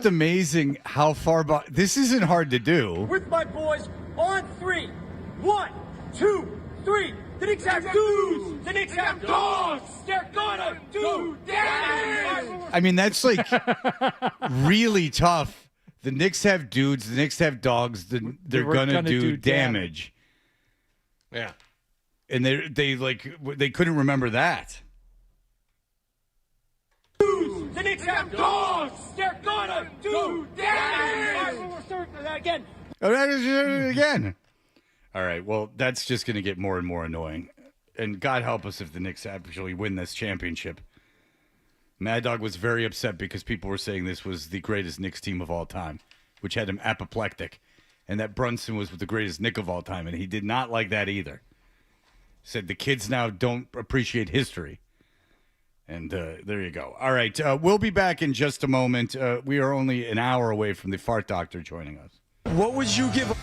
amazing how far back. This isn't hard to do. With my boys on 3. 1, 2, 3. The Knicks have dudes. The Knicks have dogs. They're gonna do damage. I mean, that's like really tough. The Knicks have dudes. The Knicks have dogs. They're gonna do damage. Yeah. And they couldn't remember that. The Knicks have dogs. They're gonna do damage. We're starting that again. Again. All right. Well, that's just going to get more and more annoying. And God help us if the Knicks actually win this championship. Mad Dog was very upset because people were saying this was the greatest Knicks team of all time, which had him apoplectic, and that Brunson was the greatest Knick of all time, and he did not like that either. Said the kids now don't appreciate history. And there you go. All right. We'll be back in just a moment. We are only an hour away from the Fart Doctor joining us. What would you give...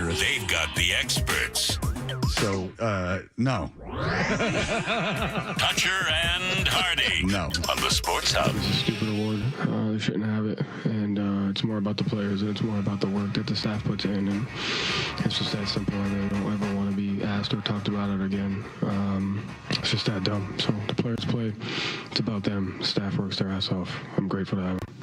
dangerous. They've got the experts. So, no. Toucher and Hardy. No. On the Sports Hub. It's a stupid award. They shouldn't have it. And it's more about the players, and it's more about the work that the staff puts in. And it's just that simple. And they don't ever want to be asked or talked about it again. It's just that dumb. So the players play. It's about them. Staff works their ass off. I'm grateful to have them.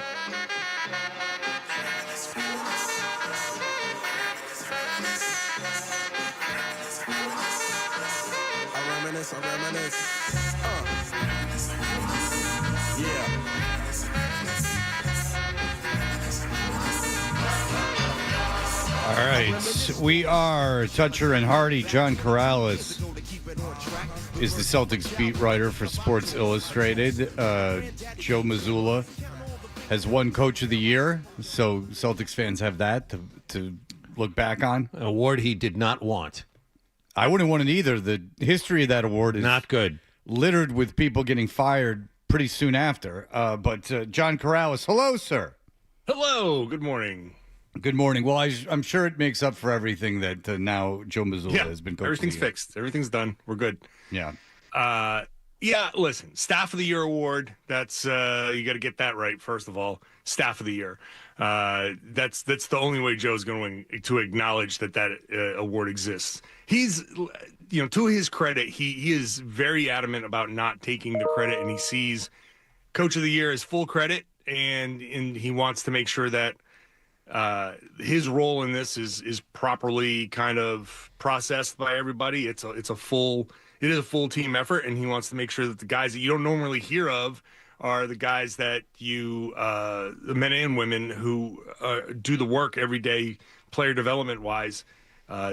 I reminisce. Yeah. All right. We are Toucher and Hardy. John Corrales is the Celtics beat writer for Sports Illustrated. Joe Mazzulla has won Coach of the Year, so Celtics fans have that to look back on. An award he did not want. I wouldn't want it either. The history of that award is not good. Littered with people getting fired pretty soon after. But John Corrales, hello, sir. Hello. Good morning. Good morning. Well, I'm sure it makes up for everything that now Joe Mazzulla has been coaching. Everything's fixed. Everything's done. We're good. Yeah. Yeah, listen, Staff of the Year award, that's you got to get that right, first of all. Staff of the Year. That's the only way Joe's going to acknowledge that award exists. He's, to his credit, he is very adamant about not taking the credit, and he sees Coach of the Year as full credit, and he wants to make sure that his role in this is properly kind of processed by everybody. It is a full team effort, and he wants to make sure that the guys that you don't normally hear of are the guys that the men and women who do the work every day, player development wise,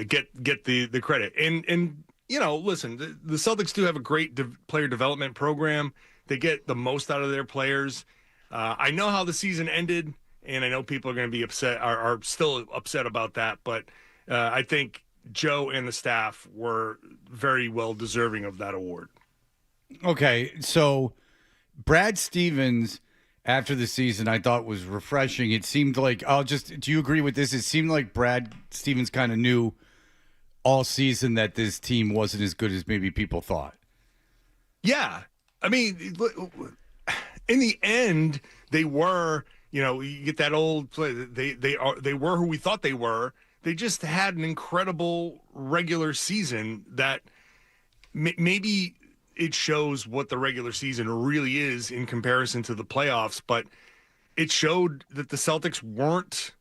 get the credit. And listen, the Celtics do have a great player development program. They get the most out of their players. I know how the season ended, and I know people are going to be upset, are still upset about that. But I think Joe and the staff were very well deserving of that award. Okay, so Brad Stevens, after the season, I thought was refreshing. It seemed like, do you agree with this? It seemed like Brad Stevens kind of knew all season that this team wasn't as good as maybe people thought. Yeah. I mean, in the end, they were, you get that old play. They were who we thought they were. They just had an incredible regular season that maybe it shows what the regular season really is in comparison to the playoffs, but it showed that the Celtics weren't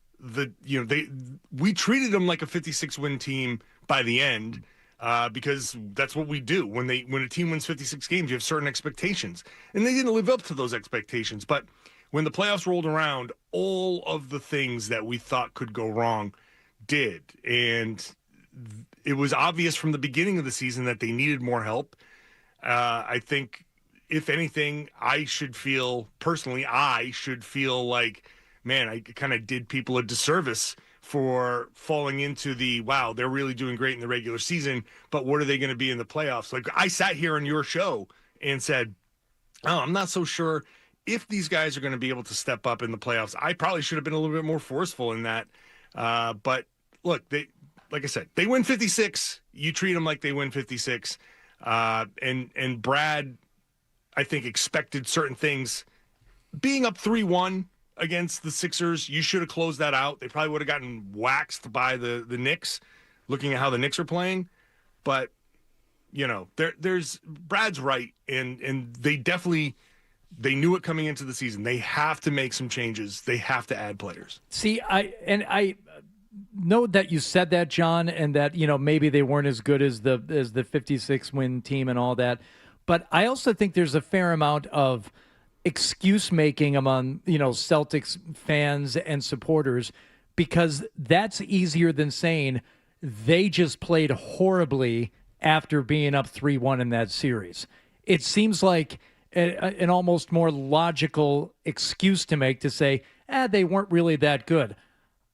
we treated them like a 56-win team by the end, because that's what we do. When a team wins 56 games, you have certain expectations, and they didn't live up to those expectations. But when the playoffs rolled around, all of the things that we thought could go wrong did. And it was obvious from the beginning of the season that they needed more help. I think, if anything, I should feel like, man, I kind of did people a disservice for falling into wow, they're really doing great in the regular season, but what are they going to be in the playoffs? Like, I sat here on your show and said, I'm not so sure if these guys are going to be able to step up in the playoffs. I probably should have been a little bit more forceful in that. But look, like I said, they win 56. You treat them like they win 56. And Brad, I think, expected certain things. Being up 3-1 against the Sixers, you should have closed that out. They probably would have gotten waxed by the Knicks, looking at how the Knicks are playing. But, there's Brad's right, and they knew it coming into the season. They have to make some changes. They have to add players. See, I know that you said that, John, and that maybe they weren't as good as the 56-win team and all that. But I also think there's a fair amount of excuse making among Celtics fans and supporters, because that's easier than saying they just played horribly after being up 3-1 in that series. It seems like an almost more logical excuse to make, to say, they weren't really that good.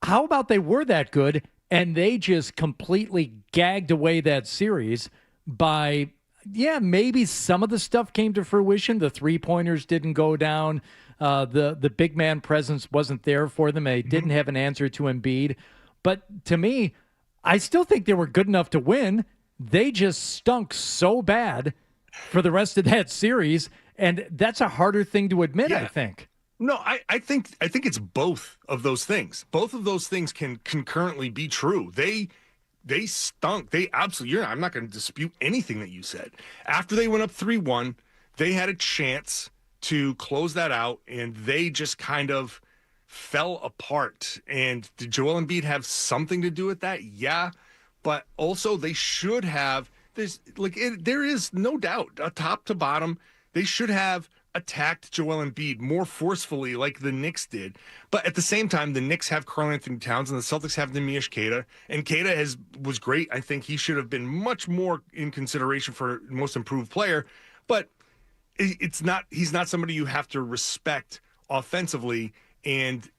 How about they were that good and they just completely gagged away that series by, maybe some of the stuff came to fruition. The three-pointers didn't go down. The big man presence wasn't there for them. They didn't have an answer to Embiid. But to me, I still think they were good enough to win. They just stunk so bad for the rest of that series, and that's a harder thing to admit, I think. No, I think it's both of those things. Both of those things can concurrently be true. They stunk. They absolutely. I'm not going to dispute anything that you said. After they went up 3-1, they had a chance to close that out, and they just kind of fell apart. And did Joel Embiid have something to do with that? Yeah, but also they should have. There is no doubt, top to bottom, they should have attacked Joel Embiid more forcefully like the Knicks did. But at the same time, the Knicks have Karl-Anthony Towns and the Celtics have Nemish Queta. And Queta was great. I think he should have been much more in consideration for most improved player. But he's not somebody you have to respect offensively. And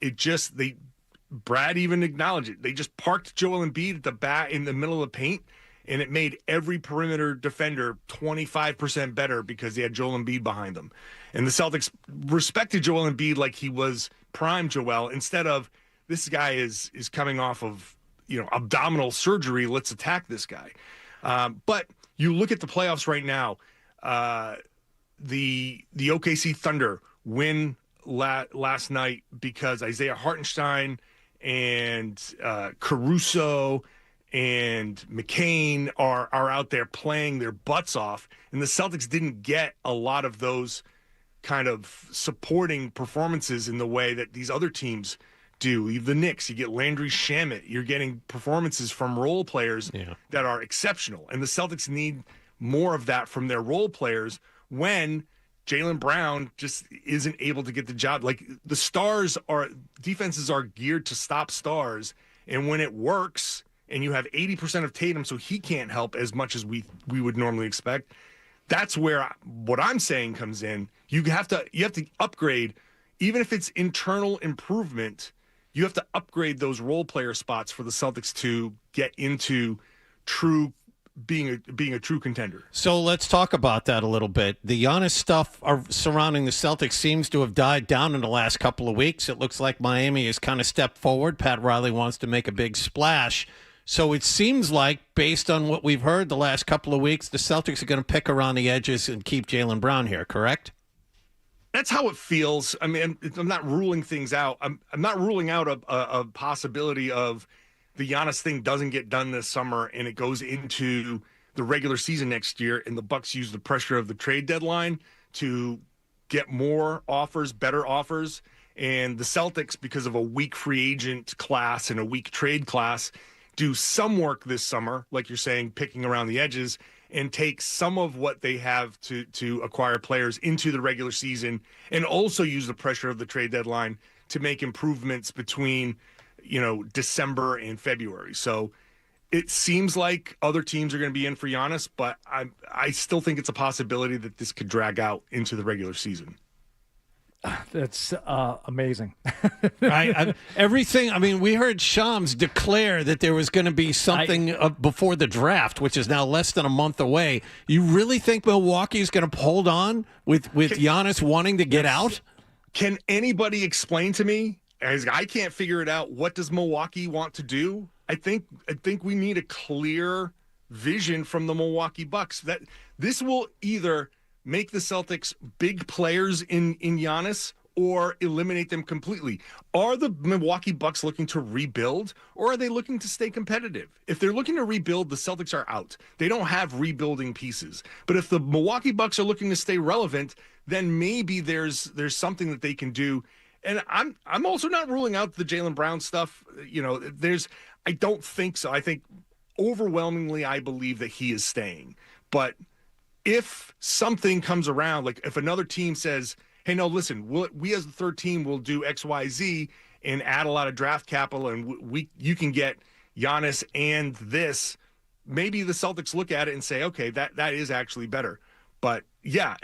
Brad even acknowledged it. They just parked Joel Embiid at the bat in the middle of the paint, and it made every perimeter defender 25% better because they had Joel Embiid behind them. And the Celtics respected Joel Embiid like he was prime Joel, instead of this guy is coming off of abdominal surgery. Let's attack this guy. But you look at the playoffs right now. The OKC Thunder win last night because Isaiah Hartenstein and Caruso and McCain are out there playing their butts off, and the Celtics didn't get a lot of those kind of supporting performances in the way that these other teams do. The Knicks, you get Landry Shamet. You're getting performances from role players that are exceptional, and the Celtics need more of that from their role players when Jaylen Brown just isn't able to get the job. Like, defenses are geared to stop stars, and when it works and you have 80% of Tatum, so he can't help as much as we would normally expect, that's where what I'm saying comes in. You have to upgrade, even if it's internal improvement, you have to upgrade those role player spots for the Celtics to get into being a true contender. So let's talk about that a little bit. The Giannis stuff surrounding the Celtics seems to have died down in the last couple of weeks. It looks like Miami has kind of stepped forward. Pat Riley wants to make a big splash. So it seems like, based on what we've heard the last couple of weeks, the Celtics are going to pick around the edges and keep Jaylen Brown here, correct? That's how it feels. I mean, I'm not ruling things out. I'm not ruling out a possibility of the Giannis thing doesn't get done this summer and it goes into the regular season next year, and the Bucks use the pressure of the trade deadline to get more offers, better offers. And the Celtics, because of a weak free agent class and a weak trade class, do some work this summer, like you're saying, picking around the edges, and take some of what they have to acquire players into the regular season, and also use the pressure of the trade deadline to make improvements between December and February. So it seems like other teams are going to be in for Giannis, but I still think it's a possibility that this could drag out into the regular season. That's amazing. Everything. I mean, we heard Shams declare that there was going to be something before the draft, which is now less than a month away. You really think Milwaukee is going to hold on with Giannis wanting to get out? Can anybody explain to me? As I can't figure it out. What does Milwaukee want to do? I think we need a clear vision from the Milwaukee Bucks that this will either make the Celtics big players in Giannis or eliminate them completely. Are the Milwaukee Bucks looking to rebuild, or are they looking to stay competitive? If they're looking to rebuild, the Celtics are out. They don't have rebuilding pieces. But if the Milwaukee Bucks are looking to stay relevant, then maybe there's something that they can do. And I'm also not ruling out the Jaylen Brown stuff. I don't think so. I think overwhelmingly I believe that he is staying. But if something comes around, like if another team says, hey, no, listen, we as the third team will do X, Y, Z and add a lot of draft capital, and you can get Giannis and this, maybe the Celtics look at it and say, okay, that is actually better. But yeah,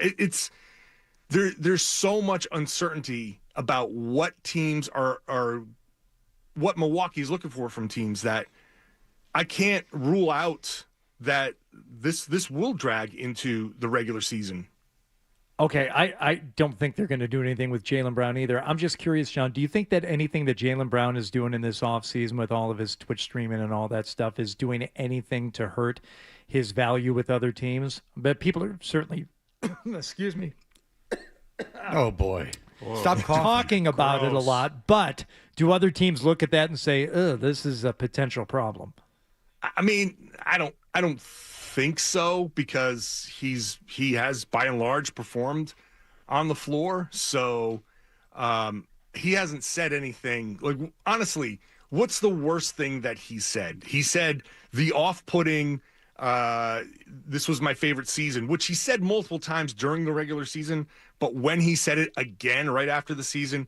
there's so much uncertainty about what teams are what Milwaukee's looking for from teams that I can't rule out that this will drag into the regular season. Okay, I don't think they're going to do anything with Jaylen Brown either. I'm just curious, Sean, do you think that anything that Jaylen Brown is doing in this offseason with all of his Twitch streaming and all that stuff is doing anything to hurt his value with other teams? But people are certainly, excuse me. Oh, boy. Stop coughing. Talking about it a lot, but do other teams look at that and say, "Oh, this is a potential problem"? I mean, I don't think so, because he has by and large performed on the floor. So he hasn't said anything. Like, honestly, what's the worst thing that he said? He said the off-putting, this was my favorite season, which he said multiple times during the regular season, but when he said it again right after the season,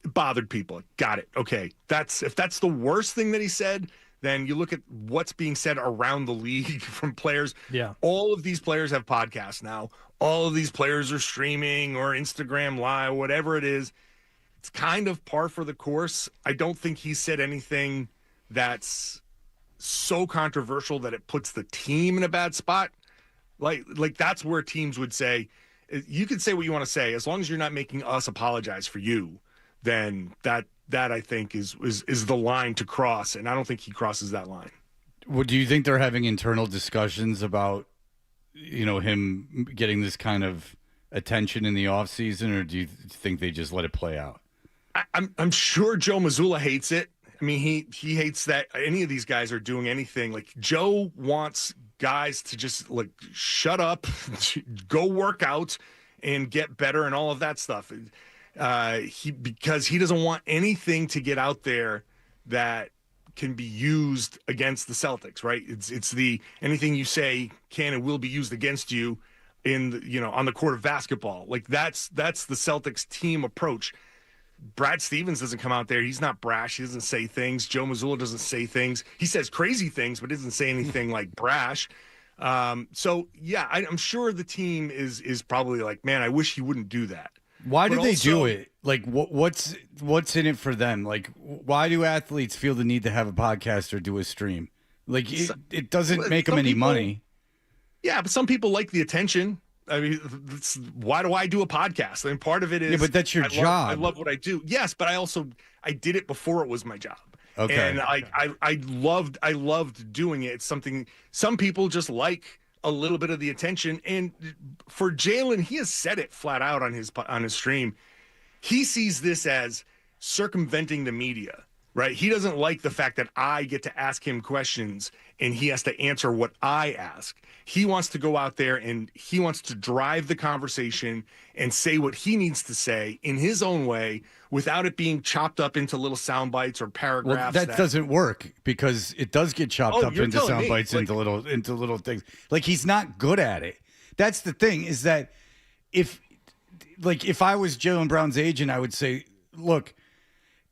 it bothered people. Got it. Okay. If that's the worst thing that he said, then you look at what's being said around the league from players. Yeah. All of these players have podcasts now. All of these players are streaming or Instagram Live, whatever it is. It's kind of par for the course. I don't think he said anything that's so controversial that it puts the team in a bad spot. Like that's where teams would say, you can say what you want to say, as long as you're not making us apologize for you, then that I think is the line to cross, and I don't think he crosses that line. Well, do you think they're having internal discussions about, him getting this kind of attention in the offseason, or do you think they just let it play out? I'm sure Joe Mazzulla hates it. I mean, he hates that any of these guys are doing anything. Like, Joe wants guys to just shut up, go work out, and get better, and all of that stuff. Because he doesn't want anything to get out there that can be used against the Celtics, right? It's the anything you say can and will be used against you on the court of basketball. Like, that's the Celtics team approach. Brad Stevens doesn't come out there. He's not brash. He doesn't say things. Joe Mazzulla doesn't say things. He says crazy things, but doesn't say anything like brash. So yeah, I'm sure the team is probably like, man, I wish he wouldn't do that. Why do they do it? Like, what's in it for them? Like, why do athletes feel the need to have a podcast or do a stream? Like, it doesn't make them any money. Yeah, but some people like the attention. I mean, why do I do a podcast? I mean, part of it is, yeah, but that's your job. I love what I do. Yes, but I did it before it was my job. Okay. And I loved doing it. It's something some people just like a little bit of the attention. And for Jaylen, he has said it flat out on his stream. He sees this as circumventing the media, right? He doesn't like the fact that I get to ask him questions and he has to answer what I ask. He wants to go out there and he wants to drive the conversation and say what he needs to say in his own way without it being chopped up into little sound bites or paragraphs. Well, that doesn't work, because it does get chopped up into sound bites, like, into little things. Like, he's not good at it. That's the thing, is that if I was Jaylen Brown's agent, I would say, look,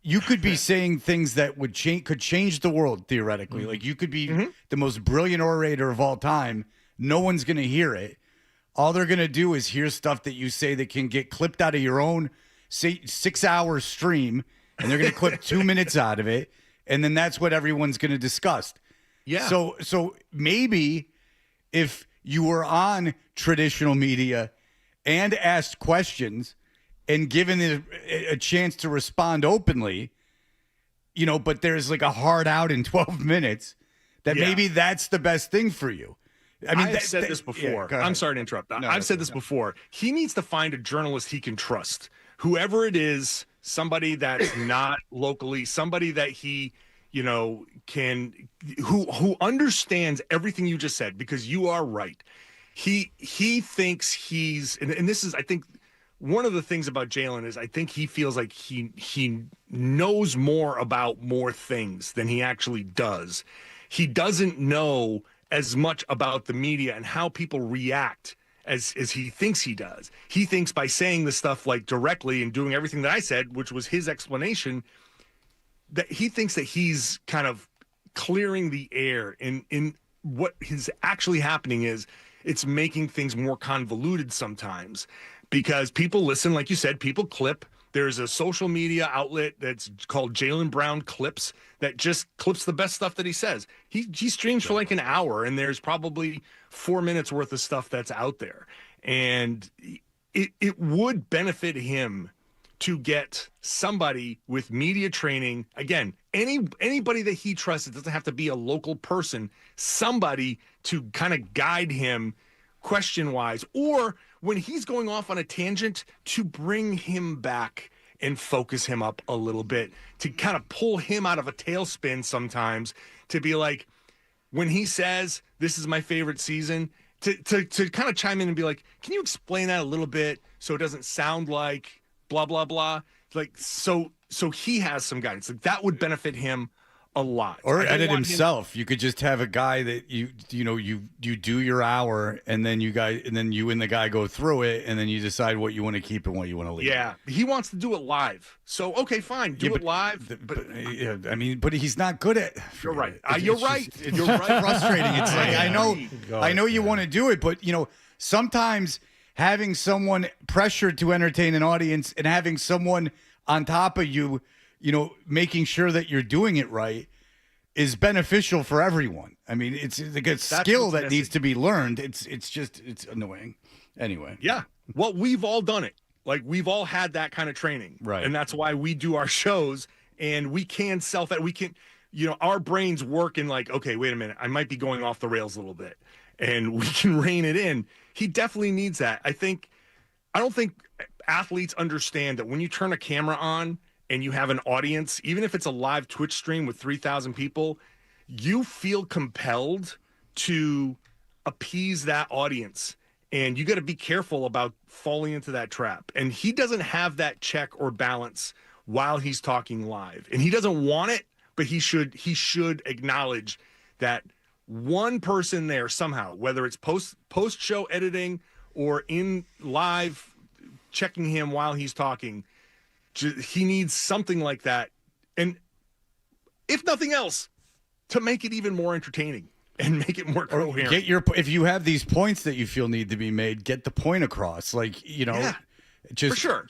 you could be saying things that could change the world theoretically. Mm-hmm. Like, you could be the most brilliant orator of all time. No one's going to hear it. All they're going to do is hear stuff that you say that can get clipped out of your own 6-hour stream, and they're going to clip 2 minutes out of it, and then that's what everyone's going to discuss. Yeah. So maybe if you were on traditional media and asked questions and given a chance to respond openly, but there's like a hard out in 12 minutes, that maybe that's the best thing for you. I mean, I've said this before. Yeah, I'm sorry to interrupt. I've said this before. He needs to find a journalist he can trust. Whoever it is, somebody that's not locally, somebody that he, who understands everything you just said, because you are right. He thinks and this is, I think, one of the things about Jaylen is I think he feels like he knows more about more things than he actually does. He doesn't know as much about the media and how people react as he thinks he does. He thinks by saying the stuff like directly and doing everything that I said, which was his explanation, that he thinks that he's kind of clearing the air. In what is actually happening is it's making things more convoluted sometimes, because people listen, like you said, people clip. There's a social media outlet that's called Jaylen Brown Clips that just clips the best stuff that he says. He streams for like an hour, and there's probably 4 minutes worth of stuff that's out there. And it would benefit him to get somebody with media training. Again, anybody that he trusts, it doesn't have to be a local person, somebody to kind of guide him question-wise, or when he's going off on a tangent, to bring him back and focus him up a little bit, to kind of pull him out of a tailspin sometimes, to be like, when he says, this is my favorite season, to kind of chime in and be like, can you explain that a little bit so it doesn't sound like blah, blah, blah? Like, so he has some guidance. Like, that would benefit him a lot. Or edit himself. You could just have a guy that you do your hour, and then you and the guy go through it, and then you decide what you want to keep and what you want to leave. Yeah, he wants to do it live. So okay, fine, do it live. But he's not good at. You're right. It's You're just- right. It's You're just right. frustrating. It's like I know you want to do it, but sometimes having someone pressured to entertain an audience and having someone on top of you, making sure that you're doing it right is beneficial for everyone. I mean, it's like a skill that needs to be learned. It's annoying. Anyway. Yeah. Well, we've all done it. Like, we've all had that kind of training. Right. And that's why we do our shows, and we can our brains work in like, okay, wait a minute, I might be going off the rails a little bit, and we can rein it in. He definitely needs that. I don't think athletes understand that when you turn a camera on and you have an audience, even if it's a live Twitch stream with 3,000 people, you feel compelled to appease that audience. And you got to be careful about falling into that trap. And he doesn't have that check or balance while he's talking live. And he doesn't want it, but he should acknowledge that one person there somehow, whether it's post-show editing or in live checking him while he's talking, he needs something like that. And if nothing else, to make it even more entertaining and make it more coherent. If you have these points that you feel need to be made, get the point across. Like, just for sure.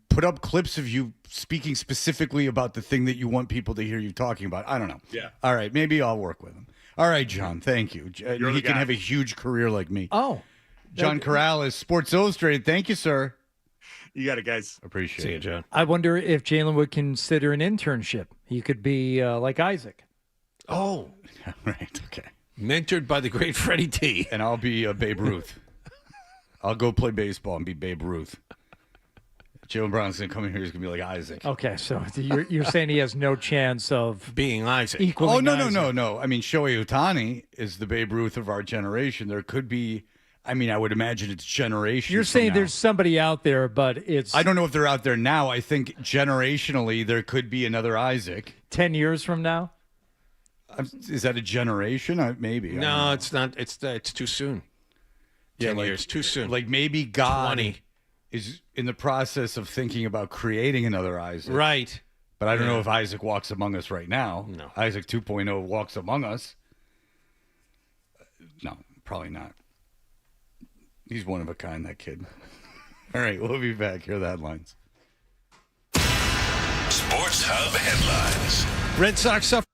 Put up clips of you speaking specifically about the thing that you want people to hear you talking about. I don't know. Yeah. All right. Maybe I'll work with him. All right, John. Thank you. You're He the can guy. have a huge career like me. Oh. John Corrales, Sports Illustrated. Thank you, sir. You got it, guys. Appreciate See it. you, John. I wonder if Jalen would consider an internship. He could be like Isaac. Oh. Right. Okay. Mentored by the great Freddie T. And I'll be Babe Ruth. I'll go play baseball and be Babe Ruth. Jalen Brown's going to come in here. He's going to be like Isaac. Okay, so you're saying he has no chance of being Isaac. Equaling Isaac. No. I mean, Shohei Ohtani is the Babe Ruth of our generation. There could be, I would imagine it's generations. You're saying there's somebody out there, but it's I don't know if they're out there now. I think generationally there could be another Isaac. 10 years from now? Is that a generation? Maybe. No, it's not. It's too soon. 10 years, too soon. Like maybe God 20. is in the process of thinking about creating another Isaac. Right. But I don't know if Isaac walks among us right now. No. Isaac 2.0 walks among us. No, probably not. He's one of a kind, that kid. All right, we'll be back. Here are the headlines. Sports Hub headlines. Red Sox suffer.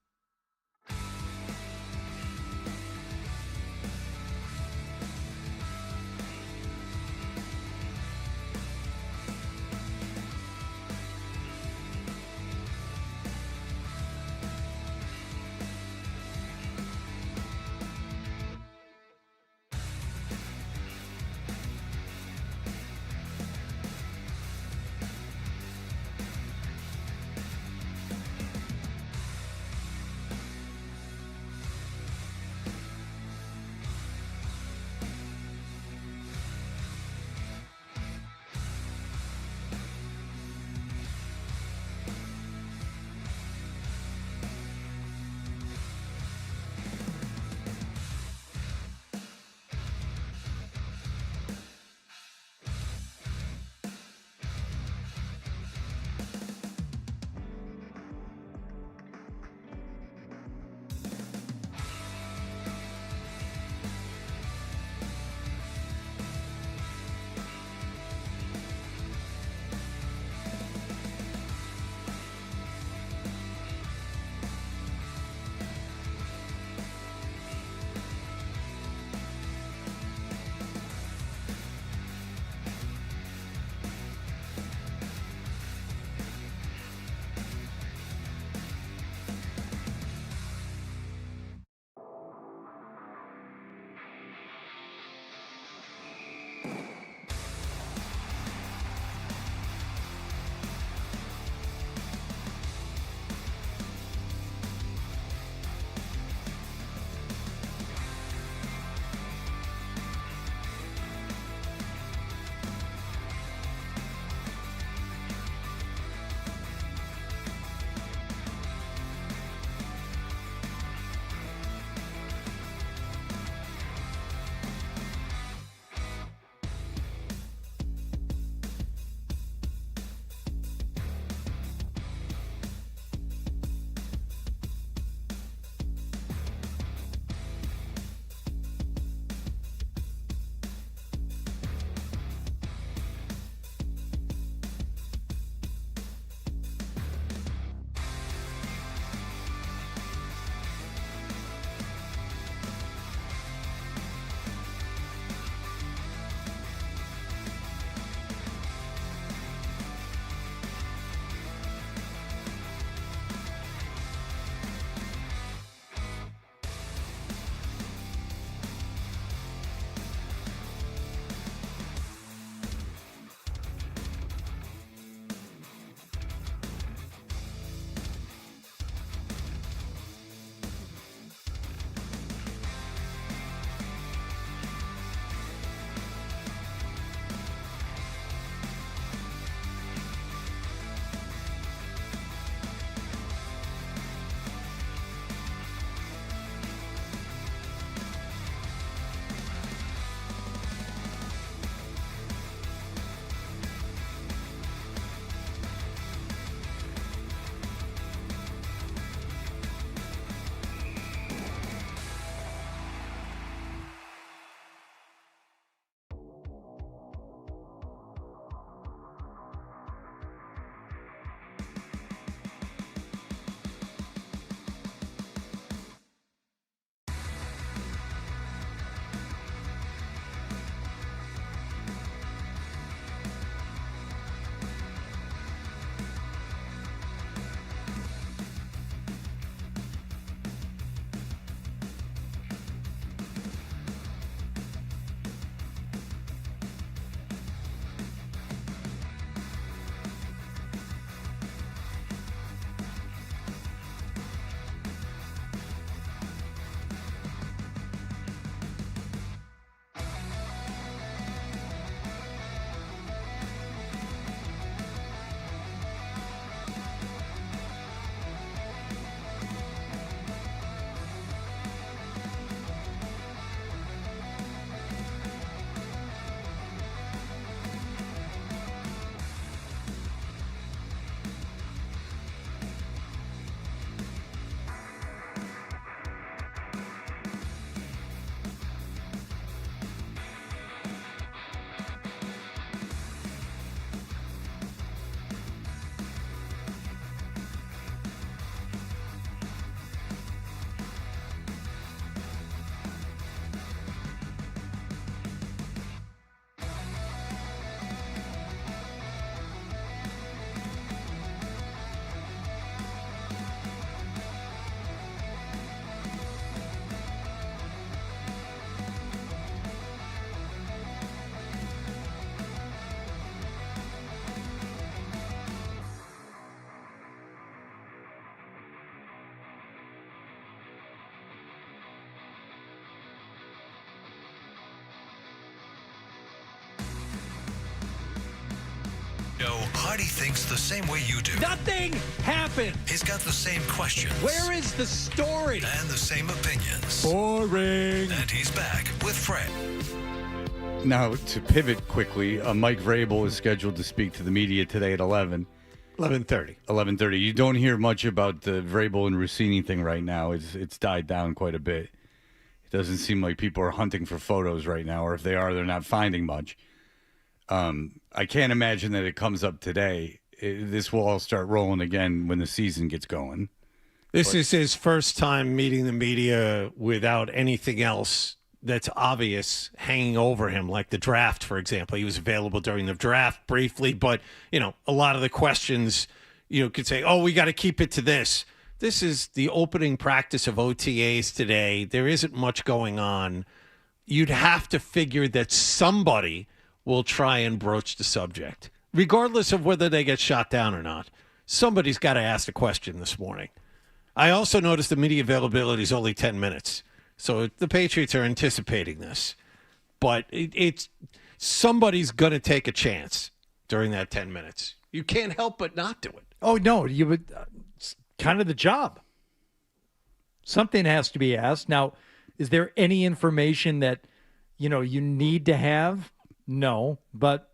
Freddie thinks the same way you do. Nothing happened. He's got the same questions. Where is the story? And the same opinions. Boring. And he's back with Fred. Now, to pivot quickly, Mike Vrabel is scheduled to speak to the media today at 11:30. 11:30. You don't hear much about the Vrabel and Rossini thing right now. It's died down quite a bit. It doesn't seem like people are hunting for photos right now, or if they are, they're not finding much. I can't imagine that it comes up today. This will all start rolling again when the season gets going. This is his first time meeting the media without anything else that's obvious hanging over him, like the draft, for example. He was available during the draft briefly, but, a lot of the questions, could say, oh, we got to keep it to this. This is the opening practice of OTAs today. There isn't much going on. You'd have to figure that somebody will try and broach the subject, regardless of whether they get shot down or not. Somebody's got to ask a question this morning. I also noticed the media availability is only 10 minutes. So the Patriots are anticipating this. But it's somebody's going to take a chance during that 10 minutes. You can't help but not do it. Oh, no, you would. It's kind of the job. Something has to be asked. Now, is there any information that, you need to have? No, but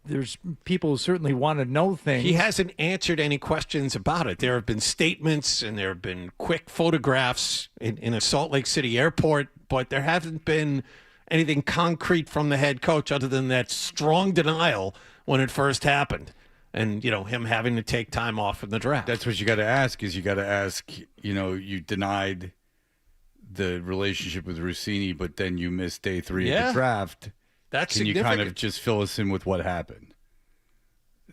there's people who certainly want to know things. He hasn't answered any questions about it. There have been statements and there have been quick photographs in a Salt Lake City airport, but there hasn't been anything concrete from the head coach other than that strong denial when it first happened. And, him having to take time off from the draft. That's what you got to ask you denied the relationship with Rossini, but then you missed day 3 of the draft. That's Can you kind of just fill us in with what happened?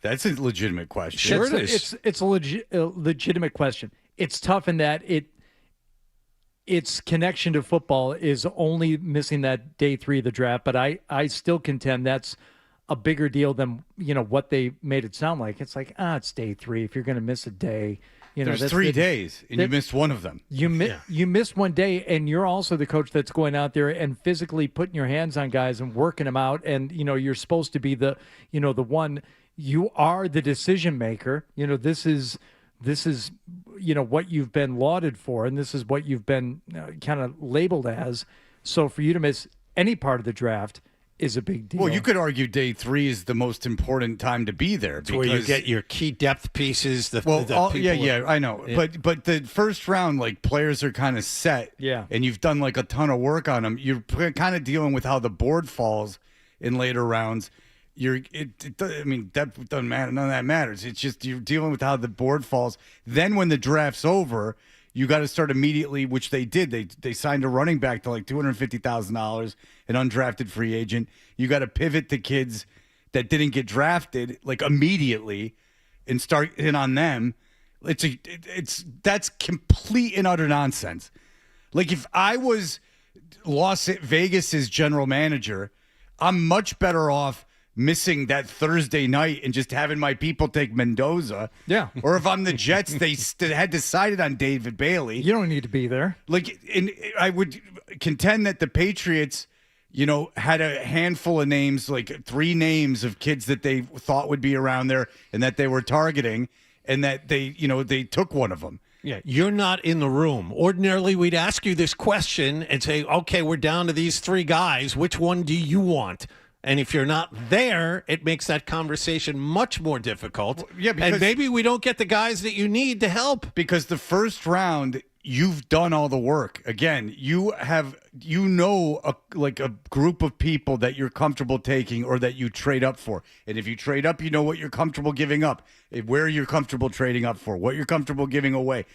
That's a legitimate question. Sure it is. It's a legitimate question. It's tough in that its connection to football is only missing that day 3 of the draft, but I still contend that's a bigger deal than, what they made it sound like. It's like, it's day 3. If you're going to miss a day, there's 3 days, and you missed one of them. You missed one day, and you're also the coach that's going out there and physically putting your hands on guys and working them out. And you're supposed to be the one. You are the decision maker. This is what you've been lauded for, and this is what you've been kind of labeled as. So for you to miss any part of the draft is a big deal. Well, you could argue day 3 is the most important time to be there. It's where you get your key depth pieces. I know. Yeah. But the first round, players are kind of set. Yeah. And you've done a ton of work on them. You're kind of dealing with how the board falls in later rounds. That doesn't matter. None of that matters. It's just you're dealing with how the board falls. Then when the draft's over, you got to start immediately, which they did. They signed a running back to $250,000, an undrafted free agent. You got to pivot to kids that didn't get drafted immediately and start in on them. That's complete and utter nonsense. If I was Las Vegas's general manager, I'm much better off missing that Thursday night and just having my people take Mendoza. Yeah. Or if I'm the Jets, they had decided on David Bailey. You don't need to be there. And I would contend that the Patriots, had a handful of names, 3 names of kids that they thought would be around there and that they were targeting, and that they took one of them. Yeah, you're not in the room. Ordinarily, we'd ask you this question and say, okay, we're down to these 3 guys. Which one do you want? And if you're not there, it makes that conversation much more difficult. Well, yeah, because, and maybe we don't get the guys that you need to help. Because the first round, you've done all the work. Again, you have a group of people that you're comfortable taking or that you trade up for. And if you trade up, you know what you're comfortable giving up, where you're comfortable trading up for, what you're comfortable giving away.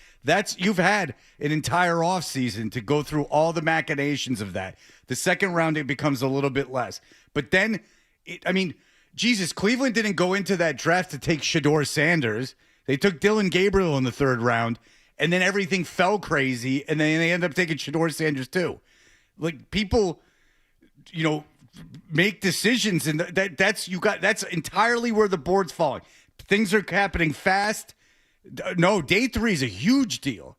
You've had an entire offseason to go through all the machinations of that. The second round, it becomes a little bit less. But then, Cleveland didn't go into that draft to take Shedeur Sanders. They took Dylan Gabriel in the 3rd round, and then everything fell crazy, and then they ended up taking Shedeur Sanders too. People, make decisions, and that's entirely where the board's falling. Things are happening fast. No, day 3 is a huge deal.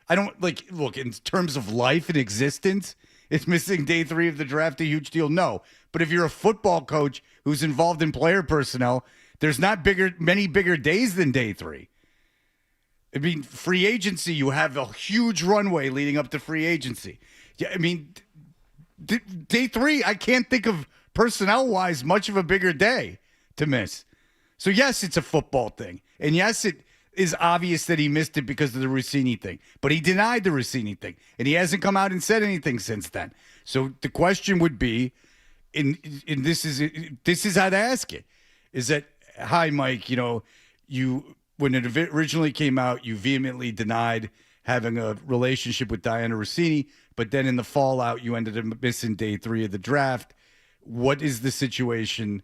I don't look in terms of life and existence. Is missing day 3 of the draft a huge deal? No. But if you're a football coach who's involved in player personnel, There's not many bigger days than day 3. I mean, free agency, you have a huge runway leading up to free agency. Yeah, I mean, day 3, I can't think of personnel-wise much of a bigger day to miss. So, yes, it's a football thing. And, yes, it is obvious that he missed it because of the Rossini thing. But he denied the Rossini thing. And he hasn't come out and said anything since then. So the question would be, and this is how to ask it, is that, hi, Mike, when it originally came out, you vehemently denied having a relationship with Diana Rossini, but then in the fallout, you ended up missing day 3 of the draft. What is the situation?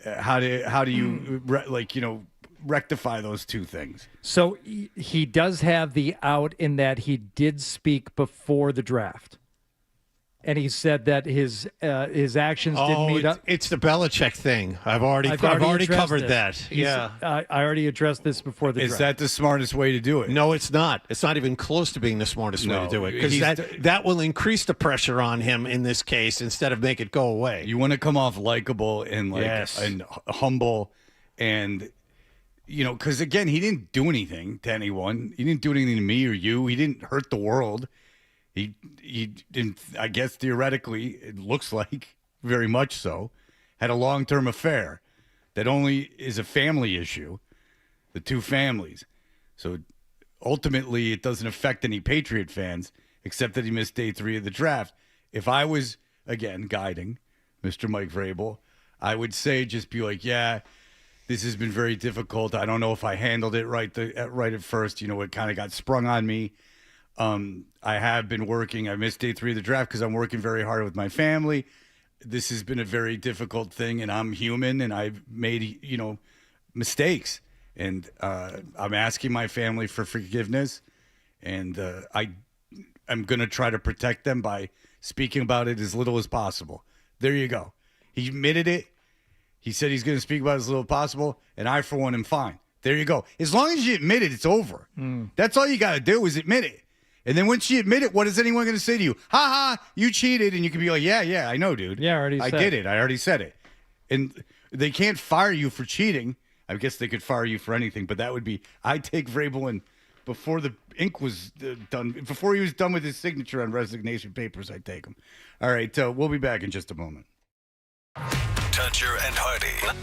How do you rectify those two things? So he does have the out in that he did speak before the draft. And he said that his actions didn't meet up. It's the Belichick thing. I've already covered that. Yeah, I already addressed this before the draft. Is that the smartest way to do it? No, it's not. It's not even close to being the smartest way to do it, because that will increase the pressure on him in this case instead of make it go away. You want to come off likable and and humble, and because again, he didn't do anything to anyone. He didn't do anything to me or you. He didn't hurt the world. He didn't, I guess theoretically, it looks like, very much so, had a long-term affair that only is a family issue, the two families. So ultimately, it doesn't affect any Patriot fans, except that he missed day 3 of the draft. If I was, again, guiding Mr. Mike Vrabel, I would say just be like, yeah, this has been very difficult. I don't know if I handled it right at first. It kind of got sprung on me. I have been working. I missed day 3 of the draft because I'm working very hard with my family. This has been a very difficult thing, and I'm human, and I've made, mistakes. And I'm asking my family for forgiveness, and I'm going to try to protect them by speaking about it as little as possible. There you go. He admitted it. He said he's going to speak about it as little as possible, and I, for one, am fine. There you go. As long as you admit it, it's over. That's all you got to do is admit it. And then once you admit it, what is anyone going to say to you? Ha ha, you cheated. And you can be like, yeah, I know, dude. Yeah, I did it. I already said it. And they can't fire you for cheating. I guess they could fire you for anything, but that would be, I'd take Vrabel and before the ink was done, before he was done with his signature on resignation papers, I'd take him. All right, we'll be back in just a moment. Toucher and Hardy.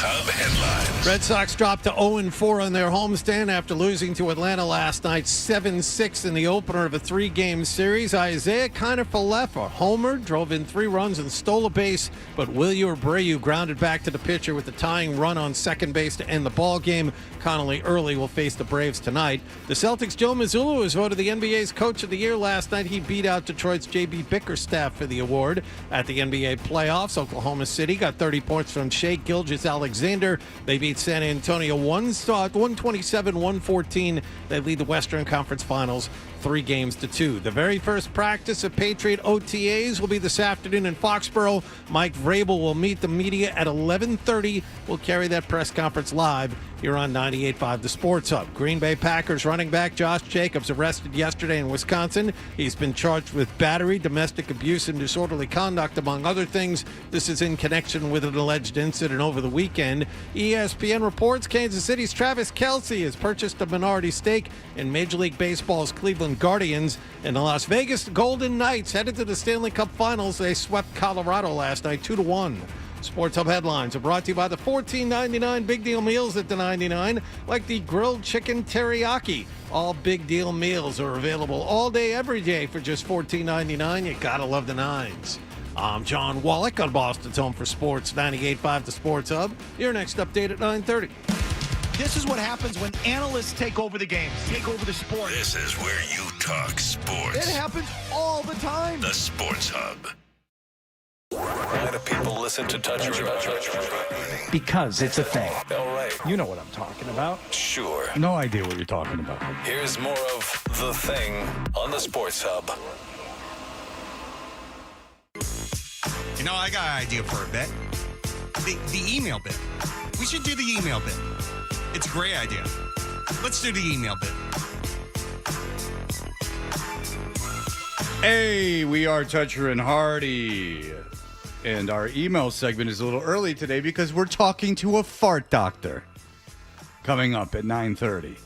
Hub headlines. Red Sox dropped to 0-4 on their homestand after losing to Atlanta last night 7-6 in the opener of a 3-game series. Isaiah Kiner-Falefa homered, drove in 3 runs and stole a base, but Wilyer Abreu grounded back to the pitcher with the tying run on second base to end the ball game. Connolly Early will face the Braves tonight. The Celtics' Joe Mazzulla was voted the NBA's Coach of the Year last night. He beat out Detroit's J.B. Bickerstaff for the award. At the NBA playoffs, Oklahoma City got 30 points from Shai Gilgeous-Alexander. They beat San Antonio 127-114. They lead the Western Conference Finals 3-2. The very first practice of Patriot OTAs will be this afternoon in Foxborough. Mike Vrabel will meet the media at 11:30. We'll carry that press conference live here on 98.5 The Sports Hub. Green Bay Packers running back Josh Jacobs arrested yesterday in Wisconsin. He's been charged with battery, domestic abuse, and disorderly conduct, among other things. This is in connection with an alleged incident over the weekend. ESPN reports Kansas City's Travis Kelce has purchased a minority stake in Major League Baseball's Cleveland Guardians, and the Las Vegas Golden Knights headed to the Stanley Cup Finals. They swept Colorado last night 2-1. Sports Hub headlines are brought to you by the $14.99 Big Deal Meals at the 99, like the grilled chicken teriyaki. All Big Deal meals are available all day, every day for just $14.99. You gotta love the nines. I'm John Wallach on Boston's Home for Sports, 98.5 The Sports Hub. Your next update at 9:30. This is what happens when analysts take over the game, take over the sport. This is where you talk sports. It happens all the time. The Sports Hub. Why do people listen to Touch Your Because it's a thing. All right. You know what I'm talking about. Sure. No idea what you're talking about. Here's more of The Thing on the Sports Hub. You know, I got an idea for a bit. The email bit. We should do the email bit. It's a great idea. Let's do the email bit. Hey, we are Toucher and Hardy. And our email segment is a little early today because we're talking to a fart doctor coming up at 9:30.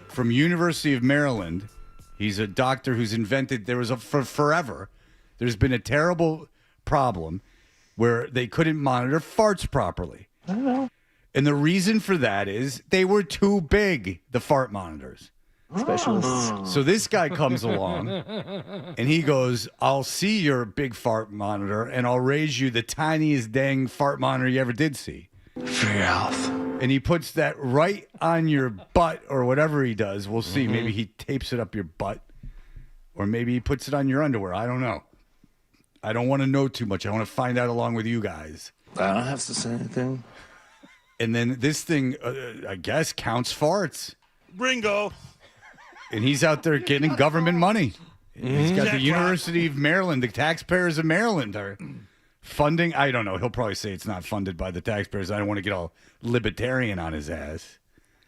From University of Maryland, he's a doctor who's invented, for forever, there's been a terrible problem where they couldn't monitor farts properly. I don't know. And the reason for that is they were too big, the fart monitors. Specialists. So this guy comes along and he goes, I'll see your big fart monitor and I'll raise you the tiniest dang fart monitor you ever did see. For your health. And he puts that right on your butt or whatever he does. We'll see. Maybe he tapes it up your butt or maybe he puts it on your underwear. I don't know. I don't want to know too much. I want to find out along with you guys. I don't have to say anything. And then this thing, I guess, counts farts. Ringo. And he's out there getting government money. He's got the University of Maryland. The taxpayers of Maryland are funding. I don't know. He'll probably say it's not funded by the taxpayers. I don't want to get all libertarian on his ass.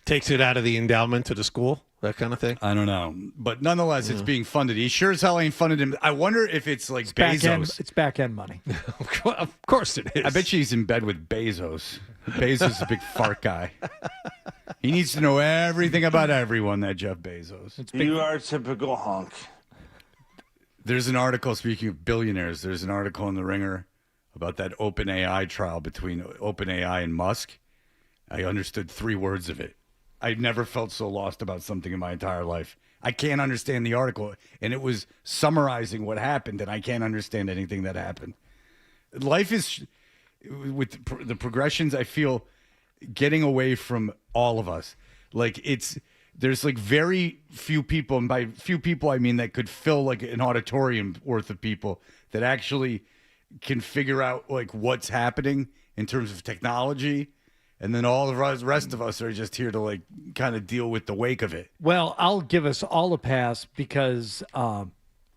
Takes it out of the endowment to the school, that kind of thing. I don't know. But nonetheless, it's being funded. He sure as hell ain't funded him. I wonder if it's like Bezos. It's back end money. Of course it is. I bet you he's in bed with Bezos. Bezos is a big fart guy. He needs to know everything about everyone, that Jeff Bezos. You are a typical honk. There's an article, speaking of billionaires, there's an article in The Ringer about that OpenAI trial between OpenAI and Musk. I understood 3 words of it. I've never felt so lost about something in my entire life. I can't understand the article, and it was summarizing what happened, and I can't understand anything that happened. Life is, with the progressions, I feel, getting away from all of us. Like, there's like very few people, and by few people I mean that could fill like an auditorium worth of people that actually can figure out like what's happening in terms of technology. And then all the rest of us are just here to like kind of deal with the wake of it. Well, I'll give us all a pass because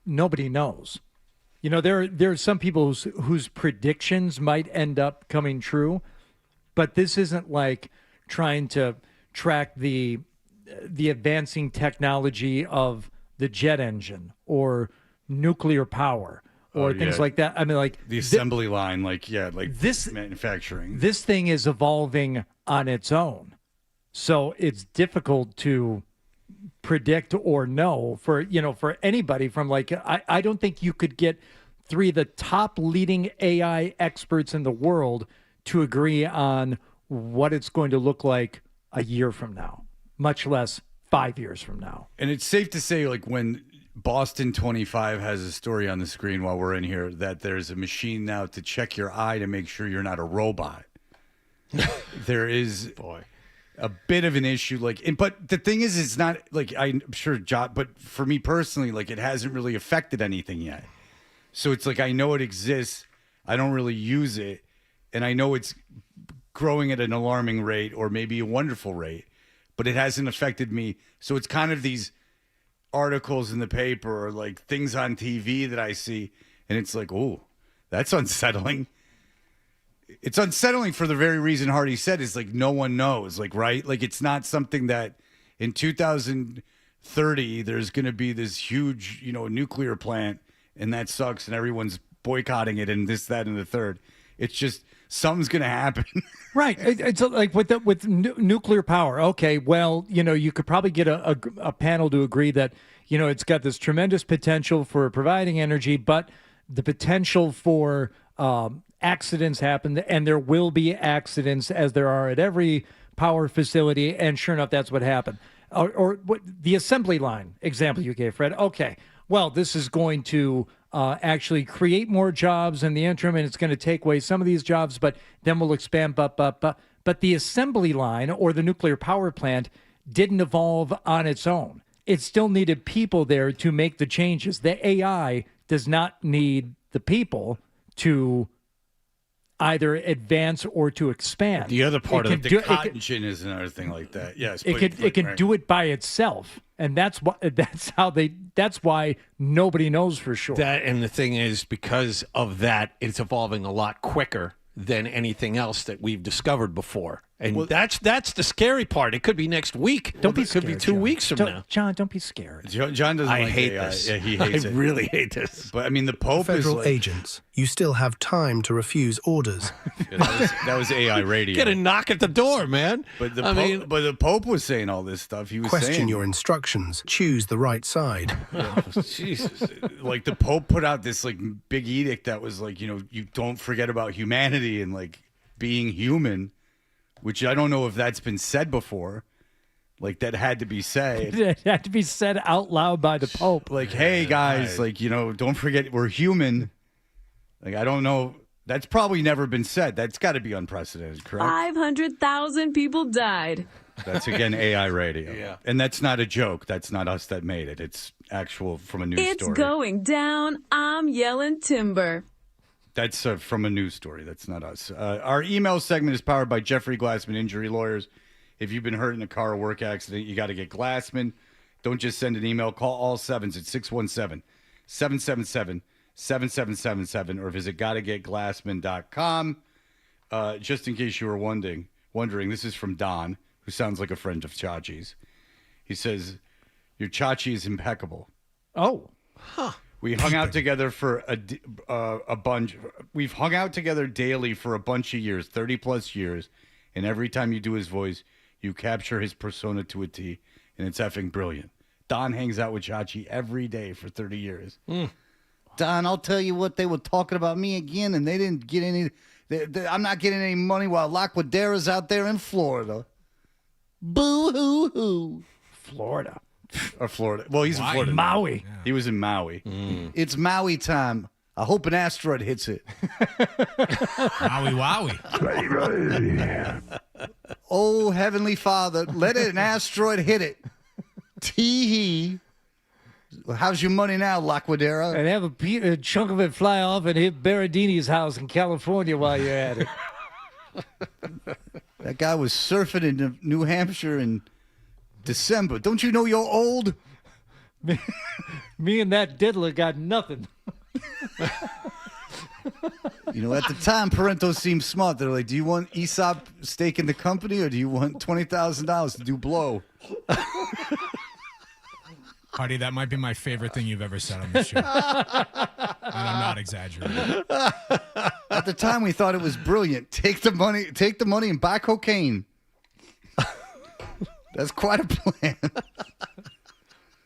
nobody knows. You know, there are some people whose predictions might end up coming true, but this isn't like trying to track the advancing technology of the jet engine or nuclear power or things like that. I mean, like the assembly line, like this manufacturing. This thing is evolving on its own, so it's difficult to predict or know for anybody. From like, I don't think you could get 3 of the top leading AI experts in the world to agree on what it's going to look like a year from now, much less 5 years from now. And it's safe to say, like, when Boston 25 has a story on the screen while we're in here, that there's a machine now to check your eye to make sure you're not a robot. There is a bit of an issue. But the thing is, it's not like, I'm sure, John, but for me personally, like, it hasn't really affected anything yet. So it's like, I know it exists. I don't really use it. And I know it's growing at an alarming rate or maybe a wonderful rate, but it hasn't affected me. So it's kind of these articles in the paper or like things on TV that I see, and it's like, oh, that's unsettling. It's unsettling for the very reason Hardy said, is like no one knows, like, right? Like, it's not something that in 2030 there's going to be this huge, nuclear plant, and that sucks, and everyone's boycotting it, and this, that, and the third. It's just something's going to happen. Right. It's like with nuclear power. Okay, well, you could probably get a panel to agree that, it's got this tremendous potential for providing energy, but the potential for accidents happen, and there will be accidents as there are at every power facility. And sure enough, that's what happened. Or what the assembly line example you gave, Fred. Okay, well, this is going to actually create more jobs in the interim, and it's going to take away some of these jobs, but then we'll expand. But the assembly line or the nuclear power plant didn't evolve on its own. It still needed people there to make the changes. The AI does not need the people to either advance or to expand. The other part of the cotton gin is another thing like that. Yes, it can do it by itself, and that's why nobody knows for sure. That, and the thing is, because of that, it's evolving a lot quicker than anything else that we've discovered before. And that's the scary part. It could be next week. Don't be scared. It could be 2 weeks from now. John, don't be scared. John doesn't I like hate AI. this. Yeah, he hates I it. really hate this. But I mean, the Pope Federal is agents, you still have time to refuse orders. that was AI radio. Get a knock at the door, man. But the Pope was saying all this stuff. He was Question saying, your instructions. Choose the right side. Jesus. Like, the Pope put out this like big edict that was like, you don't forget about humanity and like being human, which I don't know if that's been said before. Like, that had to be said. It had to be said out loud by the Pope. Like, hey guys, like, don't forget we're human. Like, I don't know. That's probably never been said. That's got to be unprecedented, correct? 500,000 people died. That's, again, AI radio. Yeah. And that's not a joke. That's not us that made it. It's actual from a news It's story. going down. I'm yelling timber. That's from a news story. That's not us. Our email segment is powered by Jeffrey Glassman Injury Lawyers. If you've been hurt in a car or work accident, you got to get Glassman. Don't just send an email. Call all sevens at 617-777-7777 or visit gottagetglassman.com. Just in case you were wondering, this is from Don, who sounds like a friend of Chachi's. He says, your Chachi is impeccable. Oh. Huh. We hung out together for a bunch. We've hung out together daily for a bunch of years, 30 plus years. And every time you do his voice, you capture his persona to a T. And it's effing brilliant. Don hangs out with Chachi every day for 30 years. Don, I'll tell you what, they were talking about me again, and they didn't get any. I'm not getting any money while Laquadera's out there in Florida. Boo hoo hoo. Florida. Or Florida. Well, he's in Florida. Maui. Yeah. He was in Maui. It's Maui time. I hope an asteroid hits it. Wowie, wowie. Oh, Heavenly Father, let an asteroid hit it. Tee-hee. How's your money now, Laquadera? And have a chunk of it fly off and hit Berardini's house in California while you're at it. That guy was surfing in New Hampshire in December. Don't you know you're old? Me and that diddler got nothing. At the time, Parento seemed smart. They're like, do you want ESOP stake in the company or do you want $20,000 to do blow? Hardy, that might be my favorite thing you've ever said on this show. And I'm not exaggerating. At the time, we thought it was brilliant. Take the money and buy cocaine. That's quite a plan.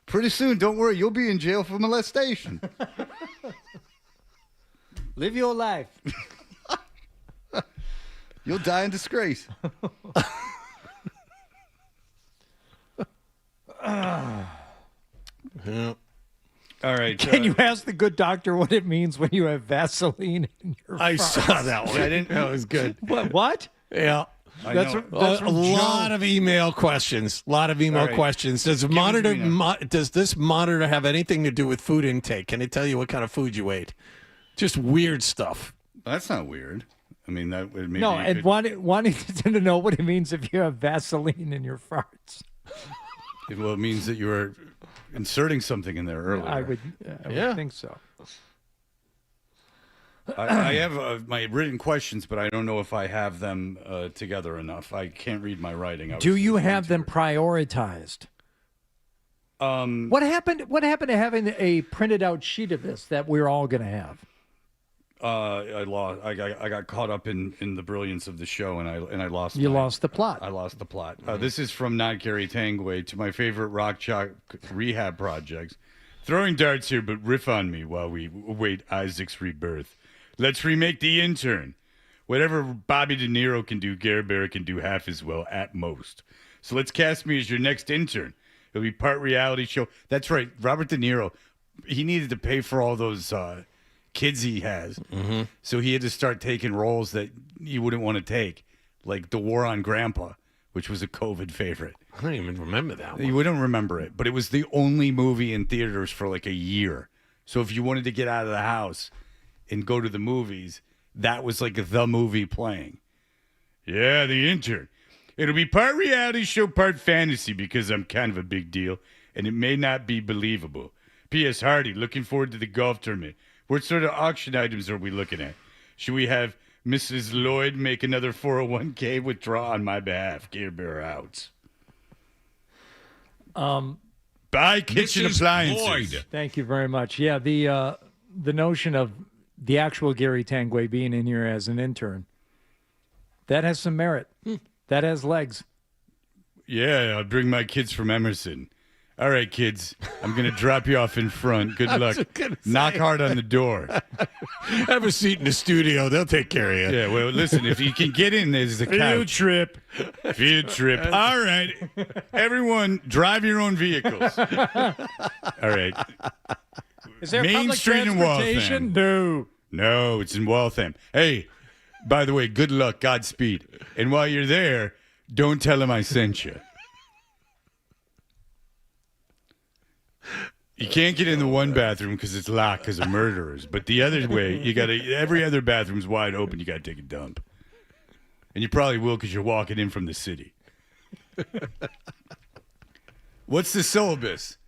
Pretty soon, don't worry, you'll be in jail for molestation. Live your life. You'll die in disgrace. Yeah. All right. Can you ask the good doctor what it means when you have Vaseline in your I farts? saw that one. I didn't. That was good. What? Yeah. That's know. that's A from lot Joe. of email questions. A lot of email All right. questions. Does does this monitor have anything to do with food intake? Can it tell you what kind of food you ate? Just weird stuff. That's not weird. I mean, that would maybe. No, you and could- wanting to know what it means if you have Vaseline in your farts. Well, it means that you were inserting something in there earlier. I would think so. I have my written questions, but I don't know if I have them together enough. I can't read my writing. Do you have them prioritized? What happened? What happened to having a printed out sheet of this that we're all going to have? I lost. I got caught up in the brilliance of the show, and I lost. You lost the plot. I lost the plot. This is from Not Gary Tangway to my favorite rock chalk rehab projects. Throwing darts here, but riff on me while we await Isaac's rebirth. Let's remake The Intern. Whatever Bobby De Niro can do, Gary Bear can do half as well at most. So let's cast me as your next intern. It'll be part reality show. That's right, Robert De Niro. He needed to pay for all those kids he has, so he had to start taking roles that you wouldn't want to take, like The War on Grandpa, which was a COVID favorite. I don't even remember that one. You wouldn't remember it, but it was the only movie in theaters for like a year. So if you wanted to get out of the house and go to the movies, that was like the movie playing. Yeah, The Intern. It'll be part reality show, part fantasy because I'm kind of a big deal, and it may not be believable. P.S. Hardy, looking forward to the golf tournament. What sort of auction items are we looking at? Should we have Mrs. Lloyd make another 401k withdraw on my behalf? Gear Bear out. Buy kitchen Mrs. appliances. Lloyd. Thank you very much. Yeah, the notion of the actual Gary Tangway being in here as an intern, that has some merit. That has legs. Yeah, I'll bring my kids from Emerson. All right, kids, I'm going to drop you off in front. Good luck. Knock hard on the door. Have a seat in the studio. They'll take care of you. Yeah, well, listen, if you can get in, there's a couch. Field trip. Field trip. All right. Everyone, drive your own vehicles. All right. Is there Main public Street in transportation? Waltham. No, it's in Waltham. Hey, by the way, good luck. Godspeed. And while you're there, don't tell him I sent you. You can't get in the one bathroom because it's locked because of murderers. But the other way, you got to. Every other bathroom's wide open. You got to take a dump, and you probably will because you're walking in from the city. What's the syllabus?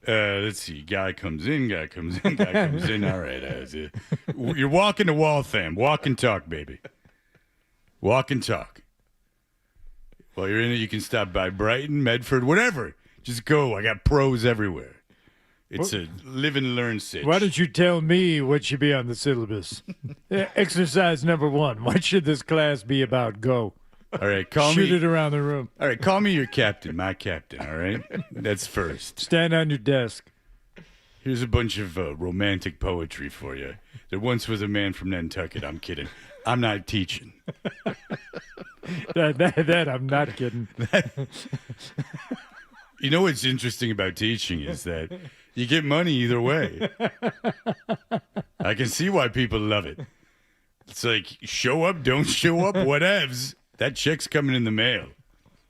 Let's see. Guy comes in. Guy comes in. Guy comes in. All right. You're walking to Waltham. Walk and talk, baby. Walk and talk. While you're in it, you can stop by Brighton, Medford, whatever. Just go. I got pros everywhere. It's a live and learn sitch. Why don't you tell me what should be on the syllabus? Exercise number 1. What should this class be about? Go. All right, call Shoot me. it around the room. All right, call me your captain, my captain. All right, that's first. Stand on your desk. Here's a bunch of romantic poetry for you. There once was a man from Nantucket. I'm kidding. I'm not teaching. That I'm not kidding. You know what's interesting about teaching is that you get money either way. I can see why people love it. It's like, show up, don't show up, whatevs. That check's coming in the mail,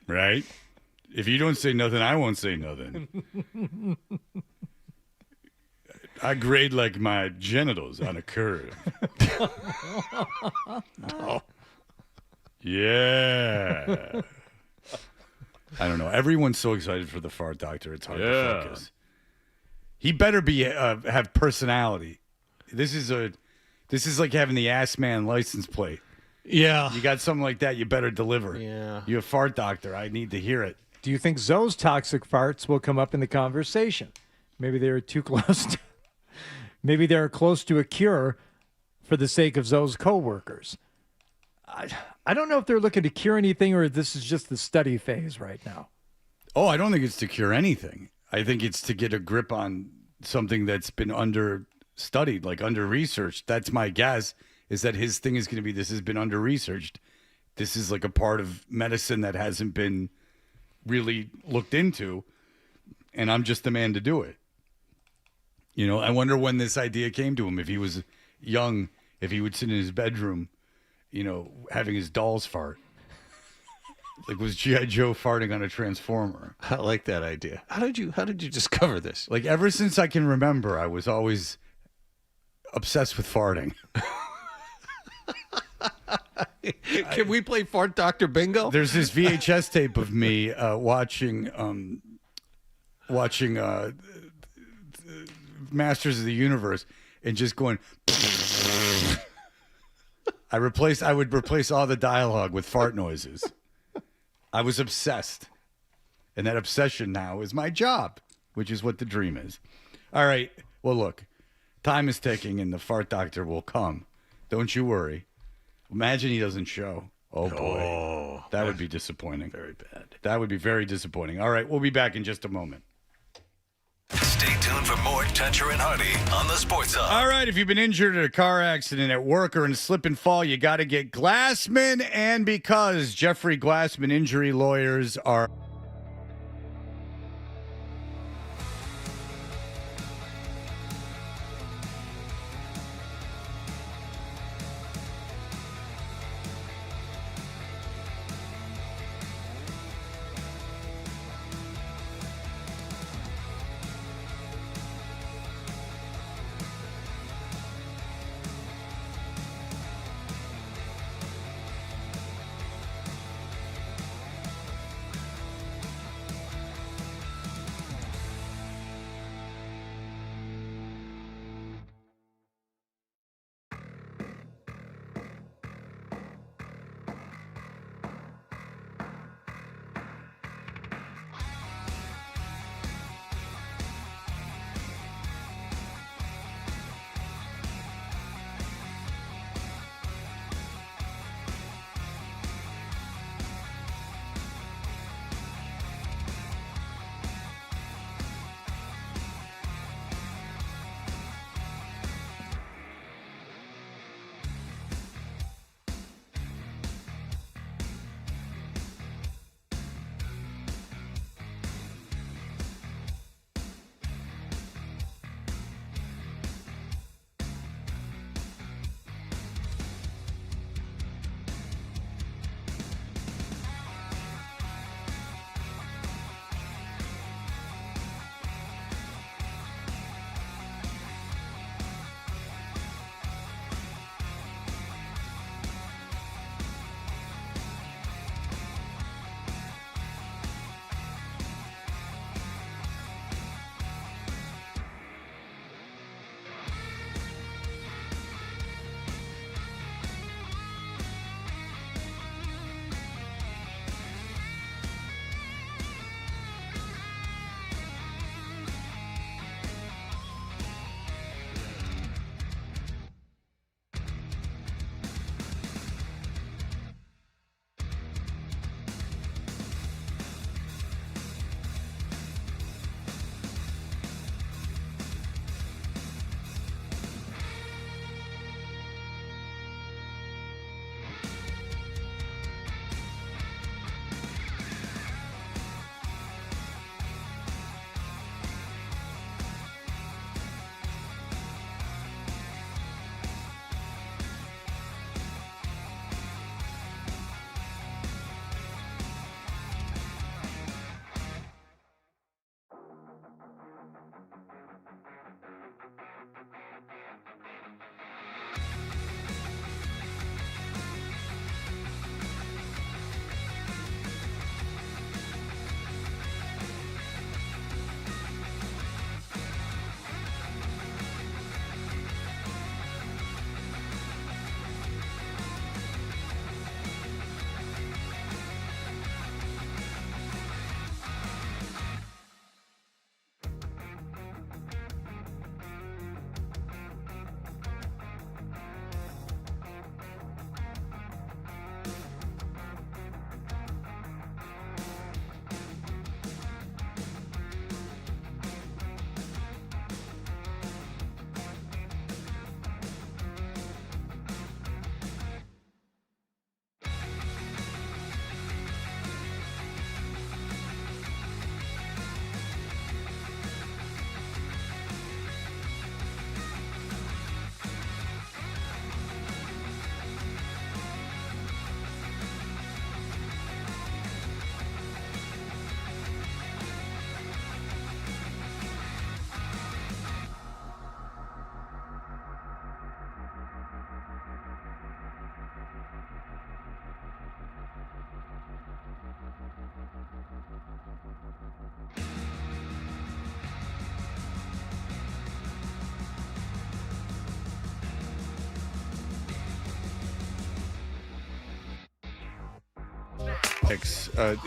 right? If you don't say nothing, I won't say nothing. I grade like my genitals on a curve. Oh. Yeah. I don't know. Everyone's so excited for the fart doctor. It's hard to focus. He better be have personality. This is like having the ass man license plate. Yeah. You got something like that, you better deliver. Yeah. You're a fart doctor. I need to hear it. Do you think Zoe's toxic farts will come up in the conversation? Maybe they're too close to, maybe they're close to a cure for the sake of Zoe's coworkers. I don't know if they're looking to cure anything or this is just the study phase right now. Oh, I don't think it's to cure anything. I think it's to get a grip on something that's been under-studied, like under-researched. That's my guess, is that his thing is going to be this has been under-researched, this is like a part of medicine that hasn't been really looked into, and I'm just the man to do it. You know, I wonder when this idea came to him, if he was young, if he would sit in his bedroom, you know, having his dolls fart. Like, was G.I. Joe farting on a transformer? I like that idea. How did you discover this? Like, ever since I can remember, I was always obsessed with farting. Can we play Fart Doctor Bingo? There's this VHS tape of me watching Masters of the Universe and just going. I would replace all the dialogue with fart noises. I was obsessed. And that obsession now is my job, which is what the dream is. All right. Well, look, time is ticking and the fart doctor will come. Don't you worry. Imagine he doesn't show. Oh, boy. That would be disappointing. Very bad. That would be very disappointing. All right. We'll be back in just a moment. Stay tuned for more Toucher and Hardy on the Sports Hub. All right, if you've been injured in a car accident at work or in a slip and fall, you got to get Glassman. And because Jeffrey Glassman injury lawyers are...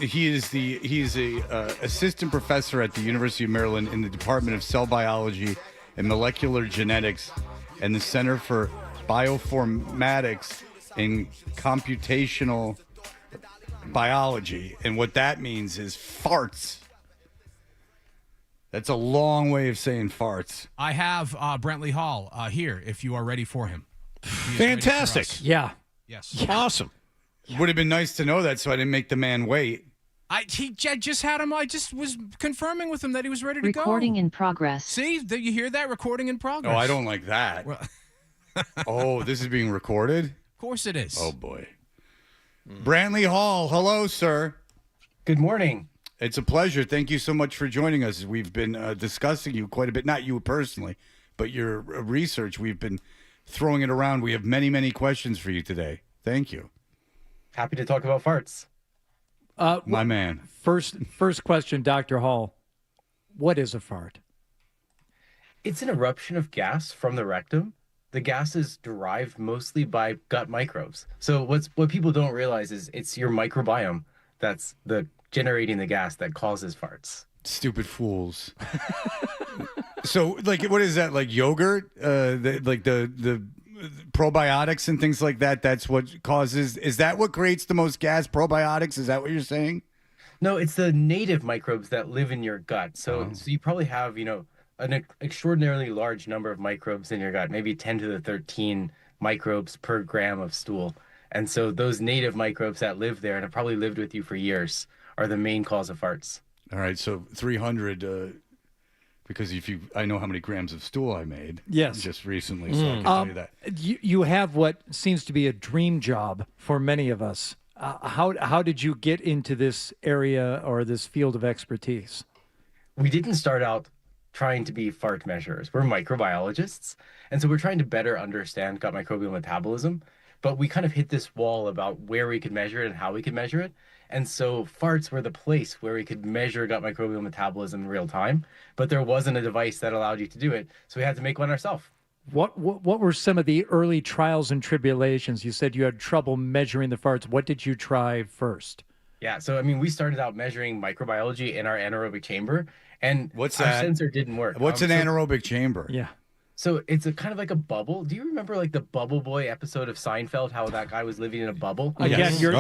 He is a assistant professor at the University of Maryland in the Department of Cell Biology and Molecular Genetics and the Center for Bioinformatics and Computational Biology. And what that means is farts. That's a long way of saying farts. I have Brentley Hall here if you are ready for him. Fantastic. Yeah. Yes. Awesome. Would have been nice to know that so I didn't make the man wait. I just had him. I just was confirming with him that he was ready to go. Recording in progress. See, you hear that? Recording in progress. Oh, I don't like that. Oh, this is being recorded? Of course it is. Oh, boy. Brantley Hall, hello, sir. Good morning. It's a pleasure. Thank you so much for joining us. We've been discussing you quite a bit, not you personally, but your research. We've been throwing it around. We have many, many questions for you today. Thank you. Happy to talk about farts. My man. First question, Dr. Hall. What is a fart? It's an eruption of gas from the rectum. The gas is derived mostly by gut microbes. So what people don't realize is it's your microbiome that's generating the gas that causes farts. Stupid fools. So, like, what is that? Like yogurt? The probiotics and things like that? That's what causes... Is that what creates the most gas? Probiotics? Is that what you're saying? No, it's the native microbes that live in your gut. So you probably have, an extraordinarily large number of microbes in your gut, maybe 10 to the 13 microbes per gram of stool. And so those native microbes that live there and have probably lived with you for years are the main cause of farts. All right, so 300, because I know how many grams of stool I made just recently, so I can tell you that. You have what seems to be a dream job for many of us. How did you get into this area or this field of expertise? We didn't start out trying to be fart measurers. We're microbiologists, and so we're trying to better understand gut microbial metabolism, but we kind of hit this wall about where we could measure it and how we could measure it. And so farts were the place where we could measure gut microbial metabolism in real time, but there wasn't a device that allowed you to do it, so we had to make one ourselves. What were some of the early trials and tribulations? You said you had trouble measuring the farts. What did you try first? Yeah, so we started out measuring microbiology in our anaerobic chamber, and What's our that? sensor didn't work. What's an anaerobic chamber? Yeah. So it's a kind of like a bubble. Do you remember like the Bubble Boy episode of Seinfeld, how that guy was living in a bubble? Again, you're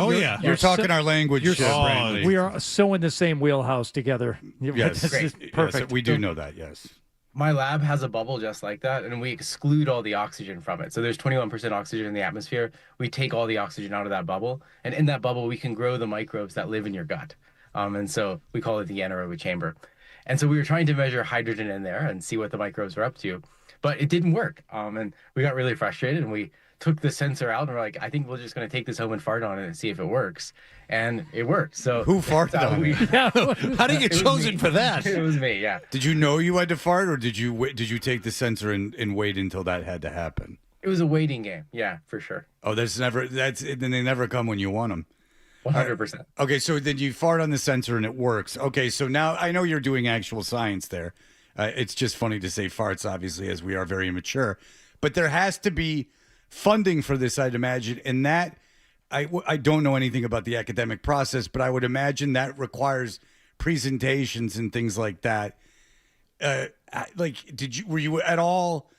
talking our language. Brantley. We are so in the same wheelhouse together. Yes, This is perfect. Yes, we do know that. Yes. My lab has a bubble just like that, and we exclude all the oxygen from it. So there's 21% oxygen in the atmosphere. We take all the oxygen out of that bubble, and in that bubble, we can grow the microbes that live in your gut. And so we call it the anaerobic chamber. And so we were trying to measure hydrogen in there and see what the microbes were up to, but it didn't work. And we got really frustrated, and we took the sensor out, and we're like, I think we're just going to take this home and fart on it and see if it works. And it worked. So who farted on it? How do you get chosen for that? It was me, yeah. Did you know you had to fart, or did you take the sensor and wait until that had to happen? It was a waiting game, yeah, for sure. Oh, then they never come when you want them. 100%. Okay, so then you fart on the sensor and it works. Okay, so now I know you're doing actual science there. It's just funny to say farts, obviously, as we are very immature. But there has to be funding for this, I'd imagine. And that, I don't know anything about the academic process, but I would imagine that requires presentations and things like that. Were you at all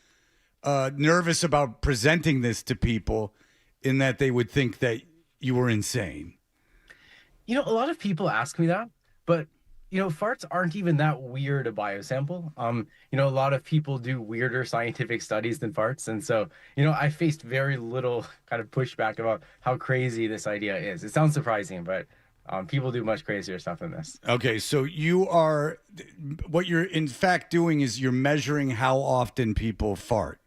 nervous about presenting this to people in that they would think that you were insane? A lot of people ask me that, but, farts aren't even that weird a biosample. A lot of people do weirder scientific studies than farts. And so, I faced very little kind of pushback about how crazy this idea is. It sounds surprising, but people do much crazier stuff than this. Okay, so what you're in fact doing is you're measuring how often people fart.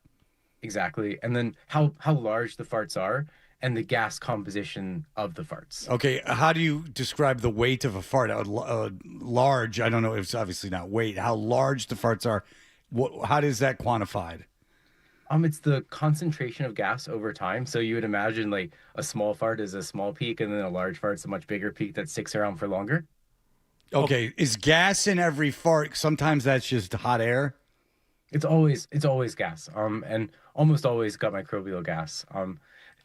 Exactly. And then how large the farts are, and the gas composition of the farts. Okay, how do you describe the weight of a fart? Large, I don't know, it's obviously not weight. How large the farts are, how does that quantified? It's the concentration of gas over time. So you would imagine like a small fart is a small peak, and then a large fart's a much bigger peak that sticks around for longer. Okay, is gas in every fart? Sometimes that's just hot air? It's always gas, and almost always gut microbial gas.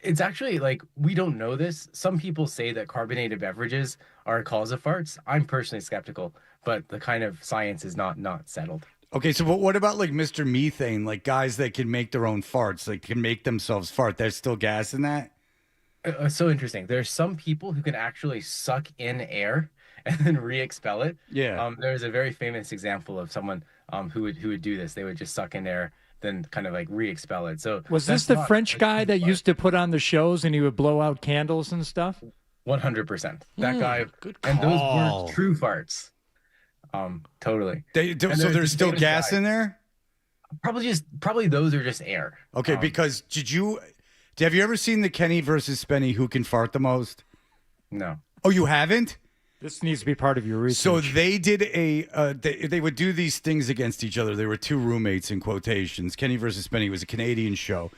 It's actually like we don't know this. Some people say that carbonated beverages are a cause of farts. I'm personally skeptical, but the kind of science is not settled. Okay, so what about like Mr. Methane, like guys that can make their own farts, like can make themselves fart? There's still gas in that? So interesting. There's some people who can actually suck in air and then re-expel it. Yeah. There's a very famous example of someone who would do this. They would just suck in air, then kind of like re-expel it. So Was this the French guy that used to put on the shows and he would blow out candles and stuff? 100%. That guy. Good And those call. were true farts. Totally. So there's still gas in there? Probably those are just air. Okay, because have you ever seen the Kenny versus Spenny who can fart the most? No. Oh, you haven't? This needs to be part of your research. So they did they would do these things against each other. They were two roommates in quotations. Kenny versus Spenny was a Canadian show.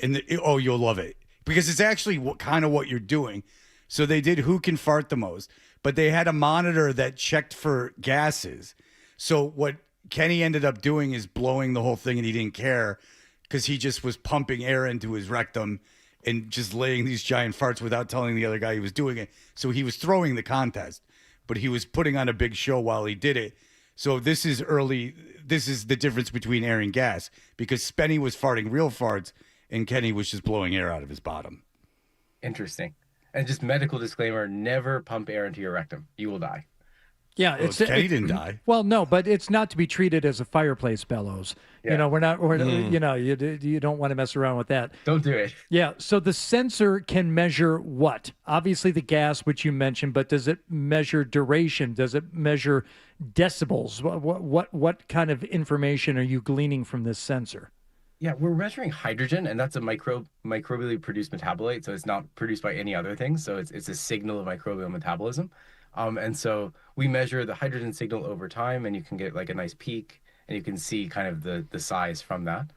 And you'll love it because it's actually kind of what you're doing. So they did who can fart the most, but they had a monitor that checked for gases. So what Kenny ended up doing is blowing the whole thing, and he didn't care because he just was pumping air into his rectum and just laying these giant farts without telling the other guy he was doing it. So he was throwing the contest, but he was putting on a big show while he did it. So this is the difference between air and gas, because Spenny was farting real farts and Kenny was just blowing air out of his bottom. Interesting. And just medical disclaimer, never pump air into your rectum. You will die. Yeah, Kenny didn't die. Well, no, but it's not to be treated as a fireplace bellows. Yeah. You know, you don't want to mess around with that. Don't do it. Yeah, so the sensor can measure what? Obviously the gas, which you mentioned, but does it measure duration? Does it measure decibels? What kind of information are you gleaning from this sensor? Yeah, we're measuring hydrogen, and that's a microbially produced metabolite, so it's not produced by any other thing. So it's a signal of microbial metabolism. And so we measure the hydrogen signal over time, and you can get like a nice peak, and you can see kind of the size from that.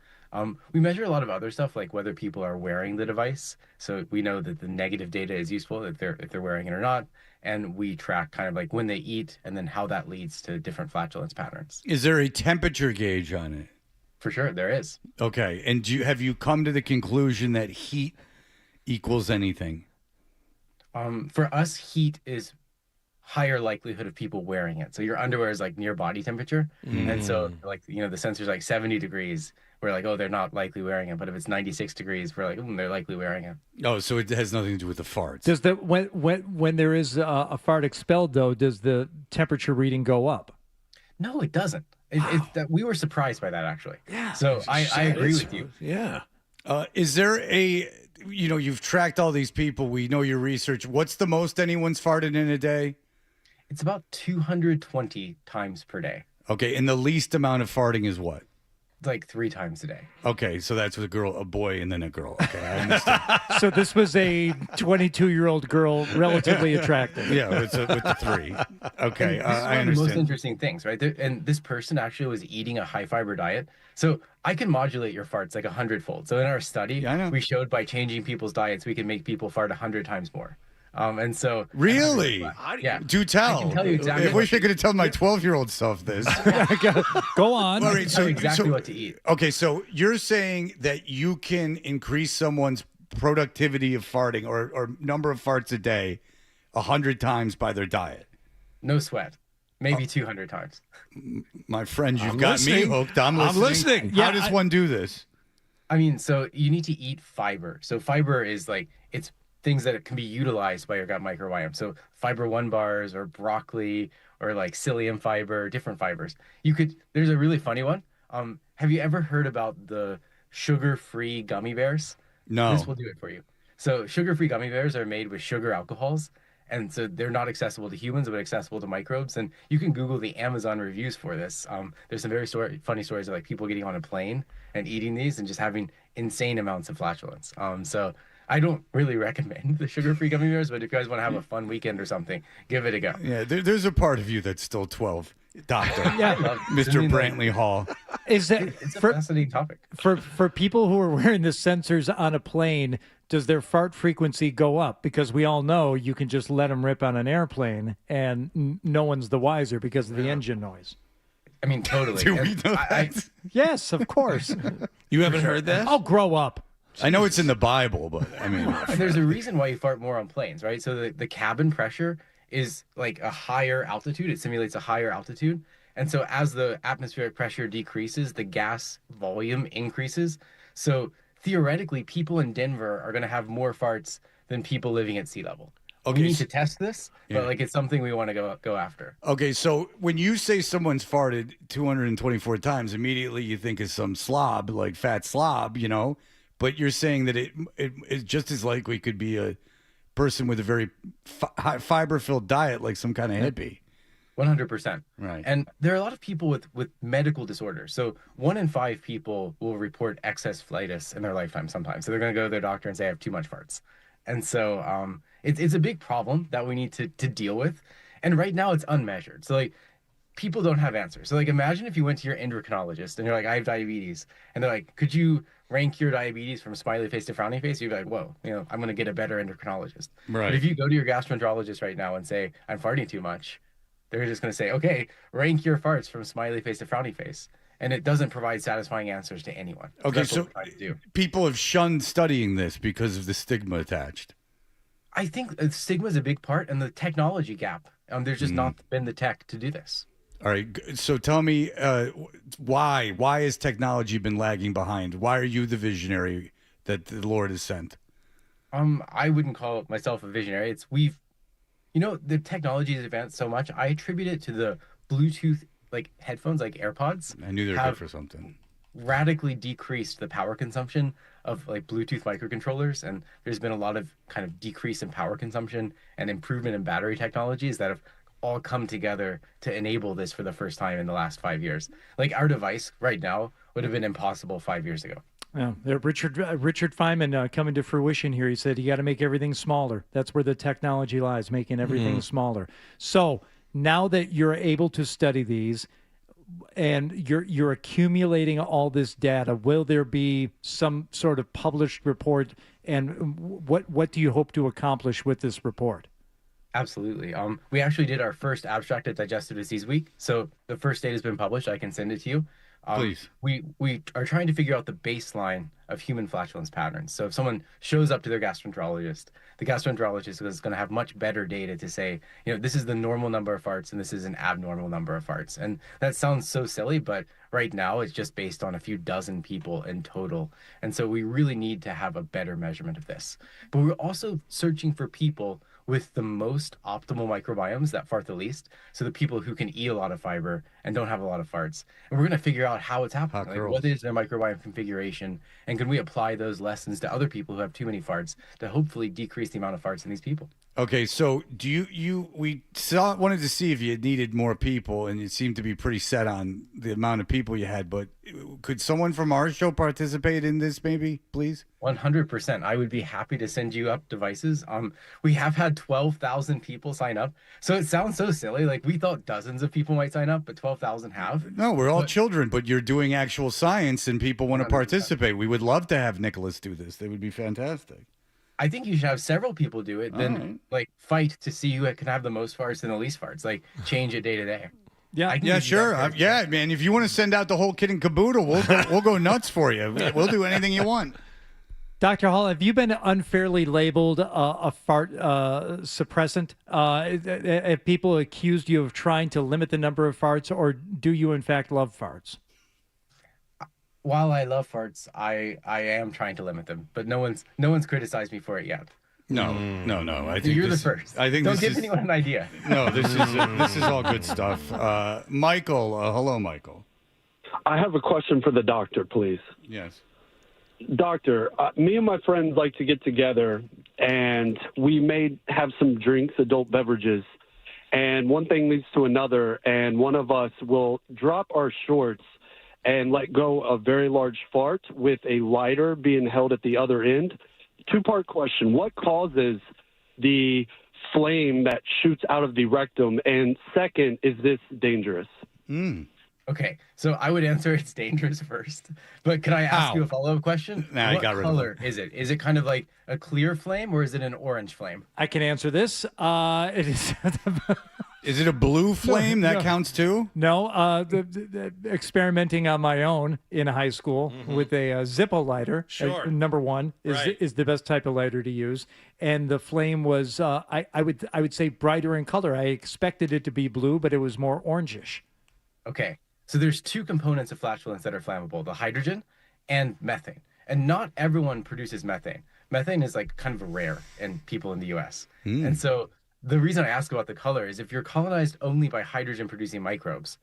We measure a lot of other stuff, like whether people are wearing the device. So we know that the negative data is useful if they're wearing it or not. And we track kind of like when they eat and then how that leads to different flatulence patterns. Is there a temperature gauge on it? For sure, there is. Okay. And have you come to the conclusion that heat equals anything? For us, heat is higher likelihood of people wearing it. So your underwear is like near body temperature. And so like, the sensor's like 70 degrees. We're like, oh, they're not likely wearing it. But if it's 96 degrees, we're like, they're likely wearing it. Oh, so it has nothing to do with the farts. Does when there is a fart expelled, though, does the temperature reading go up? No, it doesn't. We were surprised by that, actually. Yeah. So I agree with you. Yeah. Is there you've tracked all these people. We know your research. What's the most anyone's farted in a day? It's about 220 times per day. Okay. And the least amount of farting is what? Like 3 times a day. Okay. So that's with a boy, and then a girl. Okay. I understand. So this was a 22-year-old girl, relatively attractive. Yeah. With the 3. Okay. This is I one of the understand. most interesting things, right? And this person actually was eating a high fiber diet. So I can modulate your farts like 100-fold. So in our study, we showed by changing people's diets, we can make people fart 100 times more. And so Really? Yeah. Do tell. I can tell you exactly. I wish I could have told my 12-year-old self this. Go on. All right, I know exactly what to eat. Okay, so you're saying that you can increase someone's productivity of farting or number of farts a day 100 times by their diet. No sweat. Maybe 200 times. My friend, you've I'm got listening. me hooked. I'm listening. How does one do this? I mean, so you need to eat fiber. So fiber is like, it's things that can be utilized by your gut microbiome. So fiber 1 bars or broccoli or like psyllium fiber, different fibers. There's a really funny one. Have you ever heard about the sugar-free gummy bears? No. This will do it for you. So sugar-free gummy bears are made with sugar alcohols. And so they're not accessible to humans, but accessible to microbes. And you can Google the Amazon reviews for this. There's some very funny stories of like people getting on a plane and eating these and just having insane amounts of flatulence. So I don't really recommend the sugar-free gummy bears, but if you guys want to have a fun weekend or something, give it a go. Yeah, there's a part of you that's still 12, Doctor. Yeah. Mr. Brantley Hall. Is that It's a fascinating topic. for people who are wearing the sensors on a plane? Does their fart frequency go up? Because we all know you can just let them rip on an airplane, and no one's the wiser because of the engine noise. I mean, totally. Do we know that? Yes, of course. You haven't heard that? Oh, grow up. I know it's in the Bible, but I mean, And there's a reason why you fart more on planes, right? So the cabin pressure is like a higher altitude. It simulates a higher altitude. And so as the atmospheric pressure decreases, the gas volume increases. So theoretically, people in Denver are going to have more farts than people living at sea level. Okay, We need to test this, Yeah. but like it's something we want to go after. Okay, so when you say someone's farted 224 times, immediately you think of some slob, like fat slob, you know? But you're saying that it just as likely could be a person with a very fiber-filled diet, like some kind of hippie. 100%. Right. And there are a lot of people with medical disorders. So 1 in 5 people will report excess flightus in their lifetime sometimes. So they're going to go to their doctor and say, I have too much farts. And so it's a big problem that we need to deal with. And right now it's unmeasured. So like people don't have answers. So like imagine if you went to your endocrinologist and you're like, I have diabetes. And they're like, could you rank your diabetes from smiley face to frowny face? You'd be like, whoa, I'm going to get a better endocrinologist. Right. But if you go to your gastroenterologist right now and say, I'm farting too much, they're just going to say, okay, rank your farts from smiley face to frowny face. And it doesn't provide satisfying answers to anyone. Okay, That's so what we're trying to do. people have shunned studying this because of the stigma attached. I think stigma is a big part, and the technology gap. There's just not been the tech to do this. All right, so tell me why has technology been lagging behind? Why are you the visionary that the Lord has sent? I wouldn't call myself a visionary. The technology has advanced so much. I attribute it to the Bluetooth like headphones, like AirPods. I knew they were good for something. Radically decreased the power consumption of like Bluetooth microcontrollers, and there's been a lot of kind of decrease in power consumption and improvement in battery technologies that have all come together to enable this for the first time in the last 5 years. Like our device right now would have been impossible 5 years ago. Yeah, Richard Feynman coming to fruition here. He said you got to make everything smaller. That's where the technology lies, making everything smaller. So now that you're able to study these and you're accumulating all this data, will there be some sort of published report? And what do you hope to accomplish with this report? Absolutely. We actually did our first abstract at Digestive Disease Week. So the first data has been published. I can send it to you. Please. We are trying to figure out the baseline of human flatulence patterns. So if someone shows up to their gastroenterologist, the gastroenterologist is going to have much better data to say, this is the normal number of farts and this is an abnormal number of farts. And that sounds so silly, but right now it's just based on a few dozen people in total. And so we really need to have a better measurement of this. But we're also searching for people with the most optimal microbiomes that fart the least. So the people who can eat a lot of fiber and don't have a lot of farts. And we're going to figure out how it's happening. Like, what is their microbiome configuration? And can we apply those lessons to other people who have too many farts to hopefully decrease the amount of farts in these people? Okay, so we wanted to see if you needed more people, and you seemed to be pretty set on the amount of people you had, but could someone from our show participate in this maybe, please? 100%. I would be happy to send you up devices. We have had 12,000 people sign up. So it sounds so silly. Like we thought dozens of people might sign up, but 12,000 have. No, we're all children, but you're doing actual science and people want to participate. We would love to have Nicholas do this. They would be fantastic. I think you should have several people do it, then like fight to see who can have the most farts and the least farts. Like change it day to day. Yeah, sure. Yeah, man. If you want to send out the whole kit and caboodle, we'll go nuts for you. We'll do anything you want. Dr. Hall, have you been unfairly labeled a fart suppressant? Have people accused you of trying to limit the number of farts, or do you in fact love farts? While I love farts, I am trying to limit them, but no one's criticized me for it yet. No. I think you're the first. I think don't this give is, anyone an idea. No, this is all good stuff. Michael, hello, Michael. I have a question for the doctor, please. Yes. Doctor, me and my friends like to get together, and we may have some drinks, adult beverages, and one thing leads to another, and one of us will drop our shorts and let go a very large fart with a lighter being held at the other end. Two-part question. What causes the flame that shoots out of the rectum? And second, is this dangerous? Okay, so I would answer it's dangerous first. But can I ask you a follow-up question? Nah, what I got rid of color is it? Is it kind of like a clear flame or is it an orange flame? I can answer this. It is. Is it a blue flame? No, that no. counts too? No, the experimenting on my own in high school with a Zippo lighter. Sure. Number one Right. is the best type of lighter to use, and the flame was I would say brighter in color. I expected it to be blue, but it was more orangish. Okay, so there's two components of flatulence that are flammable: the hydrogen and methane. And not everyone produces methane. Methane is like kind of rare in people in the U.S. And so the reason I ask about the color is if you're colonized only by hydrogen-producing microbes,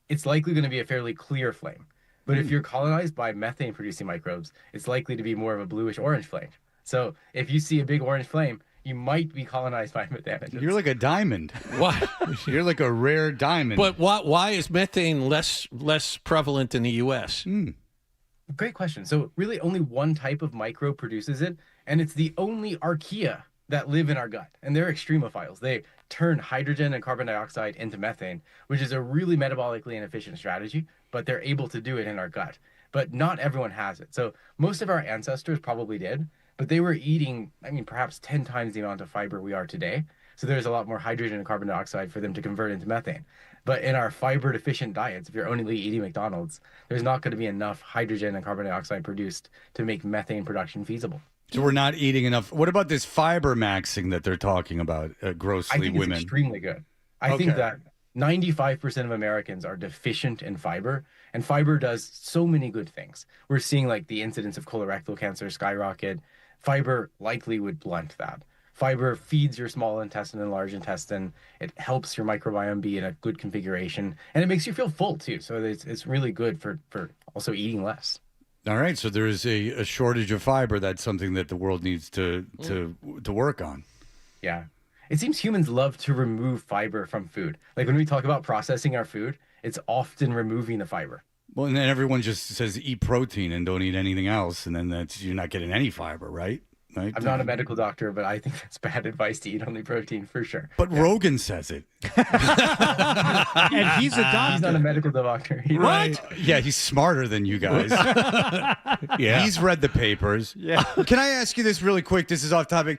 it's likely going to be a fairly clear flame. But if you're colonized by methane-producing microbes, it's likely to be more of a bluish-orange flame. So if you see a big orange flame, you might be colonized by methanogens. You're like a diamond. What? You're like a rare diamond. But why is methane less prevalent in the U.S.? Great question. So really only one type of microbe produces it, and it's the only archaea that live in our gut. And they're extremophiles. They turn hydrogen and carbon dioxide into methane, which is a really metabolically inefficient strategy, but they're able to do it in our gut. But not everyone has it. So most of our ancestors probably did, but they were eating, perhaps 10 times the amount of fiber we are today. So there's a lot more hydrogen and carbon dioxide for them to convert into methane. But in our fiber deficient diets, if you're only eating McDonald's, there's not going to be enough hydrogen and carbon dioxide produced to make methane production feasible. So we're not eating enough. What about this fiber maxing that they're talking about, grossly I think women? it's extremely good. I think that 95% of Americans are deficient in fiber, and fiber does so many good things. We're seeing like the incidence of colorectal cancer skyrocket. Fiber likely would blunt that. Fiber feeds your small intestine and large intestine. It helps your microbiome be in a good configuration, and it makes you feel full too. So it's really good for also eating less. All right, so there is a shortage of fiber. That's something that the world needs to work on. Yeah. It seems humans love to remove fiber from food. Like when we talk about processing our food, it's often removing the fiber. Well, and then everyone just says eat protein and don't eat anything else, and then you're not getting any fiber, right? Right? I'm not a medical doctor, but I think that's bad advice to eat only protein for sure. But Rogan says it. And he's a doctor. He's not a medical doctor. Right? Yeah, he's smarter than you guys. Yeah. He's read the papers. Yeah. Can I ask you this really quick? This is off topic.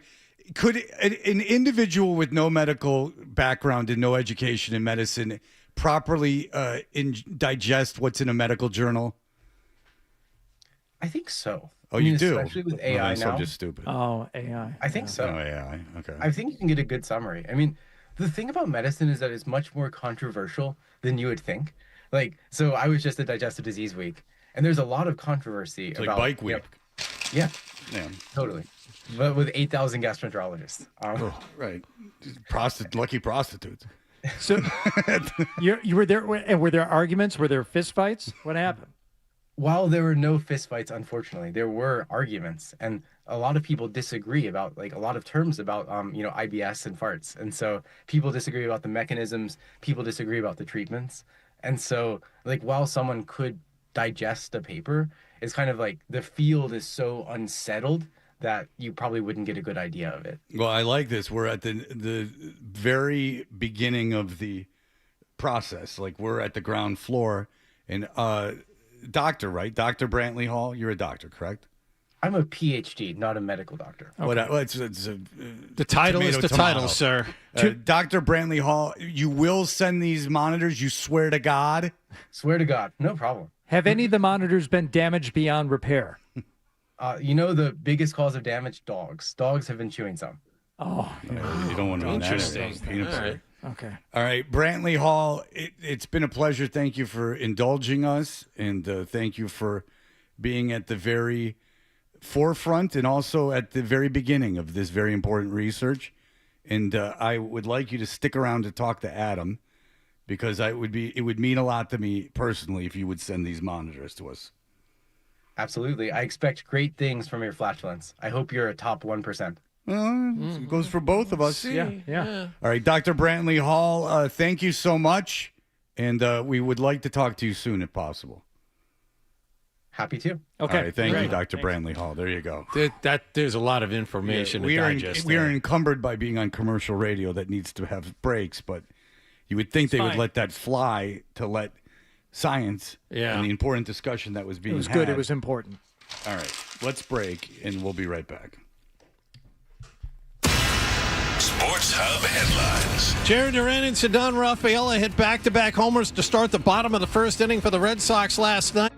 Could an individual with no medical background and no education in medicine properly digest what's in a medical journal? I think so. Oh, you do? Especially with AI now. I'm just stupid. Oh, AI. I think so. Oh, AI. Okay. I think you can get a good summary. The thing about medicine is that it's much more controversial than you would think. So I was just at Digestive Disease Week, and there's a lot of controversy It's about like Bike Week. Yeah, Yeah. totally. But with 8,000 gastroenterologists. Right. Lucky prostitutes. So you were there, and were there arguments? Were there fistfights? What happened? While there were no fistfights, unfortunately, there were arguments, and a lot of people disagree about a lot of terms about IBS and farts, and so people disagree about the mechanisms. People disagree about the treatments, and so while someone could digest a paper, it's kind of like the field is so unsettled that you probably wouldn't get a good idea of it. Well, I like this. We're at the very beginning of the process. We're at the ground floor, and doctor, right? Dr. Brantley Hall. You're a doctor, correct? I'm a PhD, not a medical doctor. Okay. The title is the title, sir. Dr. Brantley Hall, you will send these monitors, you swear to God? Swear to God, no problem. Have any of the monitors been damaged beyond repair? The biggest cause of damage, dogs. Dogs have been chewing some. Oh, yeah. You don't want to know that. Interesting. Peanut butter. All right. Okay. All right, Brantley Hall, it's been a pleasure. Thank you for indulging us, and thank you for being at the very forefront and also at the very beginning of this very important research. And I would like you to stick around to talk to Adam, because it would mean a lot to me personally if you would send these monitors to us. Absolutely. I expect great things from your flatulence. I hope you're a top 1%. It goes for both of us. Yeah. All right, Dr. Brantley Hall, thank you so much. And we would like to talk to you soon if possible. Happy to. Okay. All right, thank Great. you, Dr. Brantley Hall. There you go. There's a lot of information to digest. We are encumbered by being on commercial radio that needs to have breaks, but you would think they would let that fly to let science and the important discussion that was being had. It was good. It was important. All right, let's break, and we'll be right back. Sports Hub headlines. Jared Duran and Cedon Rafaela hit back-to-back homers to start the bottom of the first inning for the Red Sox last night.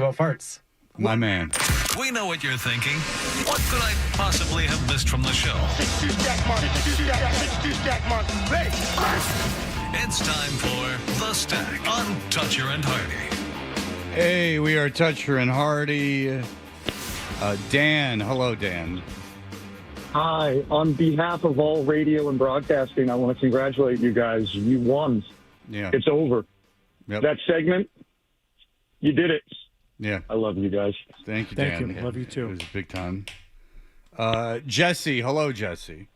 about farts. My man. We know what you're thinking. What could I possibly have missed from the show? It's time for The Stack on Toucher and Hardy. Hey, we are Toucher and Hardy. Dan. Hello, Dan. Hi. On behalf of all radio and broadcasting, I want to congratulate you guys. You won. Yeah. It's over. Yep. That segment, you did it. Yeah. I love you guys. Thank you, Thank Dan. you. Love you too. It was big time. Jesse. Hello, Jesse.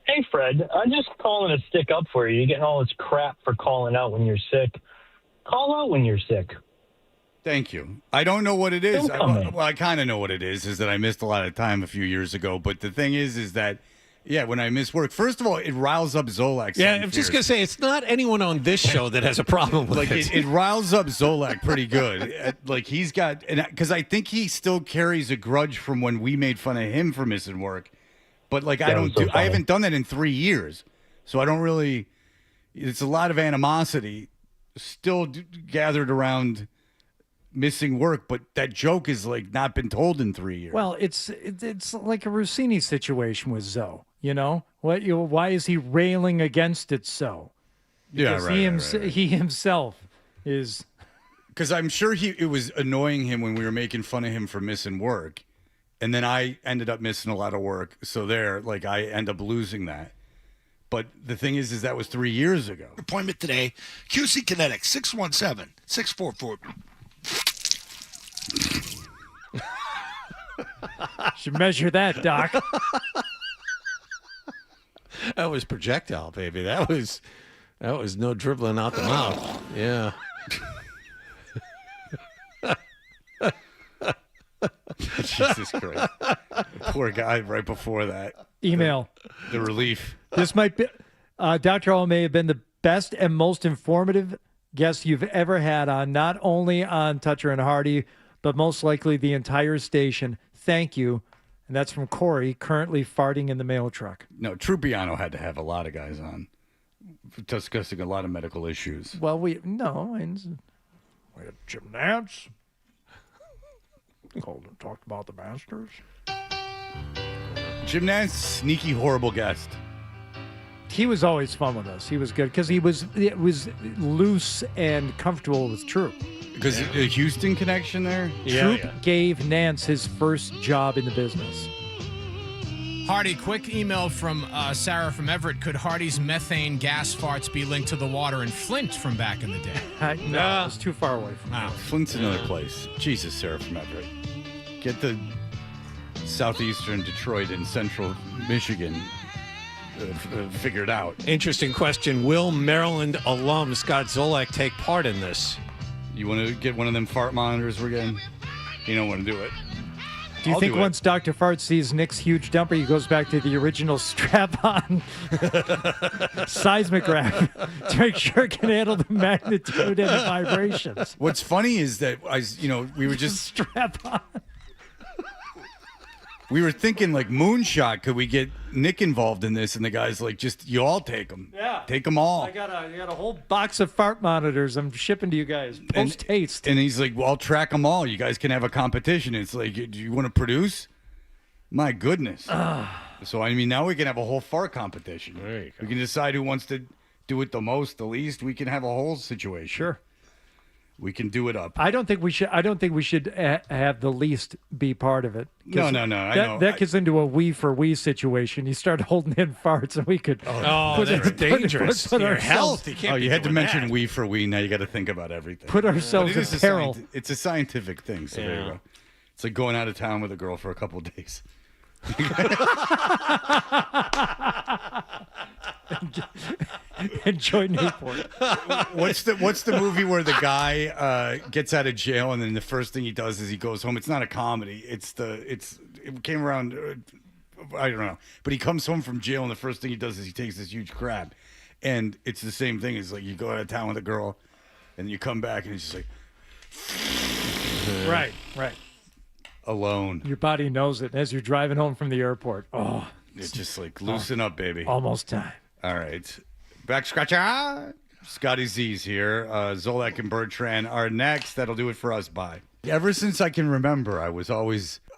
Hey, Fred. I'm just calling to stick up for you. You're getting all this crap for calling out when you're sick. Call out when you're sick. Thank you. I don't know what it is. Don't come in. Well, I kind of know what it is that I missed a lot of time a few years ago. But the thing is that, yeah, when I miss work, first of all, it riles up Zolak. Yeah, I'm just going to say, it's not anyone on this show that has a problem with like it. It riles up Zolak pretty good. Like he's got, because I think he still carries a grudge from when we made fun of him for missing work. But like I haven't done that in 3 years, so I don't really. It's a lot of animosity still gathered around missing work, but that joke is like not been told in 3 years. Well, it's like a Rossini situation with Zoe. You know what? Why is he railing against it so? Because he himself is. Because I'm sure it was annoying him when we were making fun of him for missing work, and then I ended up missing a lot of work. So I end up losing that. But the thing is that was 3 years ago. Appointment today. QC Kinetics 617-644. Should measure that, Doc. That was projectile, baby. That was no dribbling out the mouth. Yeah. Jesus Christ. The poor guy right before that. Email. The relief. This might be, Dr. Hall may have been the best and most informative guest you've ever had on, not only on Toucher and Hardy, but most likely the entire station. Thank you. And that's from Corey, currently farting in the mail truck. No, Trupiano had to have a lot of guys on discussing a lot of medical issues. Well, we had Jim Nance. Called and talked about the Masters. Jim Nance, sneaky, horrible guest. He was always fun with us. He was good because it was loose and comfortable with Troop. Because the Houston connection there? Troop gave Nance his first job in the business. Hardy, quick email from Sarah from Everett. Could Hardy's methane gas farts be linked to the water in Flint from back in the day? No, it's too far away from Wow. Flint's another place. Jesus, Sarah from Everett. Get the southeastern Detroit and central Michigan figured out. Interesting question. Will Maryland alum Scott Zolak take part in this? You want to get one of them fart monitors we're getting? You don't want to do it. Do you think once Dr. Fart sees Nick's huge dumper, he goes back to the original strap-on seismograph to make sure it can handle the magnitude and the vibrations? What's funny is that we were just strap-on. We were thinking like moonshot. Could we get Nick involved in this? And the guy's like, just you all take them. Yeah, take them all. I got a whole box of fart monitors. I'm shipping to you guys post haste. And he's like, well, I'll track them all. You guys can have a competition. It's like, do you want to produce? My goodness. So I mean, now we can have a whole fart competition. There you go. We can decide who wants to do it the most, the least. We can have a whole situation. Sure. We can do it up. I don't think we should have the least be part of it. No. I know. That gets into a we for we situation. You start holding in farts, and we could. That's dangerous. Put Your ourselves- health. You can't. You be had to doing mention that. we for we. Now you got to think about everything. Put ourselves But it in is a peril. it's a scientific thing. So there you go. It's like going out of town with a girl for a couple of days. Enjoy Newport. What's the movie where the guy gets out of jail and then the first thing he does is he goes home? It's not a comedy. It came around. I don't know, but he comes home from jail and the first thing he does is he takes this huge crap, and it's the same thing. It's like you go out of town with a girl, and you come back and it's just like Right. alone. Your body knows it as you're driving home from the airport. Oh, It's just like loosen up, baby. Almost time. All right, back scratcher. Scotty Z's here. Zolak and Bertrand are next. That'll do it for us. Bye. Ever since I can remember, I was always